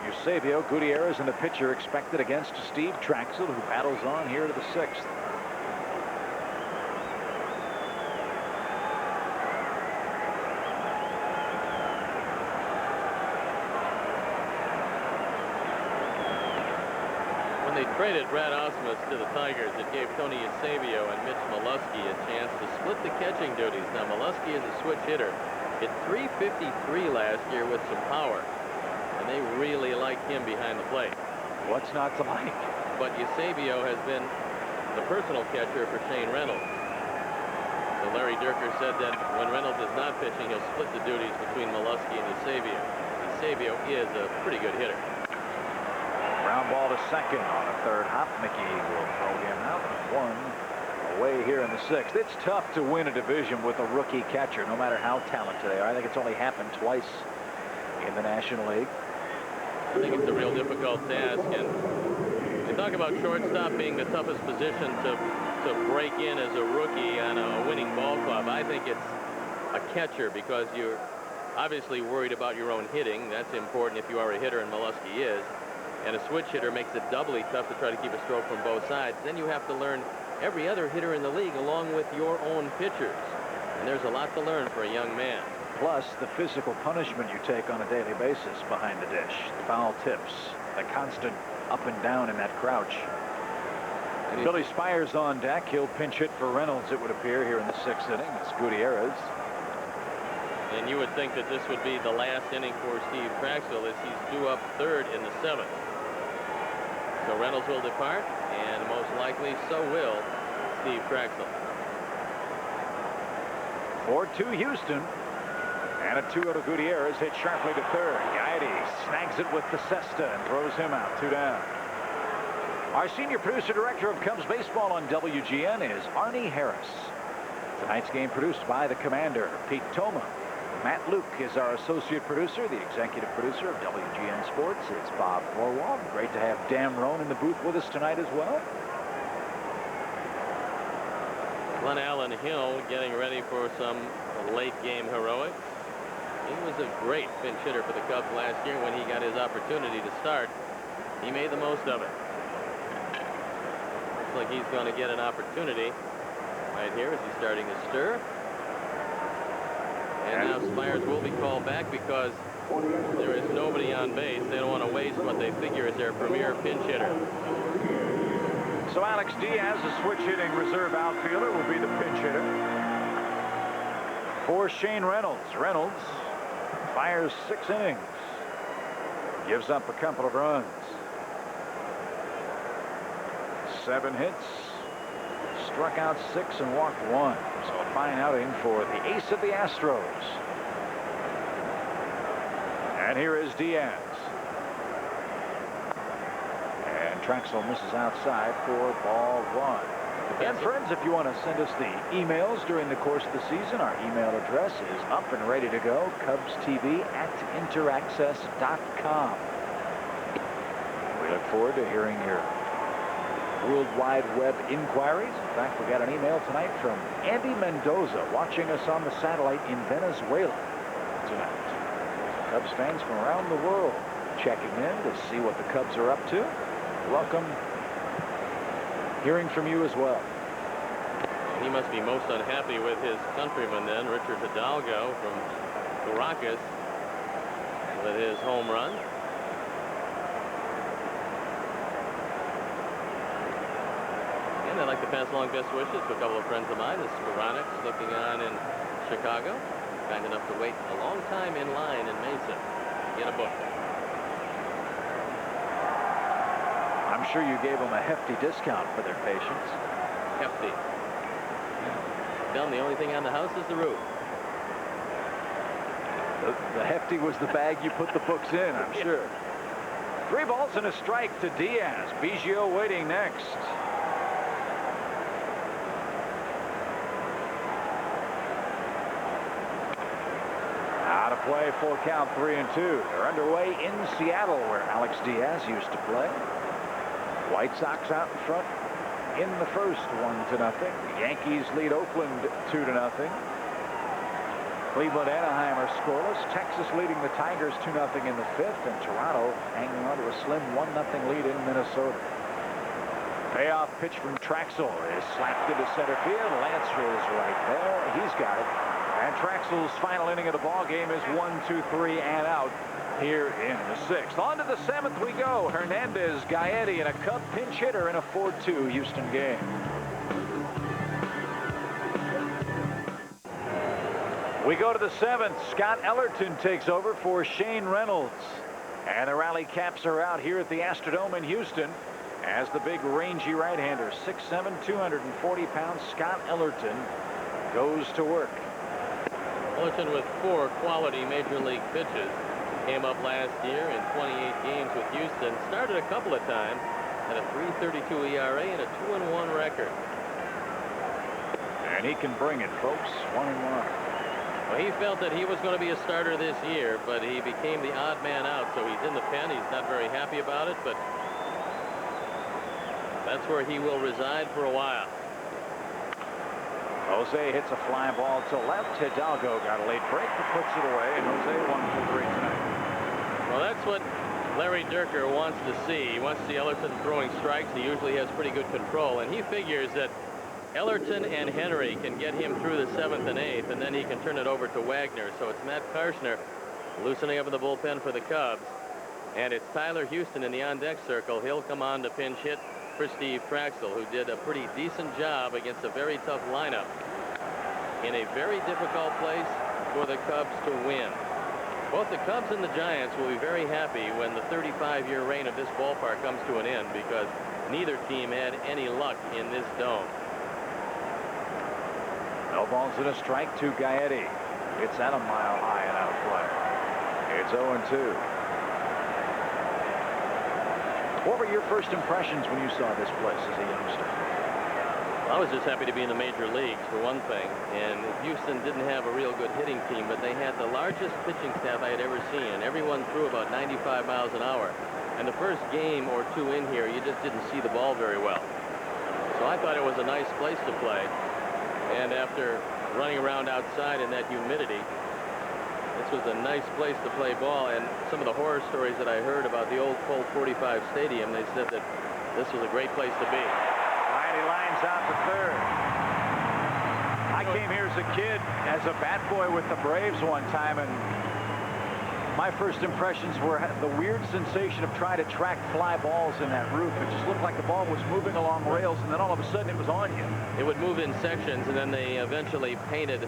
Speaker 2: Eusebio, Gutierrez, and the pitcher expected against Steve Traxel, who battles on here to the 6th.
Speaker 5: When they traded Brad Osmus to the Tigers, it gave Tony Eusebio and Mitch Molesky a chance to split the catching duties. Now, Molesky is a switch hitter. Hit .353 last year with some power. And they really like him behind the plate.
Speaker 2: What's not to like?
Speaker 5: But Eusebio has been the personal catcher for Shane Reynolds. So Larry Dierker said that when Reynolds is not pitching, he'll split the duties between Molesky and Eusebio. Eusebio is a pretty good hitter.
Speaker 2: Ground ball to second on a 3rd hop. Mickey will throw him out. 1 away here in the 6th. It's tough to win a division with a rookie catcher, no matter how talented they are. I think it's only happened twice in the National League.
Speaker 5: I think it's a real difficult task, and you talk about shortstop being the toughest position to break in as a rookie on a winning ball club. I think it's a catcher, because you're obviously worried about your own hitting. That's important if you are a hitter, and Molesky is. And a switch hitter makes it doubly tough to try to keep a stroke from both sides. Then you have to learn every other hitter in the league along with your own pitchers. And there's a lot to learn for a young man.
Speaker 2: Plus the physical punishment you take on a daily basis behind the dish. The foul tips, the constant up and down in that crouch. And Billy Spires on deck. He'll pinch hit for Reynolds, it would appear, here in the 6th inning. It's Gutierrez.
Speaker 5: And you would think that this would be the last inning for Steve Traxel, as he's due up 3rd in the 7th. So Reynolds will depart, and most likely so will Steve Traxel.
Speaker 2: 4-2 Houston. And a 2-0 Gutierrez hit sharply to 3rd. Gaetti snags it with the cesta and throws him out. 2 down. Our senior producer director of Cubs baseball on WGN is Arnie Harris. Tonight's game produced by the commander, Pete Toma. Matt Luke is our associate producer. The executive producer of WGN Sports is Bob Orwald. Great to have Dan Roan in the booth with us tonight as well.
Speaker 5: Glenn Allen Hill getting ready for some late game heroics. He was a great pinch hitter for the Cubs last year. When he got his opportunity to start, he made the most of it. Looks like he's going to get an opportunity right here as he's starting to stir. And now Spires will be called back because there is nobody on base. They don't want to waste what they figure is their premier pinch hitter.
Speaker 2: So Alex Diaz, a switch hitting reserve outfielder, will be the pinch hitter for Shane Reynolds. Reynolds fires 6 innings, gives up a couple of runs, 7 hits, struck out 6 and walked 1. So a fine outing for the ace of the Astros. And here is Diaz. And Traxel misses outside for ball 1. And friends, if you want to send us the emails during the course of the season, our email address is up and ready to go, CubsTV@interaccess.com. We look forward to hearing your World Wide Web inquiries. In fact, we got an email tonight from Andy Mendoza watching us on the satellite in Venezuela tonight. Cubs fans from around the world checking in to see what the Cubs are up to. Welcome. Hearing from you as well.
Speaker 5: He must be most unhappy with his countryman then, Richard Hidalgo from Caracas, with his home run. And I'd like to pass along best wishes to a couple of friends of mine. This is Veronix looking on in Chicago. Kind enough to wait a long time in line in Mesa to get a book.
Speaker 2: I'm sure you gave them a hefty discount for their patience.
Speaker 5: Hefty. Tell them the only thing on the house is the roof.
Speaker 2: The hefty was the bag you put the books in, I'm sure. 3 balls and a strike to Diaz. Biggio waiting next. Out of play, full count, 3-2. They're underway in Seattle, where Alex Diaz used to play. White Sox out in front in the first, 1-0. The Yankees lead Oakland 2-0. Cleveland, Anaheim are scoreless. Texas leading the Tigers 2-0 in the 5th, and Toronto hanging on to a slim 1-0 lead in Minnesota. Payoff pitch from Traxel is slapped into center field. Lancer is right there. He's got it. And Traxel's final inning of the ball game is 1-2-3 and out here in the 6th. On to the 7th we go. Hernandez, Gaetti, and a Cub pinch hitter in a 4-2 Houston game. We go to the 7th. Scott Ellerton takes over for Shane Reynolds. And the Rally Caps are out here at the Astrodome in Houston as the big rangy right-hander, 6'7", 240 pounds, Scott Ellerton goes to work.
Speaker 5: Ellerton with 4 quality major league pitches. Came up last year in 28 games with Houston. Started a couple of times. Had a 3.32 ERA and a 2-1 record.
Speaker 2: And he can bring it, folks. 1-1.
Speaker 5: Well, he felt that he was going to be a starter this year, but he became the odd man out. So he's in the pen. He's not very happy about it, but that's where he will reside for a while.
Speaker 2: Jose hits a fly ball to left. Hidalgo got a late break, but puts it away. And Jose 1 for 3 tonight.
Speaker 5: Well, that's what Larry Dierker wants to see. He wants to see Ellerton throwing strikes. He usually has pretty good control, and he figures that Ellerton and Henry can get him through the 7th and 8th, and then he can turn it over to Wagner. So it's Matt Karshner loosening up in the bullpen for the Cubs, and it's Tyler Houston in the on-deck circle. He'll come on to pinch hit for Steve Traxel, who did a pretty decent job against a very tough lineup in a very difficult place for the Cubs to win. Both the Cubs and the Giants will be very happy when the 35-year reign of this ballpark comes to an end, because neither team had any luck in this dome.
Speaker 2: No balls and a strike to Gaetti. It's at a mile high and out of play. It's 0-2. What were your first impressions when you saw this place as a youngster?
Speaker 5: I was just happy to be in the major leagues, for one thing. And Houston didn't have a real good hitting team, but they had the largest pitching staff I had ever seen. Everyone threw about 95 miles an hour. And the first game or two in here, you just didn't see the ball very well. So I thought it was a nice place to play. And after running around outside in that humidity, this was a nice place to play ball. And some of the horror stories that I heard about the old Colt 45 Stadium, they said that this was a great place to be.
Speaker 2: He lines out to third. I came here as a kid as a bat boy with the Braves one time, and my first impressions were the weird sensation of trying to track fly balls in that roof. It just looked like the ball was moving along rails, and then all of a sudden it was on you.
Speaker 5: It would move in sections, and then they eventually painted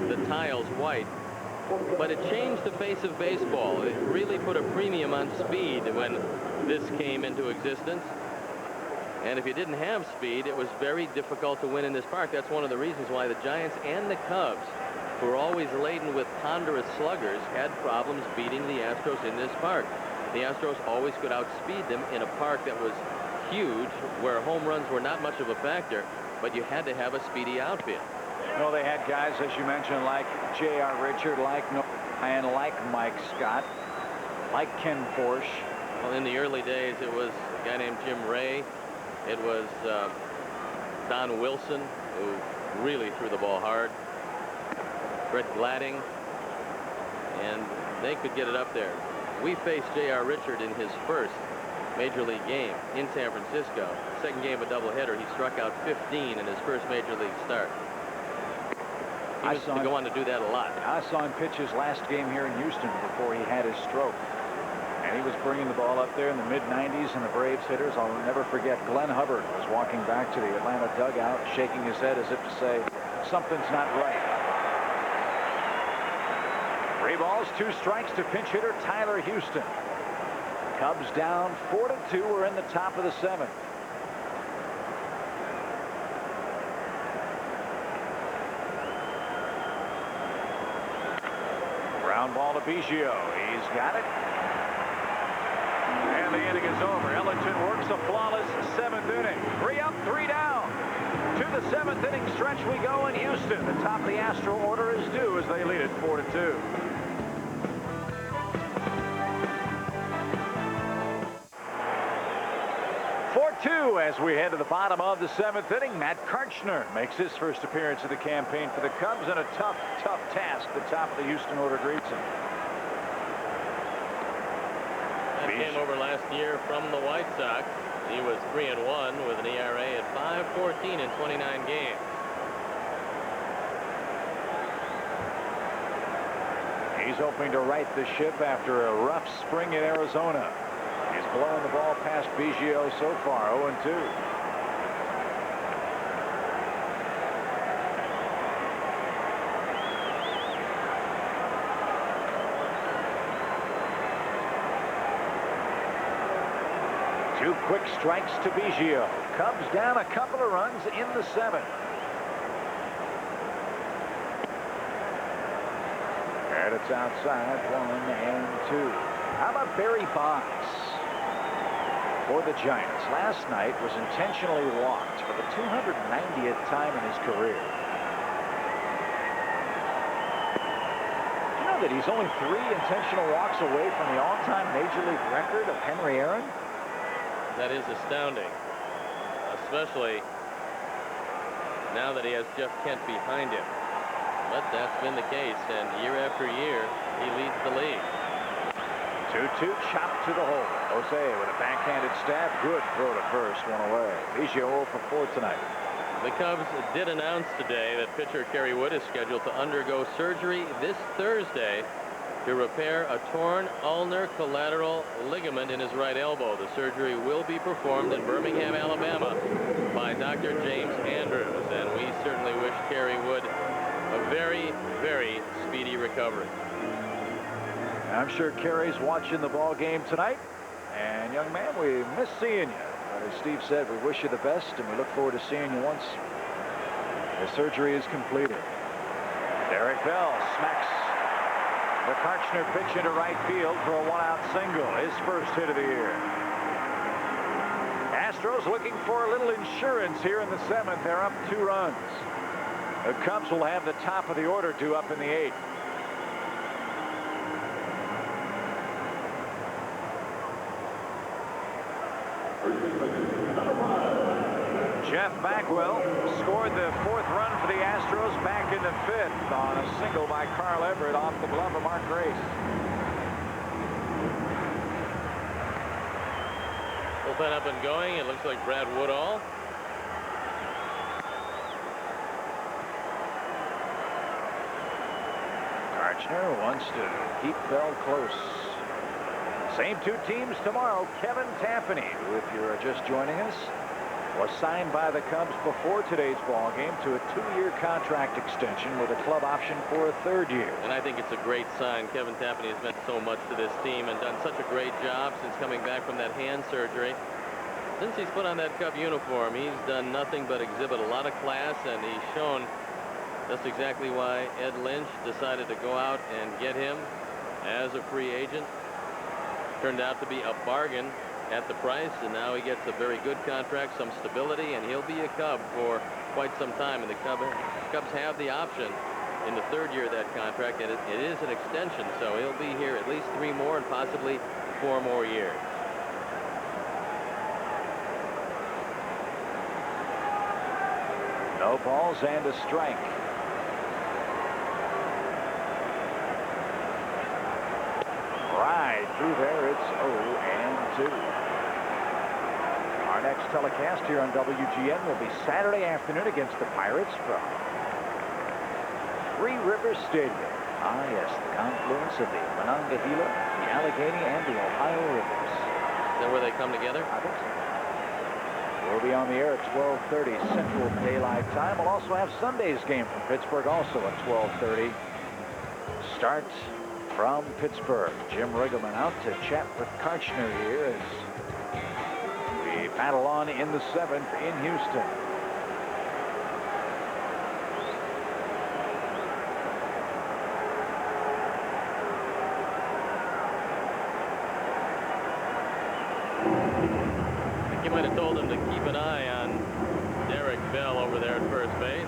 Speaker 5: the tiles white. But it changed the face of baseball. It really put a premium on speed when this came into existence. And if you didn't have speed, it was very difficult to win in this park. That's one of the reasons why the Giants and the Cubs, who were always laden with ponderous sluggers, had problems beating the Astros in this park. The Astros always could outspeed them in a park that was huge, where home runs were not much of a factor. but you had to have a speedy outfield.
Speaker 2: Well, they had guys, as you mentioned, like J.R. Richard, like and like Mike Scott, like Ken Forsch.
Speaker 5: Well, in the early days, it was a guy named Jim Ray. It was Don Wilson, who really threw the ball hard. Brett Gladding, and they could get it up there. We faced J.R. Richard in his first Major League game in San Francisco. Second game, a doubleheader. He struck out 15 in his first Major League start. He was to go on to do that a lot.
Speaker 2: I saw him pitch his last game here in Houston before he had his stroke. And he was bringing the ball up there in the mid-90s, and the Braves hitters, I'll never forget, Glenn Hubbard was walking back to the Atlanta dugout, shaking his head as if to say, something's not right. 3 balls, 2 strikes to pinch hitter Tyler Houston. Cubs down 4-2. We're in the top of the 7th. Ground ball to Biggio. He's got it. And the inning is over. Ellington works a flawless 7th inning. 3 up, 3 down. To the 7th inning stretch we go in Houston. The top of the Astro order is due as they lead it 4-2. As we head to the bottom of the 7th inning, Matt Karchner makes his first appearance of the campaign for the Cubs, and a tough task. The top of the Houston order greets him.
Speaker 5: That came over last year from the White Sox. He was 3-1 with an ERA at 5.14 in 29 games.
Speaker 2: He's hoping to right the ship after a rough spring in Arizona. He's blowing the ball past Biggio so far, 0-2. Two quick strikes to Biggio. Cubs down a couple of runs in the 7th. And it's outside, 1-2. How about Barry Bonds? For the Giants, last night was intentionally walked for the 290th time in his career. You know that he's only 3 intentional walks away from the all-time Major League record of Henry Aaron?
Speaker 5: That is astounding, especially now that he has Jeff Kent behind him. But that's been the case, and year after year, he leads the league.
Speaker 2: 2-2, chop to the hole. Jose with a backhanded stab. Good throw to first, 1 away. Biggio 0 for 4 tonight.
Speaker 5: The Cubs did announce today that pitcher Kerry Wood is scheduled to undergo surgery this Thursday to repair a torn ulnar collateral ligament in his right elbow. The surgery will be performed in Birmingham, Alabama by Dr. James Andrews, and we certainly wish Kerry Wood a very, very speedy recovery.
Speaker 2: I'm sure Kerry's watching the ball game tonight. And young man, we miss seeing you. But as Steve said, we wish you the best, and we look forward to seeing you once the surgery is completed. Derek Bell smacks the Karchner pitch into right field for a 1-out single. His first hit of the year. Astros looking for a little insurance here in the 7th. They're up 2 runs. The Cubs will have the top of the order due up in the 8th. Jeff Bagwell scored the 4th run for the Astros back in the 5th on a single by Carl Everett off the glove of Mark Grace.
Speaker 5: Bullpen up and going. It looks like Brad Woodall.
Speaker 2: Karchner wants to keep Bell close. Same 2 teams tomorrow. Kevin Tampany, who, if you're just joining us, was signed by the Cubs before today's ball game to a 2-year contract extension with a club option for a 3rd year.
Speaker 5: And I think it's a great sign. Kevin Tampany has meant so much to this team and done such a great job since coming back from that hand surgery. Since he's put on that Cub uniform, he's done nothing but exhibit a lot of class, and he's shown just exactly why Ed Lynch decided to go out and get him as a free agent. Turned out to be a bargain at the price, and now he gets a very good contract, some stability, and he'll be a Cub for quite some time, and the Cubs have the option in the third year of that contract, and it is an extension, so he'll be here at least 3 more and possibly 4 more years.
Speaker 2: No balls and a strike. Right through there. It's 0-2. Our next telecast here on WGN will be Saturday afternoon against the Pirates from Three Rivers Stadium. Ah, yes, the confluence of the Monongahela, the Allegheny, and the Ohio Rivers.
Speaker 5: Is that where they come together?
Speaker 2: I think so. We'll be on the air at 12:30 Central Daylight Time. We'll also have Sunday's game from Pittsburgh also at 12:30. Start from Pittsburgh. Jim Riggleman out to chat with Karchner here as we battle on in the 7th in Houston.
Speaker 5: You might have told him to keep an eye on Derek Bell over there at first base.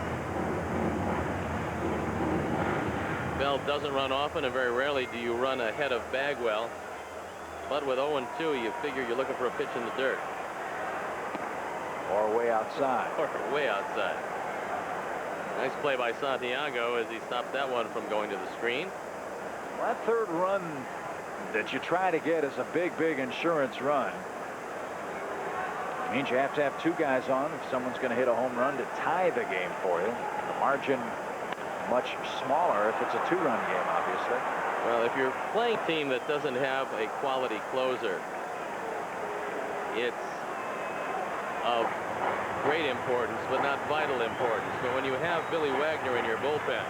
Speaker 5: Bell doesn't run often, and very rarely do you run ahead of Bagwell. But with 0-2, you figure you're looking for a pitch in the dirt.
Speaker 2: Or way outside.
Speaker 5: Or way outside. Nice play by Santiago as he stopped that one from going to the screen.
Speaker 2: Well, that third run that you try to get is a big, big insurance run. Means you have to have 2 guys on if someone's going to hit a home run to tie the game for you. The margin much smaller if it's a 2-run game, obviously.
Speaker 5: Well, if you're playing a team that doesn't have a quality closer, it's of great importance, but not vital importance. But when you have Billy Wagner in your bullpen,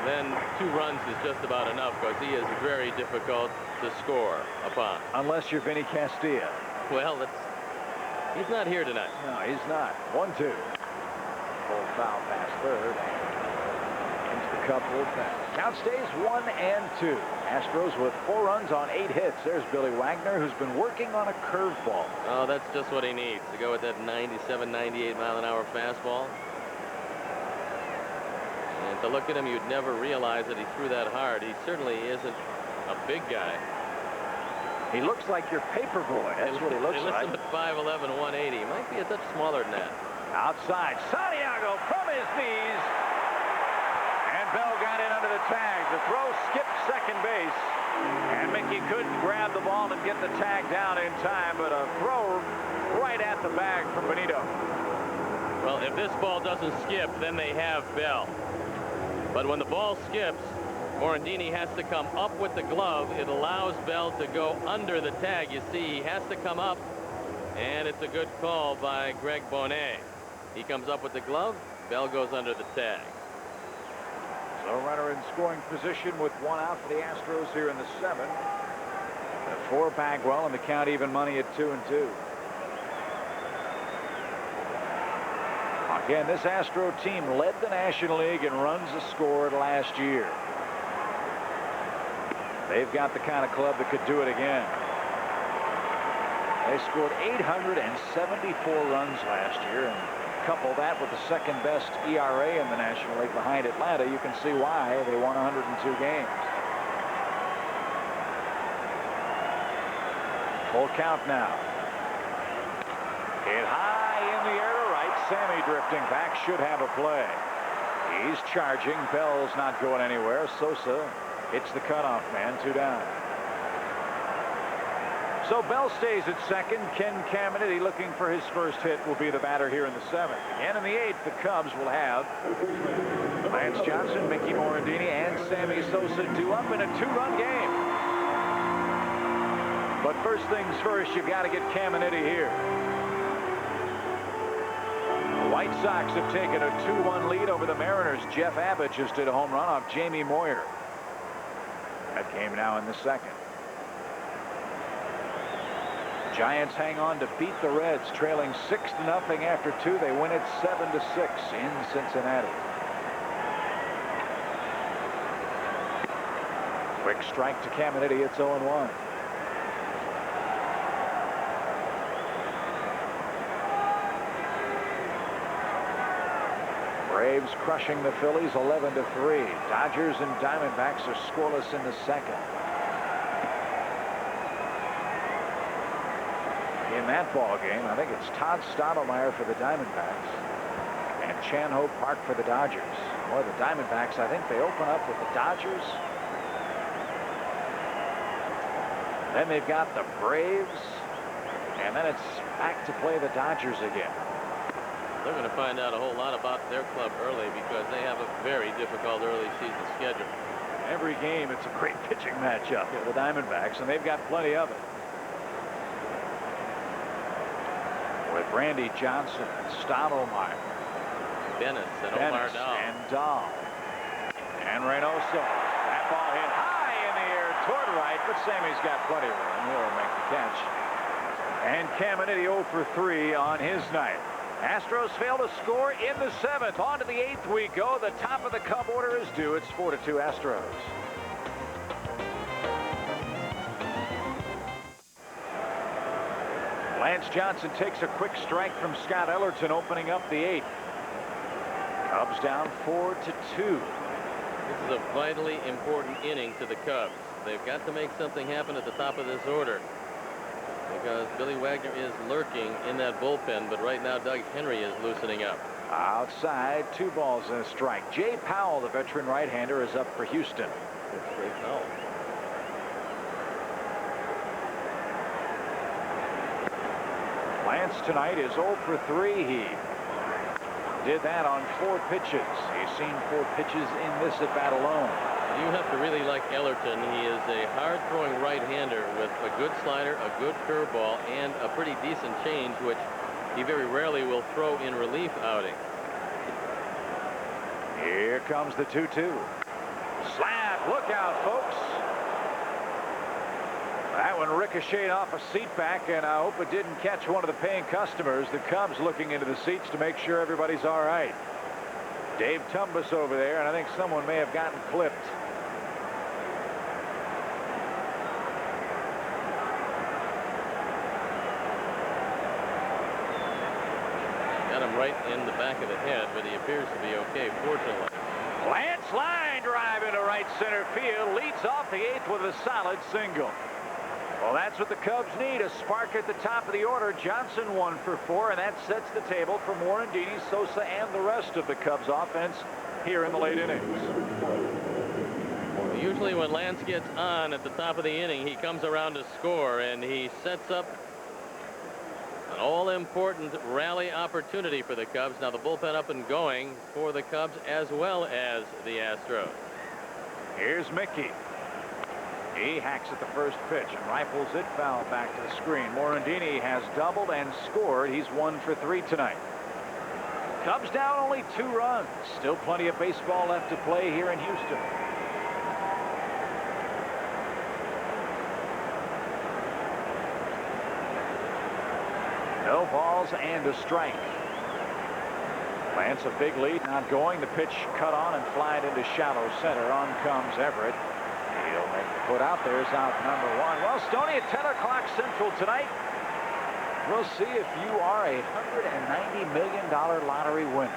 Speaker 5: then 2 runs is just about enough because he is very difficult to score upon.
Speaker 2: Unless you're Vinny Castilla.
Speaker 5: Well, he's not here tonight.
Speaker 2: No, he's not. 1-2. Full foul past third. Into the Cub bullpen. Count stays 1-2. Astros with 4 runs on 8 hits. There's Billy Wagner, who's been working on a curveball.
Speaker 5: Oh, that's just what he needs to go with that 97, 98 mile-an-hour fastball. And to look at him, you'd never realize that he threw that hard. He certainly isn't a big guy.
Speaker 2: He looks like your paper boy. That's what he looks like.
Speaker 5: At 5'11", 180. He might be a touch smaller than that.
Speaker 2: Outside, Santiago from his knees. And Bell got in under the tag. The throw skipped second base. And Mickey couldn't grab the ball and get the tag down in time, but a throw right at the bag from Benito.
Speaker 5: Well, if this ball doesn't skip, then they have Bell. But when the ball skips, Morandini has to come up with the glove. It allows Bell to go under the tag. You see, he has to come up, and it's a good call by Greg Bonet. He comes up with the glove. Bell goes under the tag.
Speaker 2: So runner in scoring position with 1 out for the Astros here in the 7th. For Bagwell, and the count even money at 2-2. Again, this Astro team led the National League in runs scored last year. They've got the kind of club that could do it again. They scored 874 runs last year, and couple that with the second-best ERA in the National League behind Atlanta, you can see why they won 102 games. Full count now. Hit high in the air to right. Sammy drifting back, should have a play. He's charging. Bell's not going anywhere. Sosa hits the cutoff man. 2 down. So Bell stays at second. Ken Caminiti, looking for his first hit, will be the batter here in the 7th. Again in the 8th, the Cubs will have Lance Johnson, Mickey Morandini, and Sammy Sosa due up in a 2-run game. But first things first, you've got to get Caminiti here. The White Sox have taken a 2-1 lead over the Mariners. Jeff Abbott just did a home run off Jamie Moyer. That game now in the 2nd. Giants hang on to beat the Reds, trailing 6-0 after 2. They win it 7-6 in Cincinnati. Quick strike to Caminiti. It's 0-1. Braves crushing the Phillies 11-3. Dodgers and Diamondbacks are scoreless in the second. In that ball game, I think it's Todd Stottlemyre for the Diamondbacks and Chan Ho Park for the Dodgers. Boy, the Diamondbacks, I think they open up with the Dodgers. Then they've got the Braves, and then it's back to play the Dodgers again.
Speaker 5: They're going to find out a whole lot about their club early because they have a very difficult early season schedule.
Speaker 2: Every game, it's a great pitching matchup for the Diamondbacks, and they've got plenty of it. With Randy Johnson, Stottlemyre,
Speaker 5: Dennis and Omar Dahl.
Speaker 2: And Dahl. And Reynoso. That ball hit high in the air toward right, but Sammy's got plenty of room. He'll make the catch. And Caminiti 0 for 3 on his night. Astros fail to score in the 7th. On to the 8th we go. The top of the Cub order is due. It's 4-2 Astros. Lance Johnson takes a quick strike from Scott Ellerton, opening up the 8th. Cubs down 4-2.
Speaker 5: This is a vitally important inning to the Cubs. They've got to make something happen at the top of this order because Billy Wagner is lurking in that bullpen, but right now Doug Henry is loosening up.
Speaker 2: Outside, 2 balls and a strike. Jay Powell, the veteran right-hander, is up for Houston.
Speaker 5: It's Jay Powell.
Speaker 2: Lance tonight is 0 for 3. He did that on 4 pitches. He's seen 4 pitches in this at bat alone.
Speaker 5: You have to really like Ellerton. He is a hard-throwing right-hander with a good slider, a good curveball, and a pretty decent change, which he very rarely will throw in relief outings.
Speaker 2: Here comes the 2-2. Slap! Look out, folks. That one ricocheted off a seat back, and I hope it didn't catch one of the paying customers. The Cubs looking into the seats to make sure everybody's all right. Dave Tumbas over there, and I think someone may have gotten clipped.
Speaker 5: Got him right in the back of the head, but he appears to be okay, fortunately.
Speaker 2: Lance line drive into right center field. Leads off the 8th with a solid single. Well, that's what the Cubs need, a spark at the top of the order. Johnson 1 for 4, and that sets the table for Morandini, Sosa, and the rest of the Cubs offense here in the late innings.
Speaker 5: Usually when Lance gets on at the top of the inning, he comes around to score, and he sets up an all-important rally opportunity for the Cubs. Now the bullpen up and going for the Cubs as well as the Astros.
Speaker 2: Here's Mickey. He hacks at the first pitch and rifles it foul back to the screen. Morandini has doubled and scored. He's 1 for 3 tonight. Cubs down only 2 runs. Still plenty of baseball left to play here in Houston. No balls and a strike. Lance a big lead, not going. The pitch cut on and flied into shallow center. On comes Everett. He'll make the put out. There's out number 1. Well, Stoney, at 10 o'clock Central tonight, we'll see if you are a $190 million lottery winner.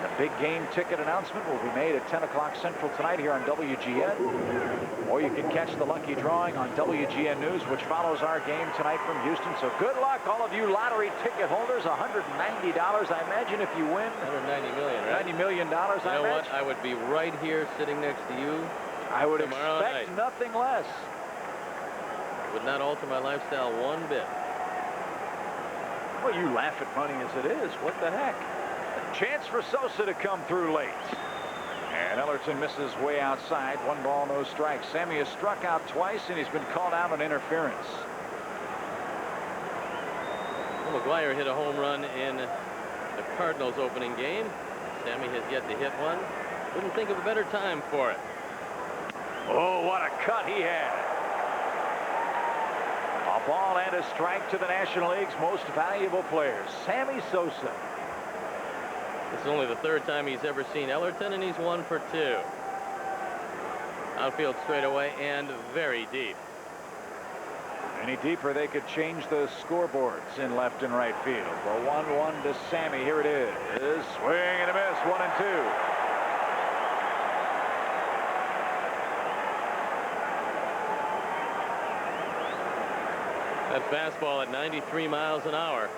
Speaker 2: The big game ticket announcement will be made at 10 o'clock Central tonight here on WGN. Or you can catch the lucky drawing on WGN News, which follows our game tonight from Houston. So good luck, all of you lottery ticket holders. $190. I imagine if you win
Speaker 5: $190 million, right?
Speaker 2: $90 million,
Speaker 5: You know what? I would be right here sitting next to you.
Speaker 2: I would
Speaker 5: tomorrow
Speaker 2: expect
Speaker 5: night.
Speaker 2: nothing less.
Speaker 5: Would not alter my lifestyle one bit.
Speaker 2: Well, you laugh at money as it is. What the heck? A chance for Sosa to come through late. And Ellerton misses way outside. 1 ball, no strikes. Sammy has struck out twice, and he's been called out on interference.
Speaker 5: Well, McGuire hit a home run in the Cardinals opening game. Sammy has yet to hit one. Couldn't think of a better time for it.
Speaker 2: Oh, what a cut he had. A ball and a strike to the National League's most valuable players, Sammy Sosa.
Speaker 5: This is only the 3rd time he's ever seen Ellerton, and he's 1 for 2. Outfield straightaway and very deep.
Speaker 2: Any deeper, they could change the scoreboards in left and right field. Well, 1-1 to Sammy. Here it is. Swing and a miss. 1-2.
Speaker 5: That fastball at 93 miles an hour,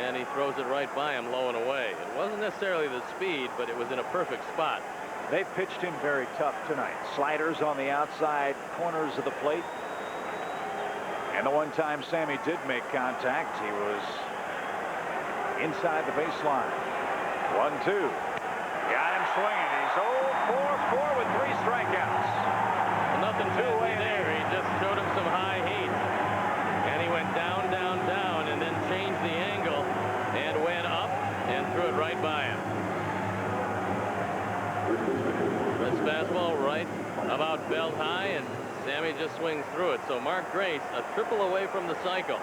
Speaker 5: and he throws it right by him, low and away. It wasn't necessarily the speed, but it was in a perfect spot.
Speaker 2: They've pitched him very tough tonight. Sliders on the outside corners of the plate. And the one time Sammy did make contact, he was inside the baseline. 1-2. Got him swinging. He's 0-4 with 3 strikeouts.
Speaker 5: Well, nothing fancy there. He just showed him some high heat. And he went down, down, down, and then changed the angle and went up and threw it right by him. This fastball right about belt high, and Sammy just swings through it. So Mark Grace, a triple away from the cycle.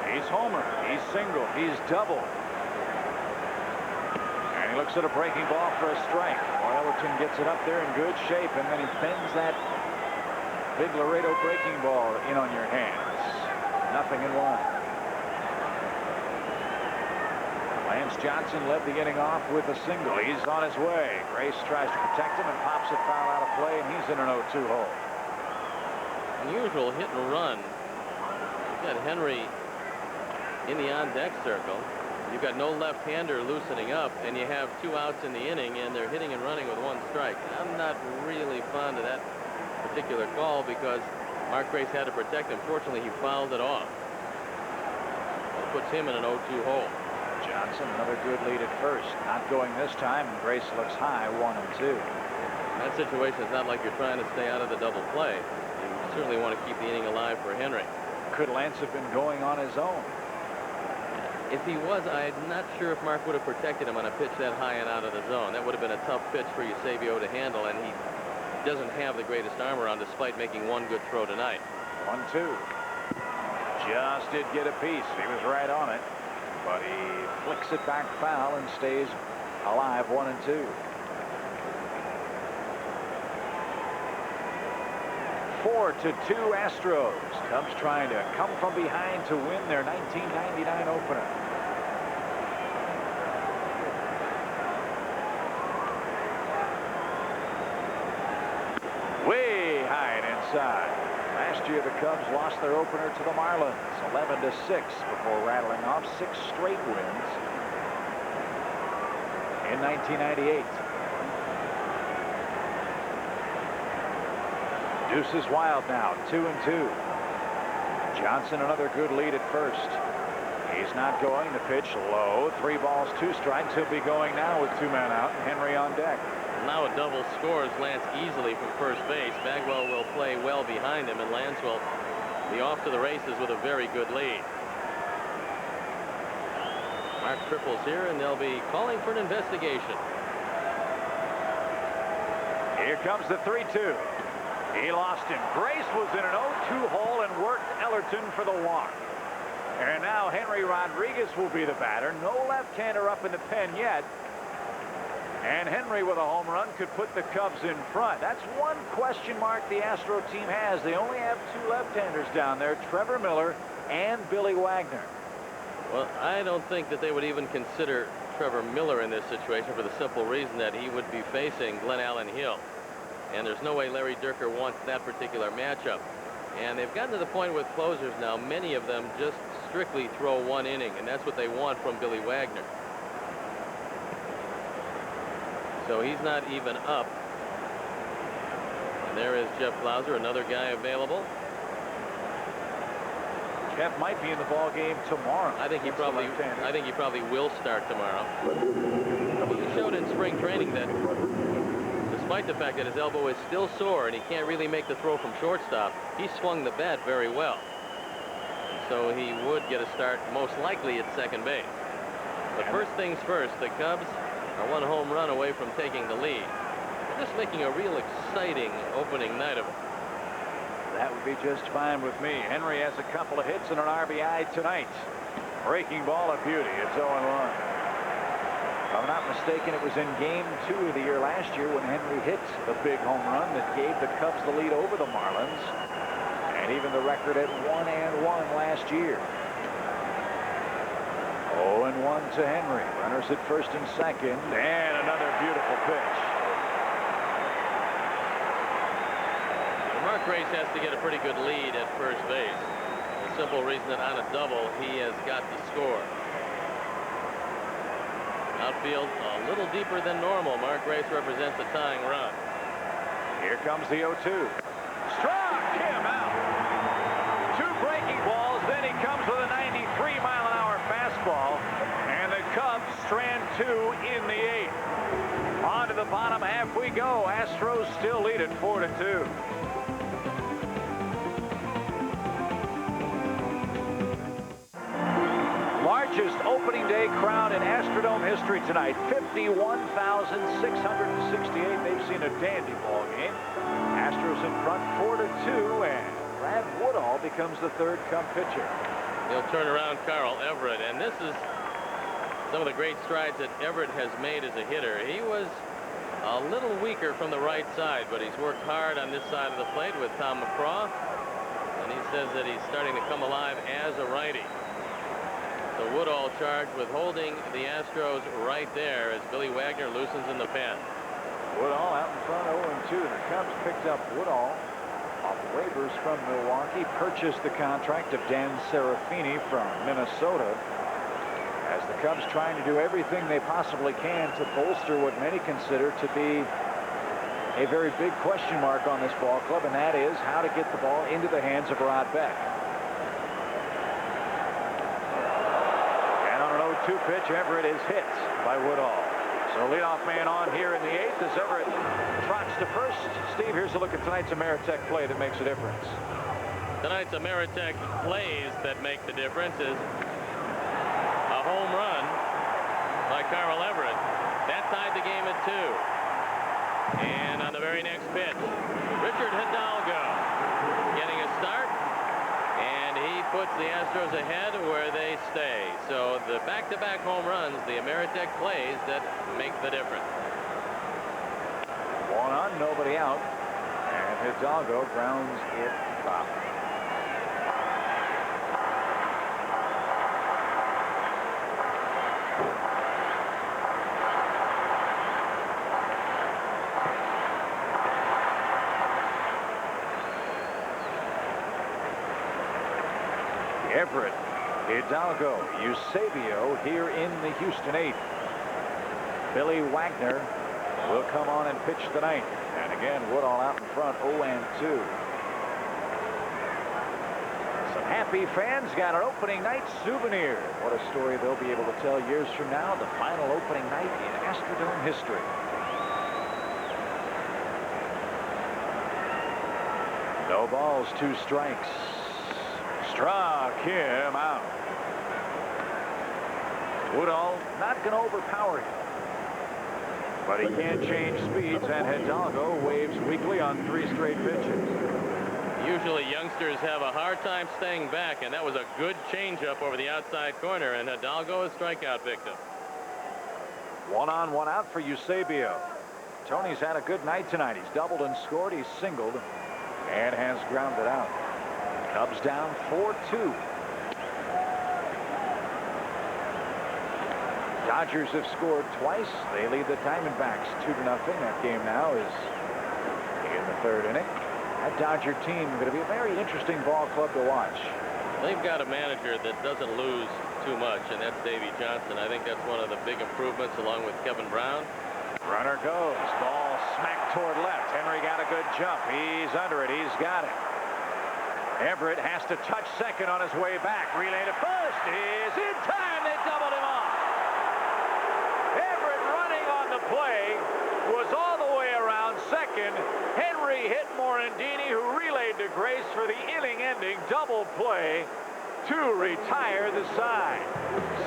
Speaker 2: He's homer. He's single. He's double. And he looks at a breaking ball for a strike. Ellerton gets it up there in good shape, and then he bends that big Laredo breaking ball in on your hands. 0-1. Lance Johnson led the inning off with a single. He's on his way. Grace tries to protect him and pops it foul out of play, and he's in an 0-2 hole.
Speaker 5: Unusual hit and run. You've got Henry in the on-deck circle. You've got no left-hander loosening up, and you have 2 outs in the inning, and they're hitting and running with 1 strike. I'm not really fond of that particular call because Mark Grace had to protect him. Fortunately, he fouled it off. That puts him in an 0-2 hole.
Speaker 2: Johnson, another good lead at first. Not going this time, and Grace looks high, 1-2.
Speaker 5: That situation is not like you're trying to stay out of the double play. You certainly want to keep the inning alive for Henry.
Speaker 2: Could Lance have been going on his own?
Speaker 5: If he was, I'm not sure if Mark would have protected him on a pitch that high and out of the zone. That would have been a tough pitch for Eusebio to handle, and he doesn't have the greatest armor on despite making 1 good throw tonight.
Speaker 2: 1-2. Just did get a piece. He was right on it, but he flicks it back foul and stays alive. 1-2. 4-2 Astros. Cubs trying to come from behind to win their 1999 opener. Way high and inside. Last year the Cubs lost their opener to the Marlins 11-6 before rattling off 6 straight wins in 1998. Deuce is wild now, 2-2. Johnson another good lead at first. He's not going. The pitch low. 3 balls, 2 strikes. He'll be going now with 2 men out. Henry on deck.
Speaker 5: Now a double scores Lance easily from first base. Bagwell will play well behind him, and Lance will be off to the races with a very good lead. Mark triples here, and they'll be calling for an investigation.
Speaker 2: Here comes the 3-2. He lost him. Grace was in an 0-2 hole and worked Ellerton for the walk. And now Henry Rodriguez will be the batter. No left-hander up in the pen yet. And Henry with a home run could put the Cubs in front. That's one question mark the Astro team has. They only have 2 left-handers down there, Trevor Miller and Billy Wagner.
Speaker 5: Well, I don't think that they would even consider Trevor Miller in this situation for the simple reason that he would be facing Glenn Allen Hill. And there's no way Larry Dierker wants that particular matchup. And they've gotten to the point with closers now, many of them just strictly throw 1 inning, and that's what they want from Billy Wagner. So he's not even up. And there is Jeff Blauser, another guy available.
Speaker 2: Jeff might be in the ball game tomorrow.
Speaker 5: I think he probably will start tomorrow. He showed in spring training that despite the fact that his elbow is still sore and he can't really make the throw from shortstop, he swung the bat very well. So he would get a start most likely at second base. But first things first, the Cubs are 1 home run away from taking the lead. They're just making a real exciting opening night of it.
Speaker 2: That would be just fine with me. Henry has a couple of hits and an RBI tonight. Breaking ball of beauty. It's 0-1. Coming out not mistaken, it was in Game 2 of the year last year when Henry hit the big home run that gave the Cubs the lead over the Marlins, and even the record at 1-1 last year. 0-1 to Henry. Runners at first and second, and another beautiful pitch.
Speaker 5: Mark Grace has to get a pretty good lead at first base. The simple reason that on a double, he has got to score. Outfield a little deeper than normal. Mark Grace represents a tying run.
Speaker 2: Here comes the 0-2. Struck him out. 2 breaking balls. Then he comes with a 93-mile-an-hour fastball. And the Cubs strand 2 in the 8th. On to the bottom half we go. Astros still lead it 4-2. Largest opening day crowd in Astrodome history tonight. 51,668. They've seen a dandy ball game. Astros in front 4-2, and Brad Woodall becomes the third Cub pitcher.
Speaker 5: He'll turn around Carl Everett, and this is some of the great strides that Everett has made as a hitter. He was a little weaker from the right side, but he's worked hard on this side of the plate with Tom McCraw, and he says that he's starting to come alive as a righty. So Woodall charged with holding the Astros right there as Billy Wagner loosens in the pen.
Speaker 2: Woodall out in front 0-2. The Cubs picked up Woodall off waivers from Milwaukee, purchased the contract of Dan Serafini from Minnesota, as the Cubs trying to do everything they possibly can to bolster what many consider to be a very big question mark on this ball club, and that is how to get the ball into the hands of Rod Beck. 2 pitch, Everett is hit by Woodall. So leadoff man on here in the 8th as Everett trots to first. Steve, here's a look at tonight's Ameritech play that makes a difference.
Speaker 5: Tonight's Ameritech plays that make the difference is a home run by Carl Everett. That tied the game at 2. And on the very next pitch, Richard Hidalgo getting a start. And he puts the Astros ahead where they stay. So the back-to-back home runs, the Ameritech plays that make the difference.
Speaker 2: 1 on, nobody out. And Hidalgo grounds it foul. Everett, Hidalgo, Eusebio here in the Houston 8th. Billy Wagner will come on and pitch tonight. And again, Woodall out in front, 0-2. Some happy fans got an opening night souvenir. What a story they'll be able to tell years from now. The final opening night in Astrodome history. No balls, 2 strikes. Struck him out. Woodall not going to overpower him, but he can change speeds, and Hidalgo waves weakly on 3 straight pitches.
Speaker 5: Usually youngsters have a hard time staying back, and that was a good changeup over the outside corner, and Hidalgo a strikeout victim.
Speaker 2: 1 on, 1 out for Eusebio. Tony's had a good night tonight. He's doubled and scored. He's singled and has grounded out. Cubs down 4-2. Dodgers have scored twice. They lead the Diamondbacks 2-0. That game now is in the 3rd inning. That Dodger team going to be a very interesting ball club to watch.
Speaker 5: They've got a manager that doesn't lose too much, and that's Davey Johnson. I think that's one of the big improvements, along with Kevin Brown.
Speaker 2: Runner goes. Ball smacked toward left. Henry got a good jump. He's under it. He's got it. Everett has to touch second on his way back. Relay to first is in time. They doubled him off. Everett running on the play was all the way around second. Henry hit Morandini, who relayed to Grace for the inning-ending double play to retire the side.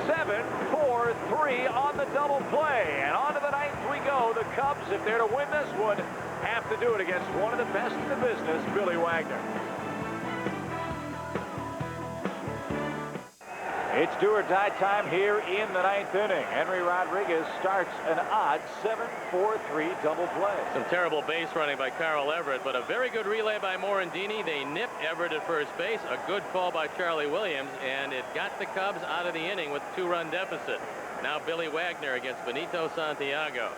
Speaker 2: 7-4-3 on the double play. And on to the 9th we go. The Cubs, if they're to win this one, have to do it against one of the best in the business, Billy Wagner. It's do or die time here in the 9th inning. Henry Rodriguez starts an odd 7-4-3 double play.
Speaker 5: Some terrible base running by Carl Everett, but a very good relay by Morandini. They nip Everett at first base. A good call by Charlie Williams, and it got the Cubs out of the inning with a 2-run deficit. Now Billy Wagner against Benito Santiago.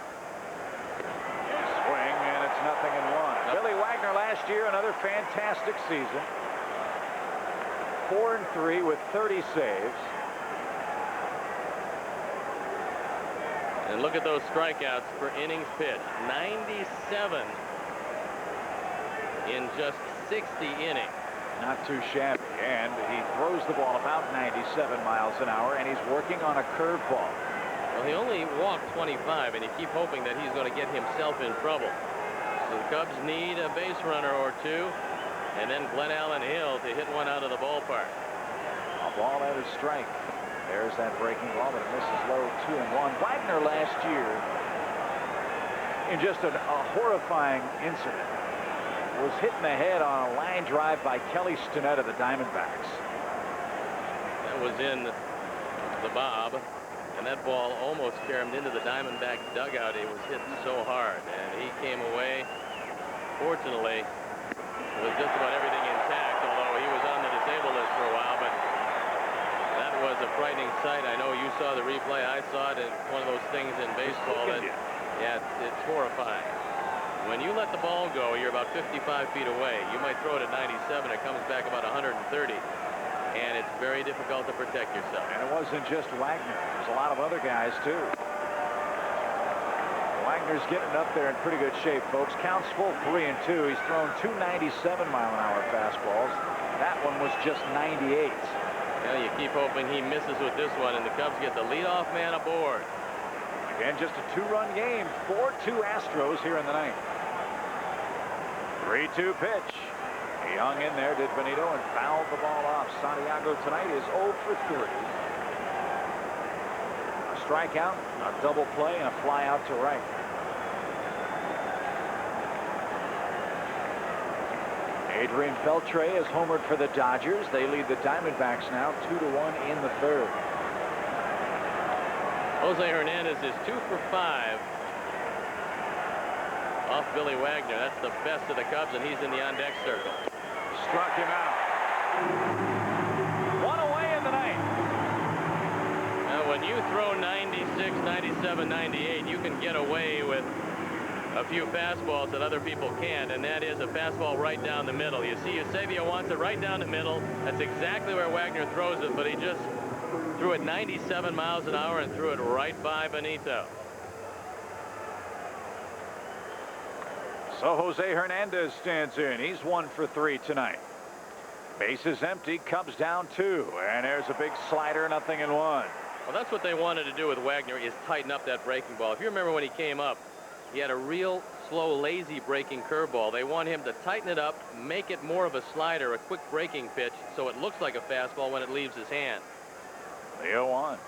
Speaker 2: Swing, and it's 0-1. Billy Wagner last year, another fantastic season. 4-3 with 30 saves.
Speaker 5: And look at those strikeouts per innings pitched. 97 in just 60 innings.
Speaker 2: Not too shabby. And he throws the ball about 97 miles an hour, and he's working on a curveball.
Speaker 5: Well, he only walked 25, and you keep hoping that he's going to get himself in trouble. So the Cubs need a base runner or two, and then Glenn Allen Hill to hit one out of the ballpark.
Speaker 2: A ball at a strike. There's that breaking ball, but it misses low. 2-1. Wagner last year, in just a horrifying incident, was hit in the head on a line drive by Kelly Stinnett of the Diamondbacks.
Speaker 5: That was in the bob, and that ball almost carried him into the Diamondback dugout. It was hit so hard, and he came away, fortunately, with just about everything intact, although he was on the disabled list for a while. But that was a frightening sight. I know you saw the replay. I saw it. It's one of those things in baseball that, yeah, it's horrifying. When you let the ball go, you're about 55 feet away. You might throw it at 97. It comes back about 130. And it's very difficult to protect yourself.
Speaker 2: And it wasn't just Wagner. There's a lot of other guys, too. Wagner's getting up there in pretty good shape, folks. Counts full 3-2. He's thrown 2 97-mile-an-hour fastballs. That one was just 98.
Speaker 5: Yeah, you keep hoping he misses with this one, and the Cubs get the leadoff man aboard.
Speaker 2: Again, just a 2-run game. 4-2 Astros here in the 9th. 3-2 pitch. He hung in there, did Benito, and fouled the ball off. Santiago tonight is 0 for 3. A strikeout, a double play, and a fly out to right. Adrian Beltre has homered for the Dodgers. They lead the Diamondbacks now 2-1 in the 3rd.
Speaker 5: Jose Hernandez is 2 for 5 off Billy Wagner. That's the best of the Cubs, and he's in the on-deck circle.
Speaker 2: Struck him out. 1 away in the 9th.
Speaker 5: Now, when you throw 96, 97, 98, you can get away with a few fastballs that other people can't, and that is a fastball right down the middle. You see, Eusebio wants it right down the middle. That's exactly where Wagner throws it, but he just threw it 97 miles an hour and threw it right by Benito.
Speaker 2: So Jose Hernandez stands in. He's 1 for 3 tonight. Base is empty. Cubs down 2. And there's a big slider, 0-1.
Speaker 5: Well, that's what they wanted to do with Wagner, is tighten up that breaking ball. If you remember when he came up, he had a real slow, lazy breaking curveball. They want him to tighten it up, make it more of a slider, a quick breaking pitch, so it looks like a fastball when it leaves his hand.
Speaker 2: The 0-1.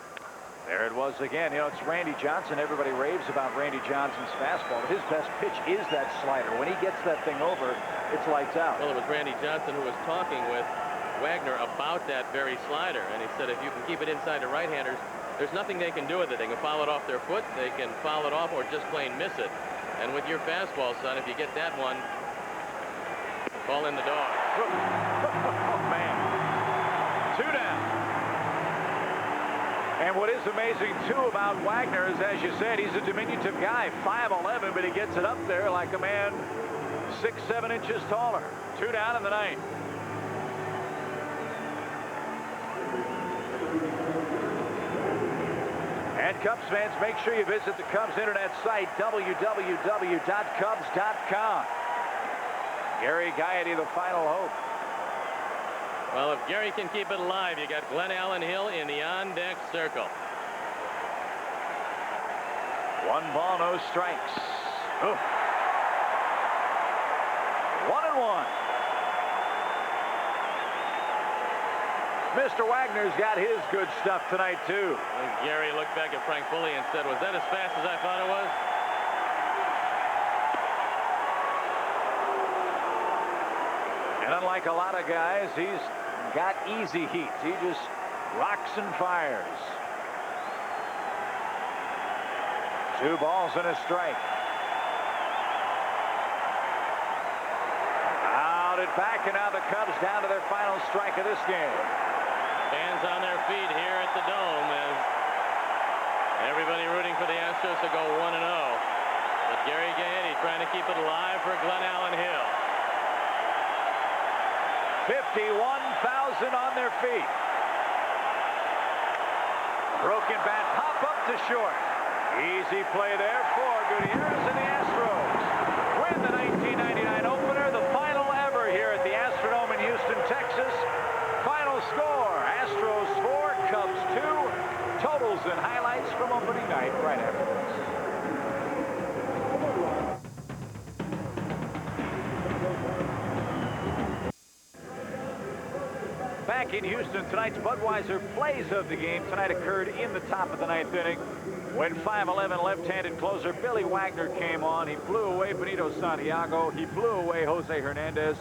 Speaker 2: There it was again. You know, it's Randy Johnson. Everybody raves about Randy Johnson's fastball, but his best pitch is that slider. When he gets that thing over, it's lights out.
Speaker 5: Well, it was Randy Johnson who was talking with Wagner about that very slider, and he said if you can keep it inside the right-handers, there's nothing they can do with it. They can foul it off their foot, they can foul it off, or just plain miss it. And with your fastball, son, if you get that one, call in the dog.
Speaker 2: Oh, man. 2 down. And what is amazing, too, about Wagner is, as you said, he's a diminutive guy, 5'11", but he gets it up there like a man 6-7 inches taller. 2 down in the 9th. And Cubs fans, make sure you visit the Cubs internet site, www.cubs.com. Gary Gaetti, the final hope.
Speaker 5: Well, if Gary can keep it alive, you got Glenn Allen Hill in the on-deck circle.
Speaker 2: 1 ball, no strikes. Ooh. 1-1. Mr. Wagner's got his good stuff tonight, too.
Speaker 5: And Gary looked back at Frank Foley and said, was that as fast as I thought it was? And
Speaker 2: unlike a lot of guys, he's got easy heat. He just Rocks and fires. 2 balls and a strike. Out and back, and now the Cubs down to their final strike of this game.
Speaker 5: Fans on their feet here at the Dome as everybody rooting for the Astros to go 1-0. But Gary Gaetti trying to keep it alive for Glenn Allen Hill.
Speaker 2: 51,000 on their feet. Broken bat, pop up to short. Easy play there for Gutierrez, and the Astros win the 1999 opener, the final ever here at the Astrodome in Houston, Texas. Final score, Astros 4, Cubs 2. Totals and highlights from opening night right after this. Back in Houston, tonight's Budweiser plays of the game tonight occurred in the top of the 9th inning when 5'11" left-handed closer Billy Wagner came on. He blew away Benito Santiago. He blew away Jose Hernandez,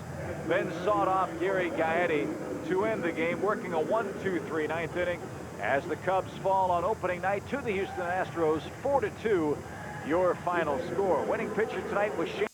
Speaker 2: then sawed off Gary Gaetti to end the game, working a 1-2-3 9th inning as the Cubs fall on opening night to the Houston Astros 4-2, your final score. Winning pitcher tonight was Shane.